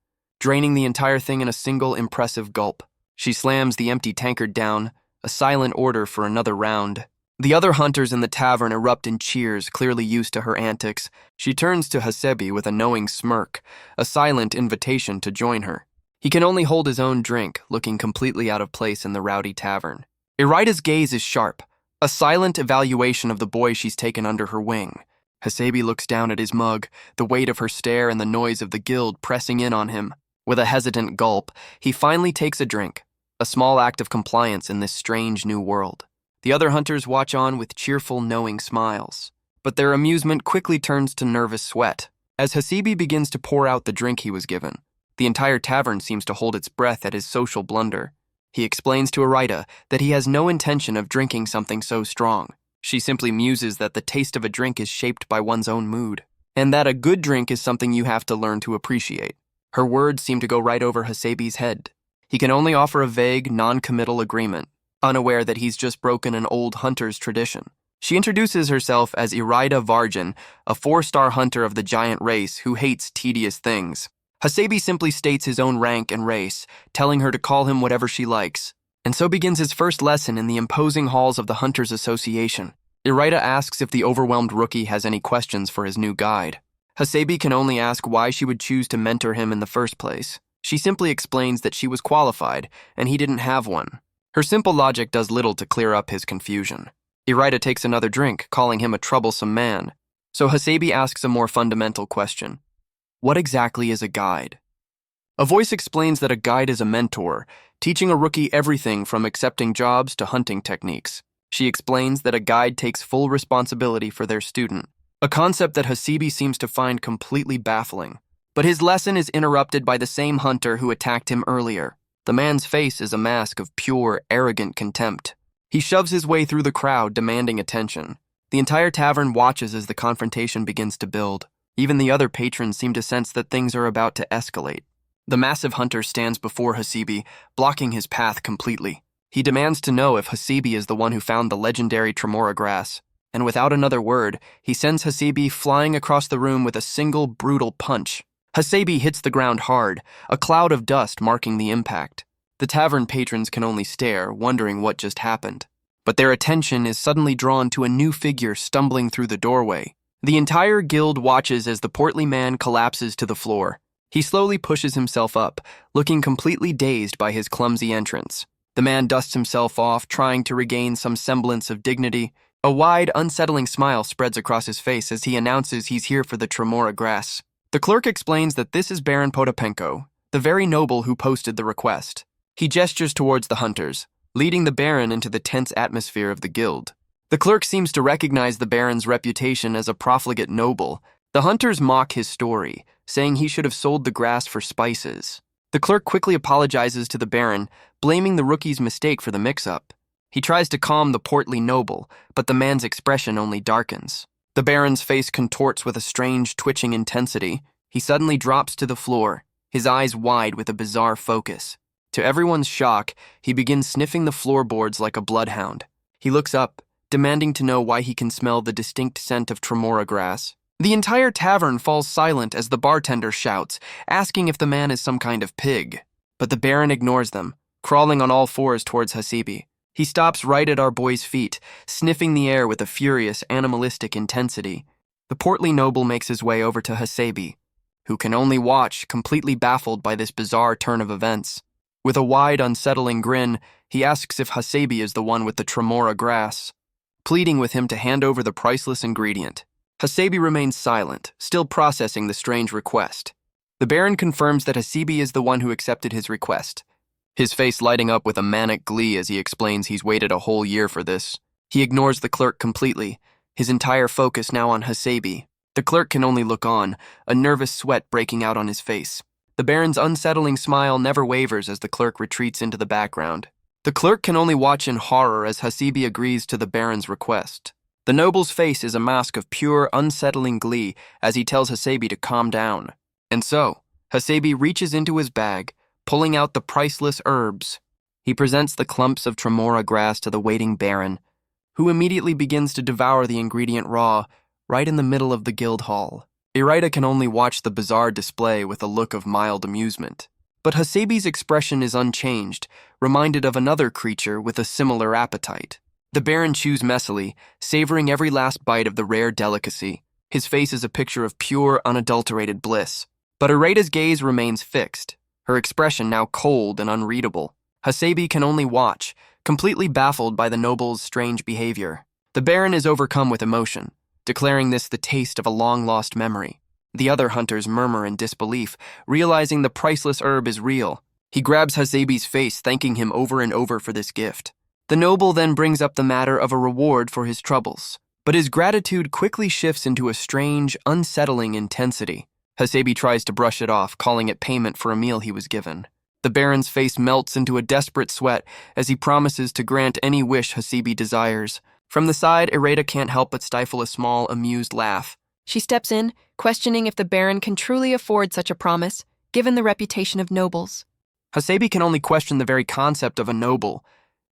draining the entire thing in a single impressive gulp. She slams the empty tankard down, a silent order for another round. The other hunters in the tavern erupt in cheers, clearly used to her antics. She turns to Hasebi with a knowing smirk, a silent invitation to join her. He can only hold his own drink, looking completely out of place in the rowdy tavern. Irida's gaze is sharp, a silent evaluation of the boy she's taken under her wing. Hasebi looks down at his mug, the weight of her stare and the noise of the guild pressing in on him. With a hesitant gulp, he finally takes a drink, a small act of compliance in this strange new world. The other hunters watch on with cheerful, knowing smiles. But their amusement quickly turns to nervous sweat. As Hasebi begins to pour out the drink he was given, the entire tavern seems to hold its breath at his social blunder. He explains to Irida that he has no intention of drinking something so strong. She simply muses that the taste of a drink is shaped by one's own mood, and that a good drink is something you have to learn to appreciate. Her words seem to go right over Hasebi's head. He can only offer a vague, non-committal agreement, unaware that he's just broken an old hunter's tradition. She introduces herself as Irida Varjan, a 4-star hunter of the giant race who hates tedious things. Hasebi simply states his own rank and race, telling her to call him whatever she likes. And so begins his first lesson in the imposing halls of the Hunters Association. Irida asks if the overwhelmed rookie has any questions for his new guide. Hasebi can only ask why she would choose to mentor him in the first place. She simply explains that she was qualified, and he didn't have one. Her simple logic does little to clear up his confusion. Irida takes another drink, calling him a troublesome man. So Hasebi asks a more fundamental question. What exactly is a guide? A voice explains that a guide is a mentor, teaching a rookie everything from accepting jobs to hunting techniques. She explains that a guide takes full responsibility for their student, a concept that Hasebi seems to find completely baffling. But his lesson is interrupted by the same hunter who attacked him earlier. The man's face is a mask of pure, arrogant contempt. He shoves his way through the crowd, demanding attention. The entire tavern watches as the confrontation begins to build. Even the other patrons seem to sense that things are about to escalate. The massive hunter stands before Hasebi, blocking his path completely. He demands to know if Hasebi is the one who found the legendary Tremora grass, and without another word, he sends Hasebi flying across the room with a single brutal punch. Hasebi hits the ground hard, a cloud of dust marking the impact. The tavern patrons can only stare, wondering what just happened. But their attention is suddenly drawn to a new figure stumbling through the doorway. The entire guild watches as the portly man collapses to the floor. He slowly pushes himself up, looking completely dazed by his clumsy entrance. The man dusts himself off, trying to regain some semblance of dignity. A wide, unsettling smile spreads across his face as he announces he's here for the Tremora grass. The clerk explains that this is Baron Potapenko, the very noble who posted the request. He gestures towards the hunters, leading the Baron into the tense atmosphere of the guild. The clerk seems to recognize the Baron's reputation as a profligate noble. The hunters mock his story, saying he should have sold the grass for spices. The clerk quickly apologizes to the Baron, blaming the rookie's mistake for the mix-up. He tries to calm the portly noble, but the man's expression only darkens. The Baron's face contorts with a strange, twitching intensity. He suddenly drops to the floor, his eyes wide with a bizarre focus. To everyone's shock, he begins sniffing the floorboards like a bloodhound. He looks up, demanding to know why he can smell the distinct scent of Tremora grass. The entire tavern falls silent as the bartender shouts, asking if the man is some kind of pig. But the Baron ignores them, crawling on all fours towards Hasebi. He stops right at our boy's feet, sniffing the air with a furious, animalistic intensity. The portly noble makes his way over to Hasebi, who can only watch, completely baffled by this bizarre turn of events. With a wide, unsettling grin, he asks if Hasebi is the one with the Tremora grass, pleading with him to hand over the priceless ingredient. Hasebi remains silent, still processing the strange request. The Baron confirms that Hasebi is the one who accepted his request, his face lighting up with a manic glee as he explains he's waited a whole year for this. He ignores the clerk completely, his entire focus now on Hasabi. The clerk can only look on, a nervous sweat breaking out on his face. The Baron's unsettling smile never wavers as the clerk retreats into the background. The clerk can only watch in horror as Hasabi agrees to the Baron's request. The noble's face is a mask of pure, unsettling glee as he tells Hasabi to calm down. And so, Hasabi reaches into his bag, pulling out the priceless herbs. He presents the clumps of tremora grass to the waiting Baron, who immediately begins to devour the ingredient raw, right in the middle of the guild hall. Irida can only watch the bizarre display with a look of mild amusement. But Hasabi's expression is unchanged, reminded of another creature with a similar appetite. The Baron chews messily, savoring every last bite of the rare delicacy. His face is a picture of pure, unadulterated bliss. But Irida's gaze remains fixed, her expression now cold and unreadable. Hasabi can only watch, completely baffled by the noble's strange behavior. The Baron is overcome with emotion, declaring this the taste of a long-lost memory. The other hunters murmur in disbelief, realizing the priceless herb is real. He grabs Hasabi's face, thanking him over and over for this gift. The noble then brings up the matter of a reward for his troubles, but his gratitude quickly shifts into a strange, unsettling intensity. Hasabi tries to brush it off, calling it payment for a meal he was given. The Baron's face melts into a desperate sweat as he promises to grant any wish Hasabi desires. From the side, Irida can't help but stifle a small, amused laugh. She steps in, questioning if the Baron can truly afford such a promise, given the reputation of nobles. Hasabi can only question the very concept of a noble,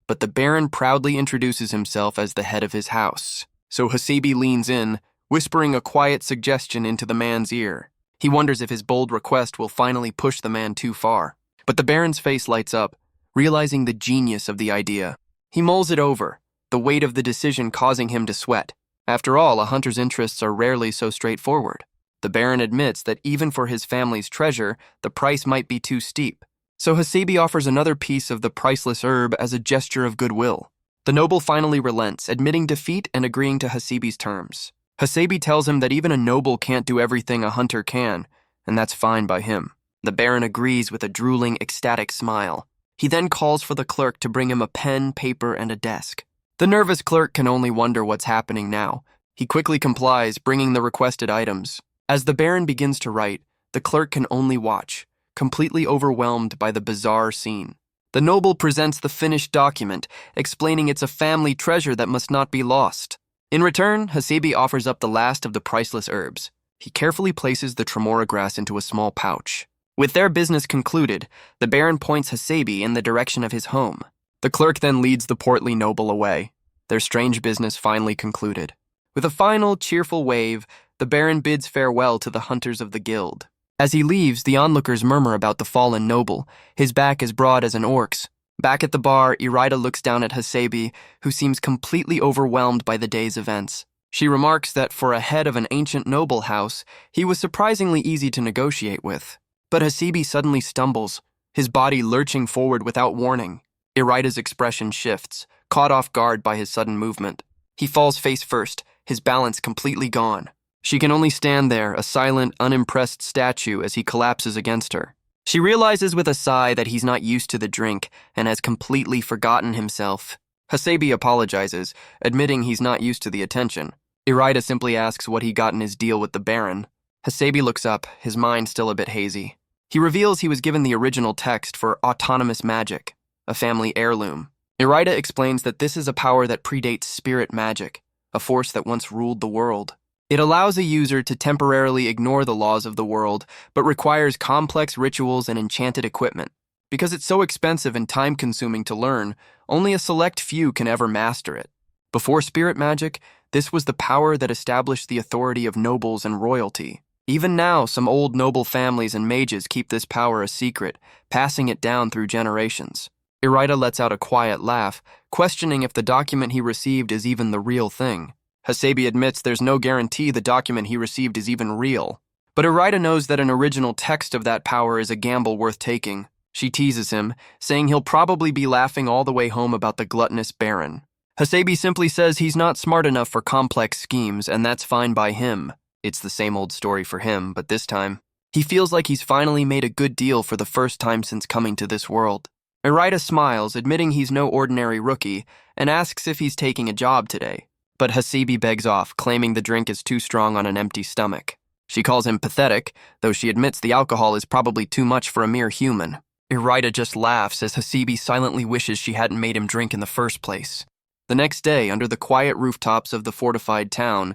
but the Baron proudly introduces himself as the head of his house. So Hasabi leans in, whispering a quiet suggestion into the man's ear. He wonders if his bold request will finally push the man too far. But the Baron's face lights up, realizing the genius of the idea. He mulls it over, the weight of the decision causing him to sweat. After all, a hunter's interests are rarely so straightforward. The Baron admits that even for his family's treasure, the price might be too steep. So Hasabi offers another piece of the priceless herb as a gesture of goodwill. The noble finally relents, admitting defeat and agreeing to Hasabi's terms. Hasabi tells him that even a noble can't do everything a hunter can, and that's fine by him. The Baron agrees with a drooling, ecstatic smile. He then calls for the clerk to bring him a pen, paper, and a desk. The nervous clerk can only wonder what's happening now. He quickly complies, bringing the requested items. As the Baron begins to write, the clerk can only watch, completely overwhelmed by the bizarre scene. The noble presents the finished document, explaining it's a family treasure that must not be lost. In return, Hasabi offers up the last of the priceless herbs. He carefully places the tremora grass into a small pouch. With their business concluded, the Baron points Hasabi in the direction of his home. The clerk then leads the portly noble away, their strange business finally concluded. With a final, cheerful wave, the Baron bids farewell to the hunters of the guild. As he leaves, the onlookers murmur about the fallen noble, his back as broad as an orc's. Back at the bar, Irida looks down at Hasabi, who seems completely overwhelmed by the day's events. She remarks that for a head of an ancient noble house, he was surprisingly easy to negotiate with. But Hasabi suddenly stumbles, his body lurching forward without warning. Irida's expression shifts, caught off guard by his sudden movement. He falls face first, his balance completely gone. She can only stand there, a silent, unimpressed statue as he collapses against her. She realizes with a sigh that he's not used to the drink and has completely forgotten himself. Hasabi apologizes, admitting he's not used to the attention. Irida simply asks what he got in his deal with the Baron. Hasabi looks up, his mind still a bit hazy. He reveals he was given the original text for autonomous magic, a family heirloom. Irida explains that this is a power that predates spirit magic, a force that once ruled the world. It allows a user to temporarily ignore the laws of the world, but requires complex rituals and enchanted equipment. Because it's so expensive and time-consuming to learn, only a select few can ever master it. Before spirit magic, this was the power that established the authority of nobles and royalty. Even now, some old noble families and mages keep this power a secret, passing it down through generations. Irida lets out a quiet laugh, questioning if the document he received is even the real thing. Hasabi admits there's no guarantee the document he received is even real. But Irida knows that an original text of that power is a gamble worth taking. She teases him, saying he'll probably be laughing all the way home about the gluttonous Baron. Hasabi simply says he's not smart enough for complex schemes, and that's fine by him. It's the same old story for him, but this time, he feels like he's finally made a good deal for the first time since coming to this world. Irida smiles, admitting he's no ordinary rookie, and asks if he's taking a job today. But Hasebe begs off, claiming the drink is too strong on an empty stomach. She calls him pathetic, though she admits the alcohol is probably too much for a mere human. Irida just laughs as Hasebe silently wishes she hadn't made him drink in the first place. The next day, under the quiet rooftops of the fortified town,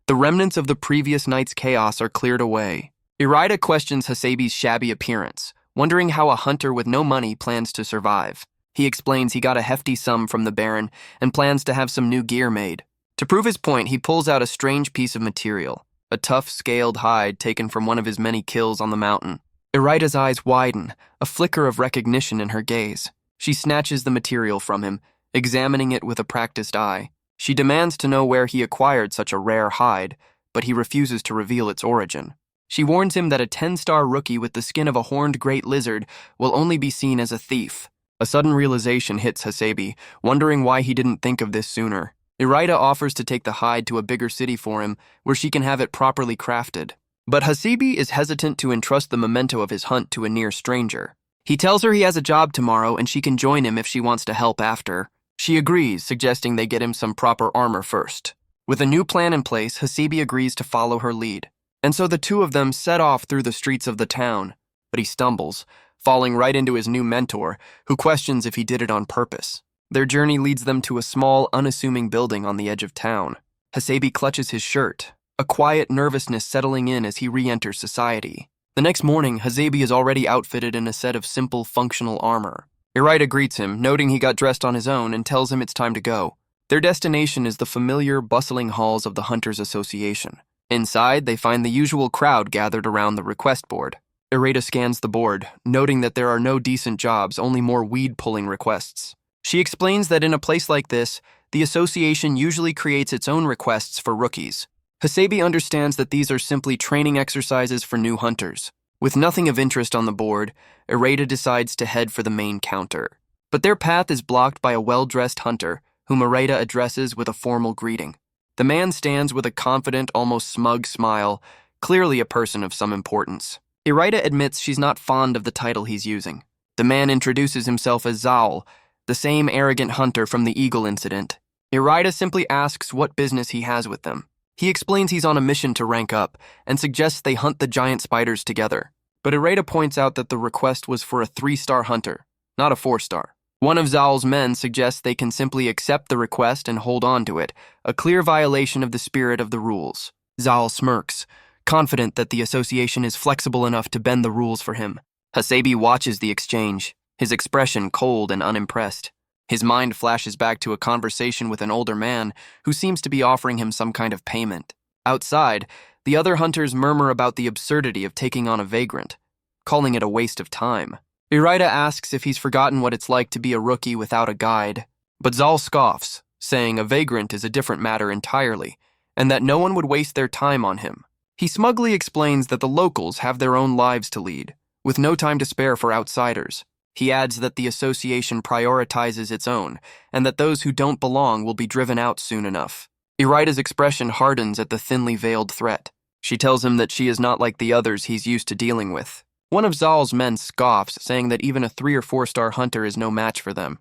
the remnants of the previous night's chaos are cleared away. Irida questions Hasebe's shabby appearance, wondering how a hunter with no money plans to survive. He explains he got a hefty sum from the Baron and plans to have some new gear made. To prove his point, he pulls out a strange piece of material, a tough, scaled hide taken from one of his many kills on the mountain. Irida's eyes widen, a flicker of recognition in her gaze. She snatches the material from him, examining it with a practiced eye. She demands to know where he acquired such a rare hide, but he refuses to reveal its origin. She warns him that a 10-star rookie with the skin of a horned great lizard will only be seen as a thief. A sudden realization hits Hasebe, wondering why he didn't think of this sooner. Irida offers to take the hide to a bigger city for him, where she can have it properly crafted. But Hasebe is hesitant to entrust the memento of his hunt to a near stranger. He tells her he has a job tomorrow and she can join him if she wants to help after. She agrees, suggesting they get him some proper armor first. With a new plan in place, Hasebe agrees to follow her lead. And so the two of them set off through the streets of the town. But he stumbles, falling right into his new mentor, who questions if he did it on purpose. Their journey leads them to a small, unassuming building on the edge of town. Hasebe clutches his shirt, a quiet nervousness settling in as he re-enters society. The next morning, Hasebe is already outfitted in a set of simple, functional armor. Irida greets him, noting he got dressed on his own, and tells him it's time to go. Their destination is the familiar, bustling halls of the Hunters Association. Inside, they find the usual crowd gathered around the request board. Irida scans the board, noting that there are no decent jobs, only more weed-pulling requests. She explains that in a place like this, the association usually creates its own requests for rookies. Hasebe understands that these are simply training exercises for new hunters. With nothing of interest on the board, Irida decides to head for the main counter. But their path is blocked by a well-dressed hunter, whom Irida addresses with a formal greeting. The man stands with a confident, almost smug smile, clearly a person of some importance. Irida admits she's not fond of the title he's using. The man introduces himself as Zowl, the same arrogant hunter from the Eagle incident. Irida simply asks what business he has with them. He explains he's on a mission to rank up, and suggests they hunt the giant spiders together. But Irida points out that the request was for a 3-star hunter, not a 4-star. One of Zowl's men suggests they can simply accept the request and hold on to it, a clear violation of the spirit of the rules. Zowl smirks, confident that the association is flexible enough to bend the rules for him. Hasebe watches the exchange, his expression cold and unimpressed. His mind flashes back to a conversation with an older man who seems to be offering him some kind of payment. Outside, the other hunters murmur about the absurdity of taking on a vagrant, calling it a waste of time. Irida asks if he's forgotten what it's like to be a rookie without a guide, but Zowl scoffs, saying a vagrant is a different matter entirely, and that no one would waste their time on him. He smugly explains that the locals have their own lives to lead, with no time to spare for outsiders. He adds that the association prioritizes its own, and that those who don't belong will be driven out soon enough. Irida's expression hardens at the thinly veiled threat. She tells him that she is not like the others he's used to dealing with. One of Zowl's men scoffs, saying that even a 3- or 4-star hunter is no match for them.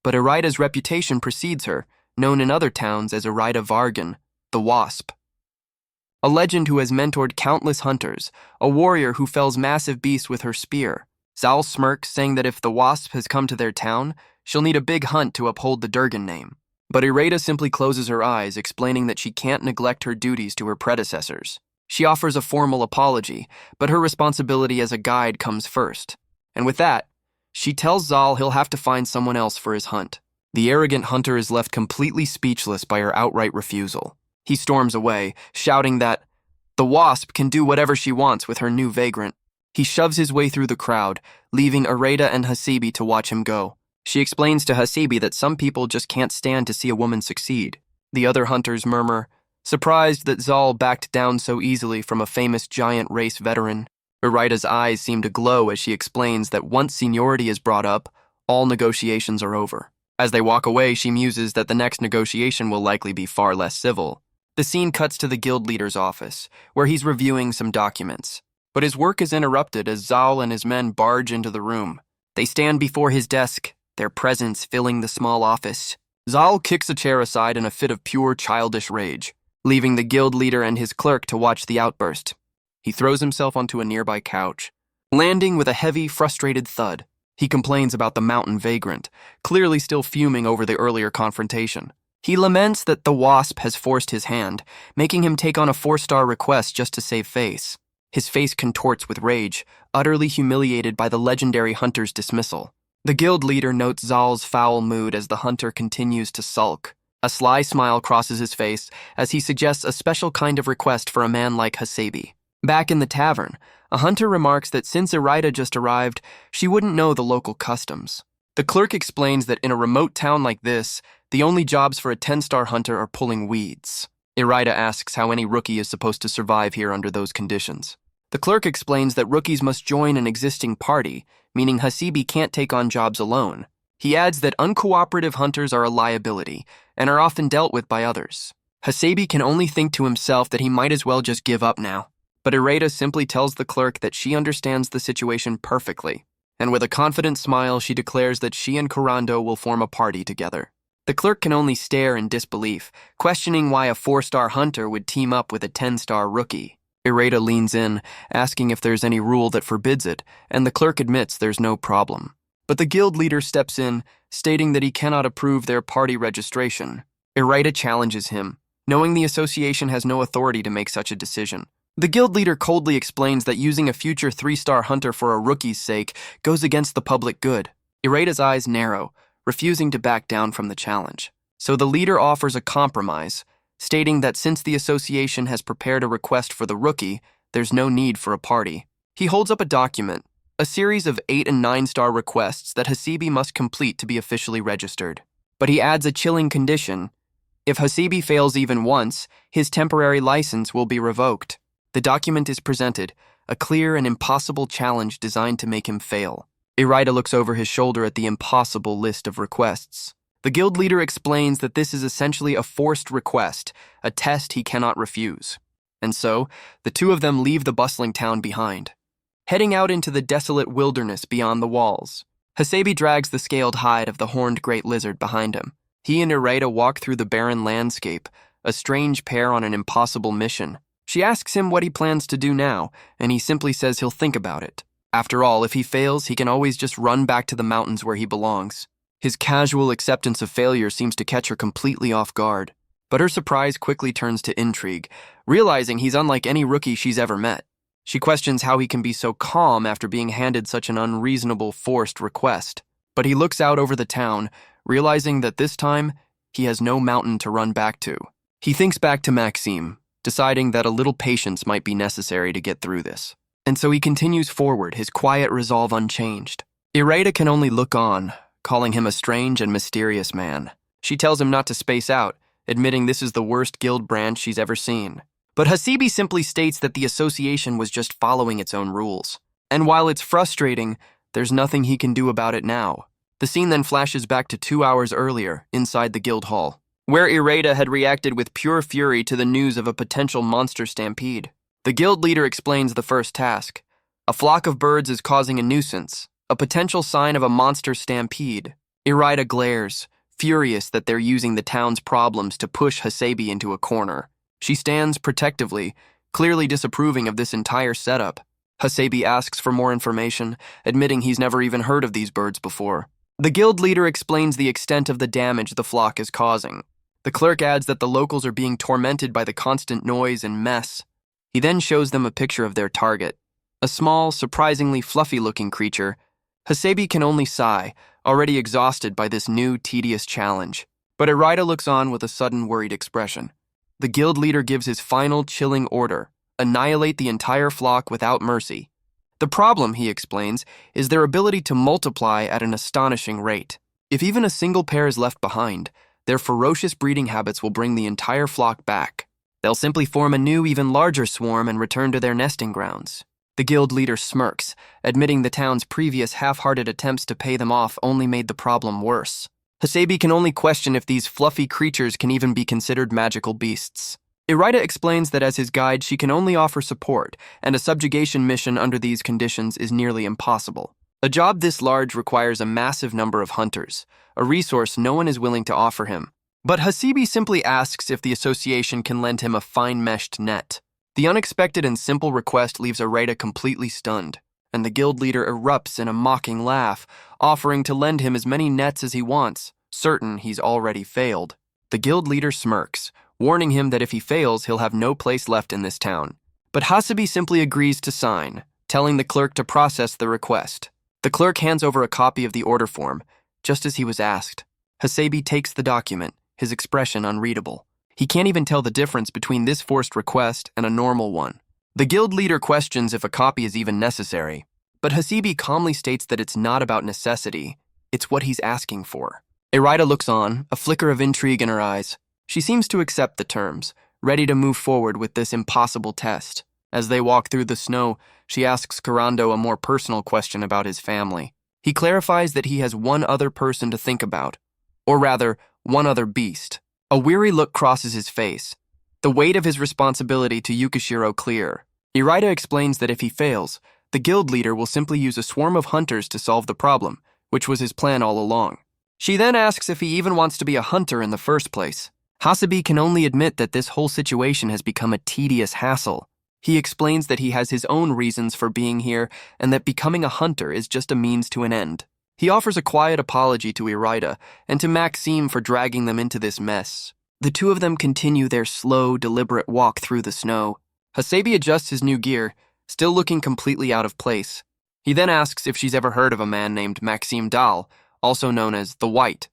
But Irida's reputation precedes her, known in other towns as Irida Vargan, the Wasp. A legend who has mentored countless hunters, a warrior who fells massive beasts with her spear. Zowl smirks, saying that if the Wasp has come to their town, she'll need a big hunt to uphold the Durgan name. But Irida simply closes her eyes, explaining that she can't neglect her duties to her predecessors. She offers a formal apology, but her responsibility as a guide comes first. And with that, she tells Zowl he'll have to find someone else for his hunt. The arrogant hunter is left completely speechless by her outright refusal. He storms away, shouting that the Wasp can do whatever she wants with her new vagrant. He shoves his way through the crowd, leaving Irida and Hasebe to watch him go. She explains to Hasebe that some people just can't stand to see a woman succeed. The other hunters murmur, surprised that Zowl backed down so easily from a famous giant race veteran. Irida's eyes seem to glow as she explains that once seniority is brought up, all negotiations are over. As they walk away, she muses that the next negotiation will likely be far less civil. The scene cuts to the guild leader's office, where he's reviewing some documents. But his work is interrupted as Zowl and his men barge into the room. They stand before his desk, their presence filling the small office. Zowl kicks a chair aside in a fit of pure childish rage, leaving the guild leader and his clerk to watch the outburst. He throws himself onto a nearby couch, landing with a heavy, frustrated thud. He complains about the mountain vagrant, clearly still fuming over the earlier confrontation. He laments that the wasp has forced his hand, making him take on a 4-star request just to save face. His face contorts with rage, utterly humiliated by the legendary hunter's dismissal. The guild leader notes Zowl's foul mood as the hunter continues to sulk. A sly smile crosses his face as he suggests a special kind of request for a man like Hasabi. Back in the tavern, a hunter remarks that since Irida just arrived, she wouldn't know the local customs. The clerk explains that in a remote town like this, the only jobs for a 10-star hunter are pulling weeds. Irida asks how any rookie is supposed to survive here under those conditions. The clerk explains that rookies must join an existing party, meaning Hasabi can't take on jobs alone. He adds that uncooperative hunters are a liability and are often dealt with by others. Hasabi can only think to himself that he might as well just give up now. But Irida simply tells the clerk that she understands the situation perfectly, and with a confident smile she declares that she and Kurando will form a party together. The clerk can only stare in disbelief, questioning why a 4-star hunter would team up with a 10-star rookie. Irida leans in, asking if there's any rule that forbids it, and the clerk admits there's no problem. But the guild leader steps in, stating that he cannot approve their party registration. Irida challenges him, knowing the association has no authority to make such a decision. The guild leader coldly explains that using a future 3-star hunter for a rookie's sake goes against the public good. Irida's eyes narrow, refusing to back down from the challenge. So the leader offers a compromise, stating that since the association has prepared a request for the rookie, there's no need for a party. He holds up a document, a series of 8- and 9-star requests that Hasabi must complete to be officially registered. But he adds a chilling condition. If Hasabi fails even once, his temporary license will be revoked. The document is presented, a clear and impossible challenge designed to make him fail. Irida looks over his shoulder at the impossible list of requests. The guild leader explains that this is essentially a forced request, a test he cannot refuse. And so, the two of them leave the bustling town behind, heading out into the desolate wilderness beyond the walls. Hasabi drags the scaled hide of the horned great lizard behind him. He and Irida walk through the barren landscape, a strange pair on an impossible mission. She asks him what he plans to do now, and he simply says he'll think about it. After all, if he fails, he can always just run back to the mountains where he belongs. His casual acceptance of failure seems to catch her completely off guard. But her surprise quickly turns to intrigue, realizing he's unlike any rookie she's ever met. She questions how he can be so calm after being handed such an unreasonable, forced request. But he looks out over the town, realizing that this time, he has no mountain to run back to. He thinks back to Maxime, deciding that a little patience might be necessary to get through this. And so he continues forward, his quiet resolve unchanged. Irida can only look on, calling him a strange and mysterious man. She tells him not to space out, admitting this is the worst guild branch she's ever seen. But Hasabi simply states that the association was just following its own rules. And while it's frustrating, there's nothing he can do about it now. The scene then flashes back to 2 hours earlier, inside the guild hall, where Irida had reacted with pure fury to the news of a potential monster stampede. The guild leader explains the first task. A flock of birds is causing a nuisance, a potential sign of a monster stampede. Irida glares, furious that they're using the town's problems to push Hasabi into a corner. She stands protectively, clearly disapproving of this entire setup. Hasabi asks for more information, admitting he's never even heard of these birds before. The guild leader explains the extent of the damage the flock is causing. The clerk adds that the locals are being tormented by the constant noise and mess. He then shows them a picture of their target, a small, surprisingly fluffy-looking creature. Hasabi can only sigh, already exhausted by this new, tedious challenge. But Irida looks on with a sudden worried expression. The guild leader gives his final chilling order: annihilate the entire flock without mercy. The problem, he explains, is their ability to multiply at an astonishing rate. If even a single pair is left behind, their ferocious breeding habits will bring the entire flock back. They'll simply form a new, even larger swarm and return to their nesting grounds. The guild leader smirks, admitting the town's previous half-hearted attempts to pay them off only made the problem worse. Hasabi can only question if these fluffy creatures can even be considered magical beasts. Irida explains that as his guide, she can only offer support, and a subjugation mission under these conditions is nearly impossible. A job this large requires a massive number of hunters, a resource no one is willing to offer him. But Hasebe simply asks if the association can lend him a fine-meshed net. The unexpected and simple request leaves Readoki completely stunned, and the guild leader erupts in a mocking laugh, offering to lend him as many nets as he wants, certain he's already failed. The guild leader smirks, warning him that if he fails, he'll have no place left in this town. But Hasebe simply agrees to sign, telling the clerk to process the request. The clerk hands over a copy of the order form, just as he was asked. Hasebe takes the document, his expression unreadable. He can't even tell the difference between this forced request and a normal one. The guild leader questions if a copy is even necessary, but Hasebe calmly states that it's not about necessity, it's what he's asking for. Readoki looks on, a flicker of intrigue in her eyes. She seems to accept the terms, ready to move forward with this impossible test. As they walk through the snow, she asks Kurando a more personal question about his family. He clarifies that he has one other person to think about, or rather, one other beast. A weary look crosses his face, the weight of his responsibility to Yukishiro clear. Readoki explains that if he fails, the guild leader will simply use a swarm of hunters to solve the problem, which was his plan all along. She then asks if he even wants to be a hunter in the first place. Hasebe can only admit that this whole situation has become a tedious hassle. He explains that he has his own reasons for being here and that becoming a hunter is just a means to an end. He offers a quiet apology to Readoki and to Maxime for dragging them into this mess. The two of them continue their slow, deliberate walk through the snow. Hasebe adjusts his new gear, still looking completely out of place. He then asks if she's ever heard of a man named Maxime Dahl, also known as the White.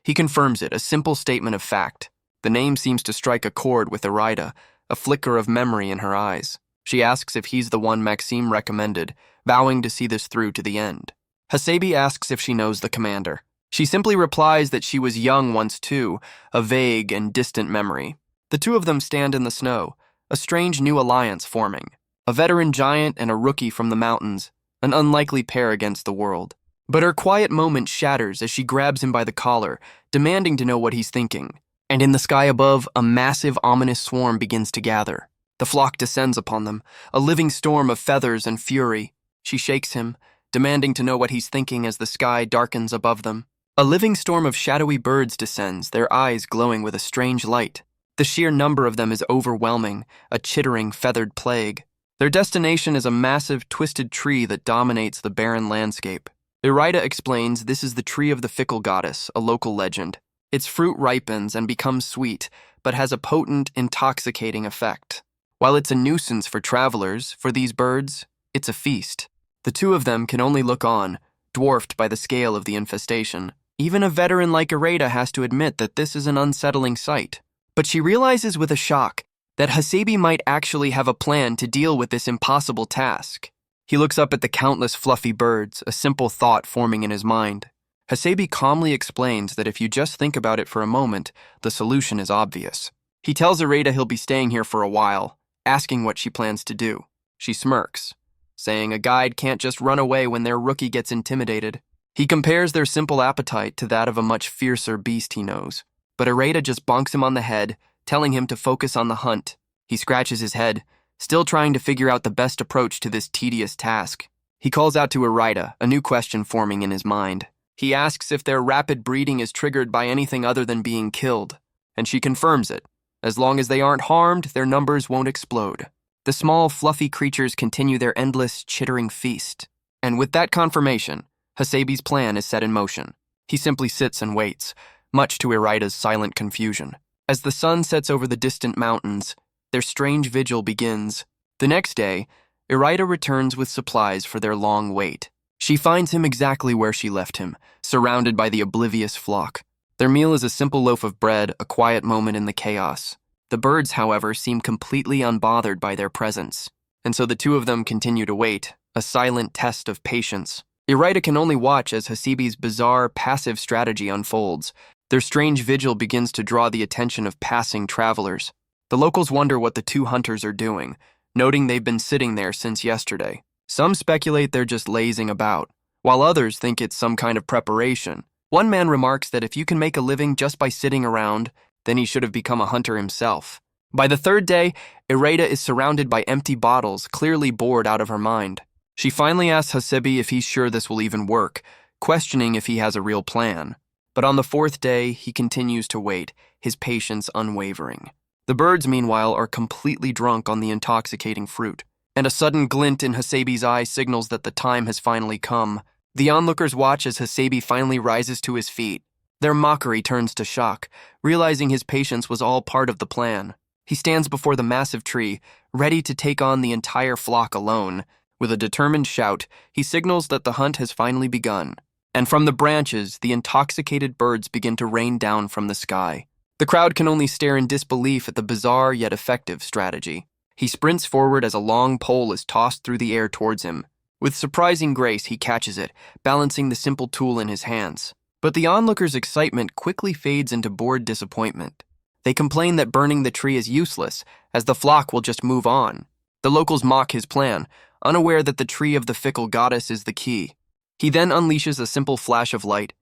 He confirms it, a simple statement of fact. The name seems to strike a chord with Readoki, a flicker of memory in her eyes. She asks if he's the one Maxime recommended, vowing to see this through to the end. Hasebe asks if she knows the commander. She simply replies that she was young once too, a vague and distant memory. The two of them stand in the snow, a strange new alliance forming. A veteran giant and a rookie from the mountains, an unlikely pair against the world. But her quiet moment shatters as she grabs him by the collar, demanding to know what he's thinking. And in the sky above, a massive, ominous swarm begins to gather. The flock descends upon them, a living storm of feathers and fury. She shakes him, demanding to know what he's thinking as the sky darkens above them. A living storm of shadowy birds descends, their eyes glowing with a strange light. The sheer number of them is overwhelming, a chittering, feathered plague. Their destination is a massive, twisted tree that dominates the barren landscape. Readoki explains this is the tree of the fickle goddess, a local legend. Its fruit ripens and becomes sweet, but has a potent, intoxicating effect. While it's a nuisance for travelers, for these birds, it's a feast. The two of them can only look on, dwarfed by the scale of the infestation. Even a veteran like Readoki has to admit that this is an unsettling sight. But she realizes with a shock that Hasebe might actually have a plan to deal with this impossible task. He looks up at the countless fluffy birds, a simple thought forming in his mind. Hasebe calmly explains that if you just think about it for a moment, the solution is obvious. He tells Readoki he'll be staying here for a while, asking what she plans to do. She smirks, saying a guide can't just run away when their rookie gets intimidated. He compares their simple appetite to that of a much fiercer beast he knows. But Readoki just bonks him on the head, telling him to focus on the hunt. He scratches his head, still trying to figure out the best approach to this tedious task. He calls out to Readoki, a new question forming in his mind. He asks if their rapid breeding is triggered by anything other than being killed, and she confirms it. As long as they aren't harmed, their numbers won't explode. The small, fluffy creatures continue their endless, chittering feast. And with that confirmation, Hasebe's plan is set in motion. He simply sits and waits, much to Readoki's silent confusion. As the sun sets over the distant mountains, their strange vigil begins. The next day, Readoki returns with supplies for their long wait. She finds him exactly where she left him, surrounded by the oblivious flock. Their meal is a simple loaf of bread, a quiet moment in the chaos. The birds, however, seem completely unbothered by their presence, and so the two of them continue to wait, a silent test of patience. Readoki can only watch as Hasebe's bizarre, passive strategy unfolds. Their strange vigil begins to draw the attention of passing travelers. The locals wonder what the two hunters are doing, noting they've been sitting there since yesterday. Some speculate they're just lazing about, while others think it's some kind of preparation. One man remarks that if you can make a living just by sitting around, then he should have become a hunter himself. By the third day, Readoki is surrounded by empty bottles, clearly bored out of her mind. She finally asks Hasebi if he's sure this will even work, questioning if he has a real plan. But on the fourth day, he continues to wait, his patience unwavering. The birds, meanwhile, are completely drunk on the intoxicating fruit, and a sudden glint in Hasebi's eye signals that the time has finally come. The onlookers watch as Hasebi finally rises to his feet. Their mockery turns to shock, realizing his patience was all part of the plan. He stands before the massive tree, ready to take on the entire flock alone. With a determined shout, he signals that the hunt has finally begun. And from the branches, the intoxicated birds begin to rain down from the sky. The crowd can only stare in disbelief at the bizarre yet effective strategy. He sprints forward as a long pole is tossed through the air towards him. With surprising grace, he catches it, balancing the simple tool in his hands. But the onlookers' excitement quickly fades into bored disappointment. They complain that burning the tree is useless, as the flock will just move on. The locals mock his plan, unaware that the tree of the fickle goddess is the key. He then unleashes a simple flash of light,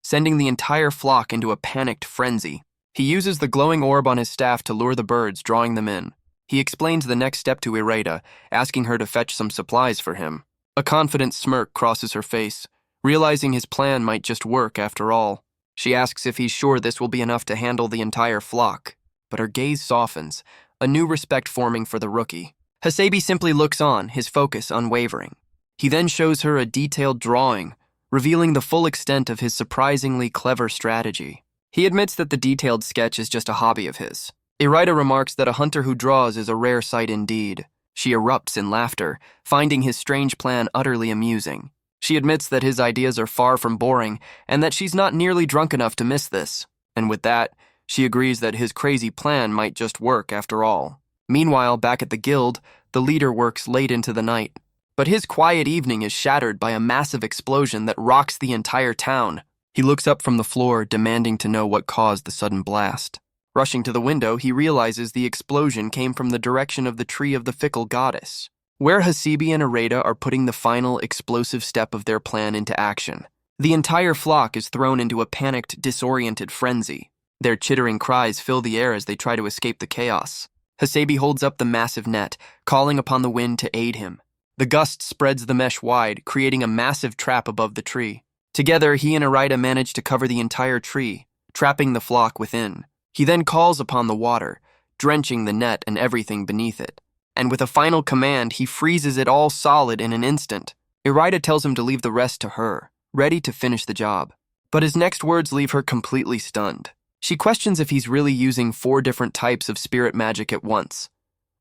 sending the entire flock into a panicked frenzy. He uses the glowing orb on his staff to lure the birds, drawing them in. He explains the next step to Ireda, asking her to fetch some supplies for him. A confident smirk crosses her face, realizing his plan might just work after all. She asks if he's sure this will be enough to handle the entire flock, but her gaze softens, a new respect forming for the rookie. Hasebi simply looks on, his focus unwavering. He then shows her a detailed drawing, revealing the full extent of his surprisingly clever strategy. He admits that the detailed sketch is just a hobby of his. Ireda remarks that a hunter who draws is a rare sight indeed. She erupts in laughter, finding his strange plan utterly amusing. She admits that his ideas are far from boring, and that she's not nearly drunk enough to miss this. And with that, she agrees that his crazy plan might just work after all. Meanwhile, back at the guild, the leader works late into the night. But his quiet evening is shattered by a massive explosion that rocks the entire town. He looks up from the floor, demanding to know what caused the sudden blast. Rushing to the window, he realizes the explosion came from the direction of the tree of the fickle goddess, where Hasebi and Ireda are putting the final explosive step of their plan into action. The entire flock is thrown into a panicked, disoriented frenzy. Their chittering cries fill the air as they try to escape the chaos. Hasebi holds up the massive net, calling upon the wind to aid him. The gust spreads the mesh wide, creating a massive trap above the tree. Together, he and Ireda manage to cover the entire tree, trapping the flock within. He then calls upon the water, drenching the net and everything beneath it. And with a final command, he freezes it all solid in an instant. Ireda tells him to leave the rest to her, ready to finish the job. But his next words leave her completely stunned. She questions if he's really using 4 different types of spirit magic at once,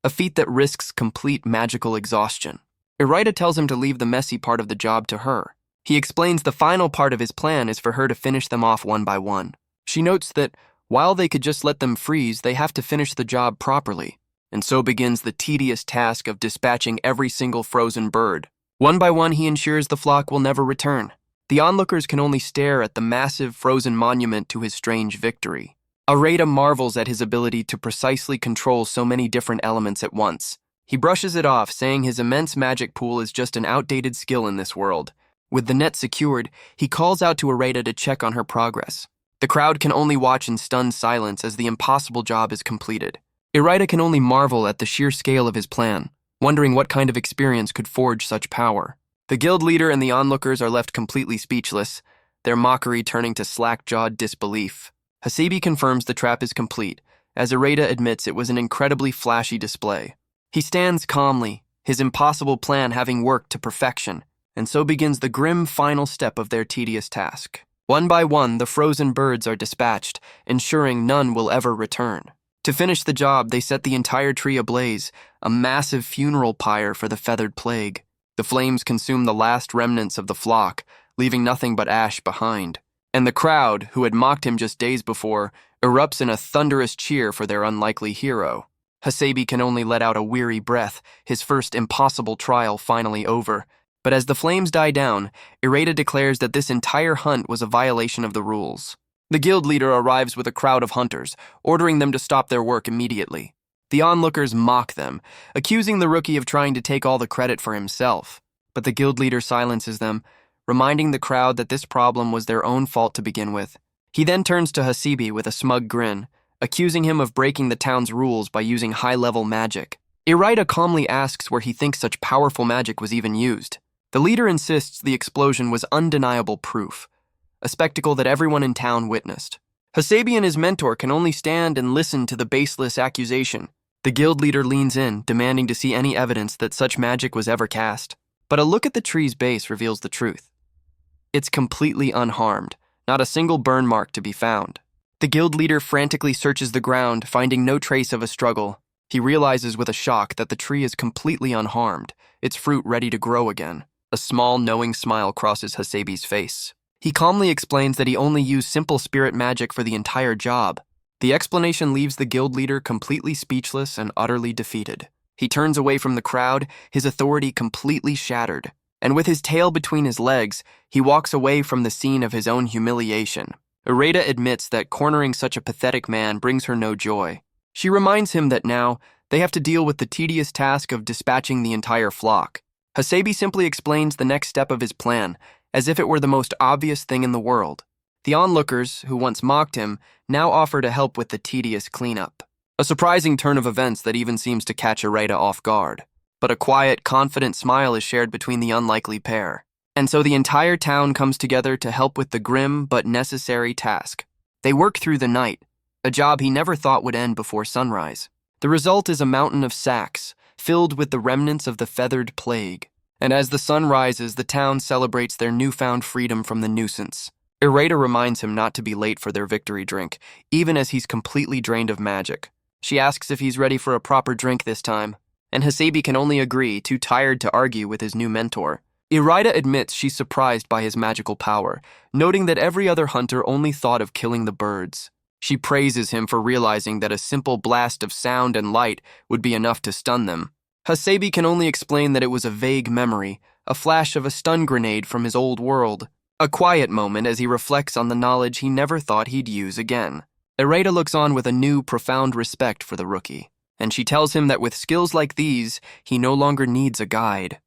a feat that risks complete magical exhaustion. Ireda tells him to leave the messy part of the job to her. He explains the final part of his plan is for her to finish them off one by one. She notes that while they could just let them freeze, they have to finish the job properly. And so begins the tedious task of dispatching every single frozen bird. One by one, he ensures the flock will never return. The onlookers can only stare at the massive frozen monument to his strange victory. Ireda marvels at his ability to precisely control so many different elements at once. He brushes it off, saying his immense magic pool is just an outdated skill in this world. With the net secured, he calls out to Ireda to check on her progress. The crowd can only watch in stunned silence as the impossible job is completed. Ireda can only marvel at the sheer scale of his plan, wondering what kind of experience could forge such power. The guild leader and the onlookers are left completely speechless, their mockery turning to slack-jawed disbelief. Hasebi confirms the trap is complete, as Ireda admits it was an incredibly flashy display. He stands calmly, his impossible plan having worked to perfection, and so begins the grim final step of their tedious task. One by one, the frozen birds are dispatched, ensuring none will ever return. To finish the job, they set the entire tree ablaze, a massive funeral pyre for the feathered plague. The flames consume the last remnants of the flock, leaving nothing but ash behind. And the crowd, who had mocked him just days before, erupts in a thunderous cheer for their unlikely hero. Hasebi can only let out a weary breath, his first impossible trial finally over. But as the flames die down, Ireda declares that this entire hunt was a violation of the rules. The guild leader arrives with a crowd of hunters, ordering them to stop their work immediately. The onlookers mock them, accusing the rookie of trying to take all the credit for himself. But the guild leader silences them, reminding the crowd that this problem was their own fault to begin with. He then turns to Hasebi with a smug grin, accusing him of breaking the town's rules by using high-level magic. Ireda calmly asks where he thinks such powerful magic was even used. The leader insists the explosion was undeniable proof, a spectacle that everyone in town witnessed. Hasabi and his mentor can only stand and listen to the baseless accusation. The guild leader leans in, demanding to see any evidence that such magic was ever cast. But a look at the tree's base reveals the truth. It's completely unharmed, not a single burn mark to be found. The guild leader frantically searches the ground, finding no trace of a struggle. He realizes with a shock that the tree is completely unharmed, its fruit ready to grow again. A small, knowing smile crosses Hasabi's face. He calmly explains that he only used simple spirit magic for the entire job. The explanation leaves the guild leader completely speechless and utterly defeated. He turns away from the crowd, his authority completely shattered. And with his tail between his legs, he walks away from the scene of his own humiliation. Ireda admits that cornering such a pathetic man brings her no joy. She reminds him that now, they have to deal with the tedious task of dispatching the entire flock. Hasabi simply explains the next step of his plan, as if it were the most obvious thing in the world. The onlookers, who once mocked him, now offer to help with the tedious cleanup. A surprising turn of events that even seems to catch Ireda off guard. But a quiet, confident smile is shared between the unlikely pair. And so the entire town comes together to help with the grim but necessary task. They work through the night, a job he never thought would end before sunrise. The result is a mountain of sacks, filled with the remnants of the feathered plague. And as the sun rises, the town celebrates their newfound freedom from the nuisance. Ireda reminds him not to be late for their victory drink, even as he's completely drained of magic. She asks if he's ready for a proper drink this time, and Hasabi can only agree, too tired to argue with his new mentor. Ireda admits she's surprised by his magical power, noting that every other hunter only thought of killing the birds. She praises him for realizing that a simple blast of sound and light would be enough to stun them. Hasabi can only explain that it was a vague memory, a flash of a stun grenade from his old world. A quiet moment as he reflects on the knowledge he never thought he'd use again. Ireda looks on with a new, profound respect for the rookie, and she tells him that with skills like these, he no longer needs a guide.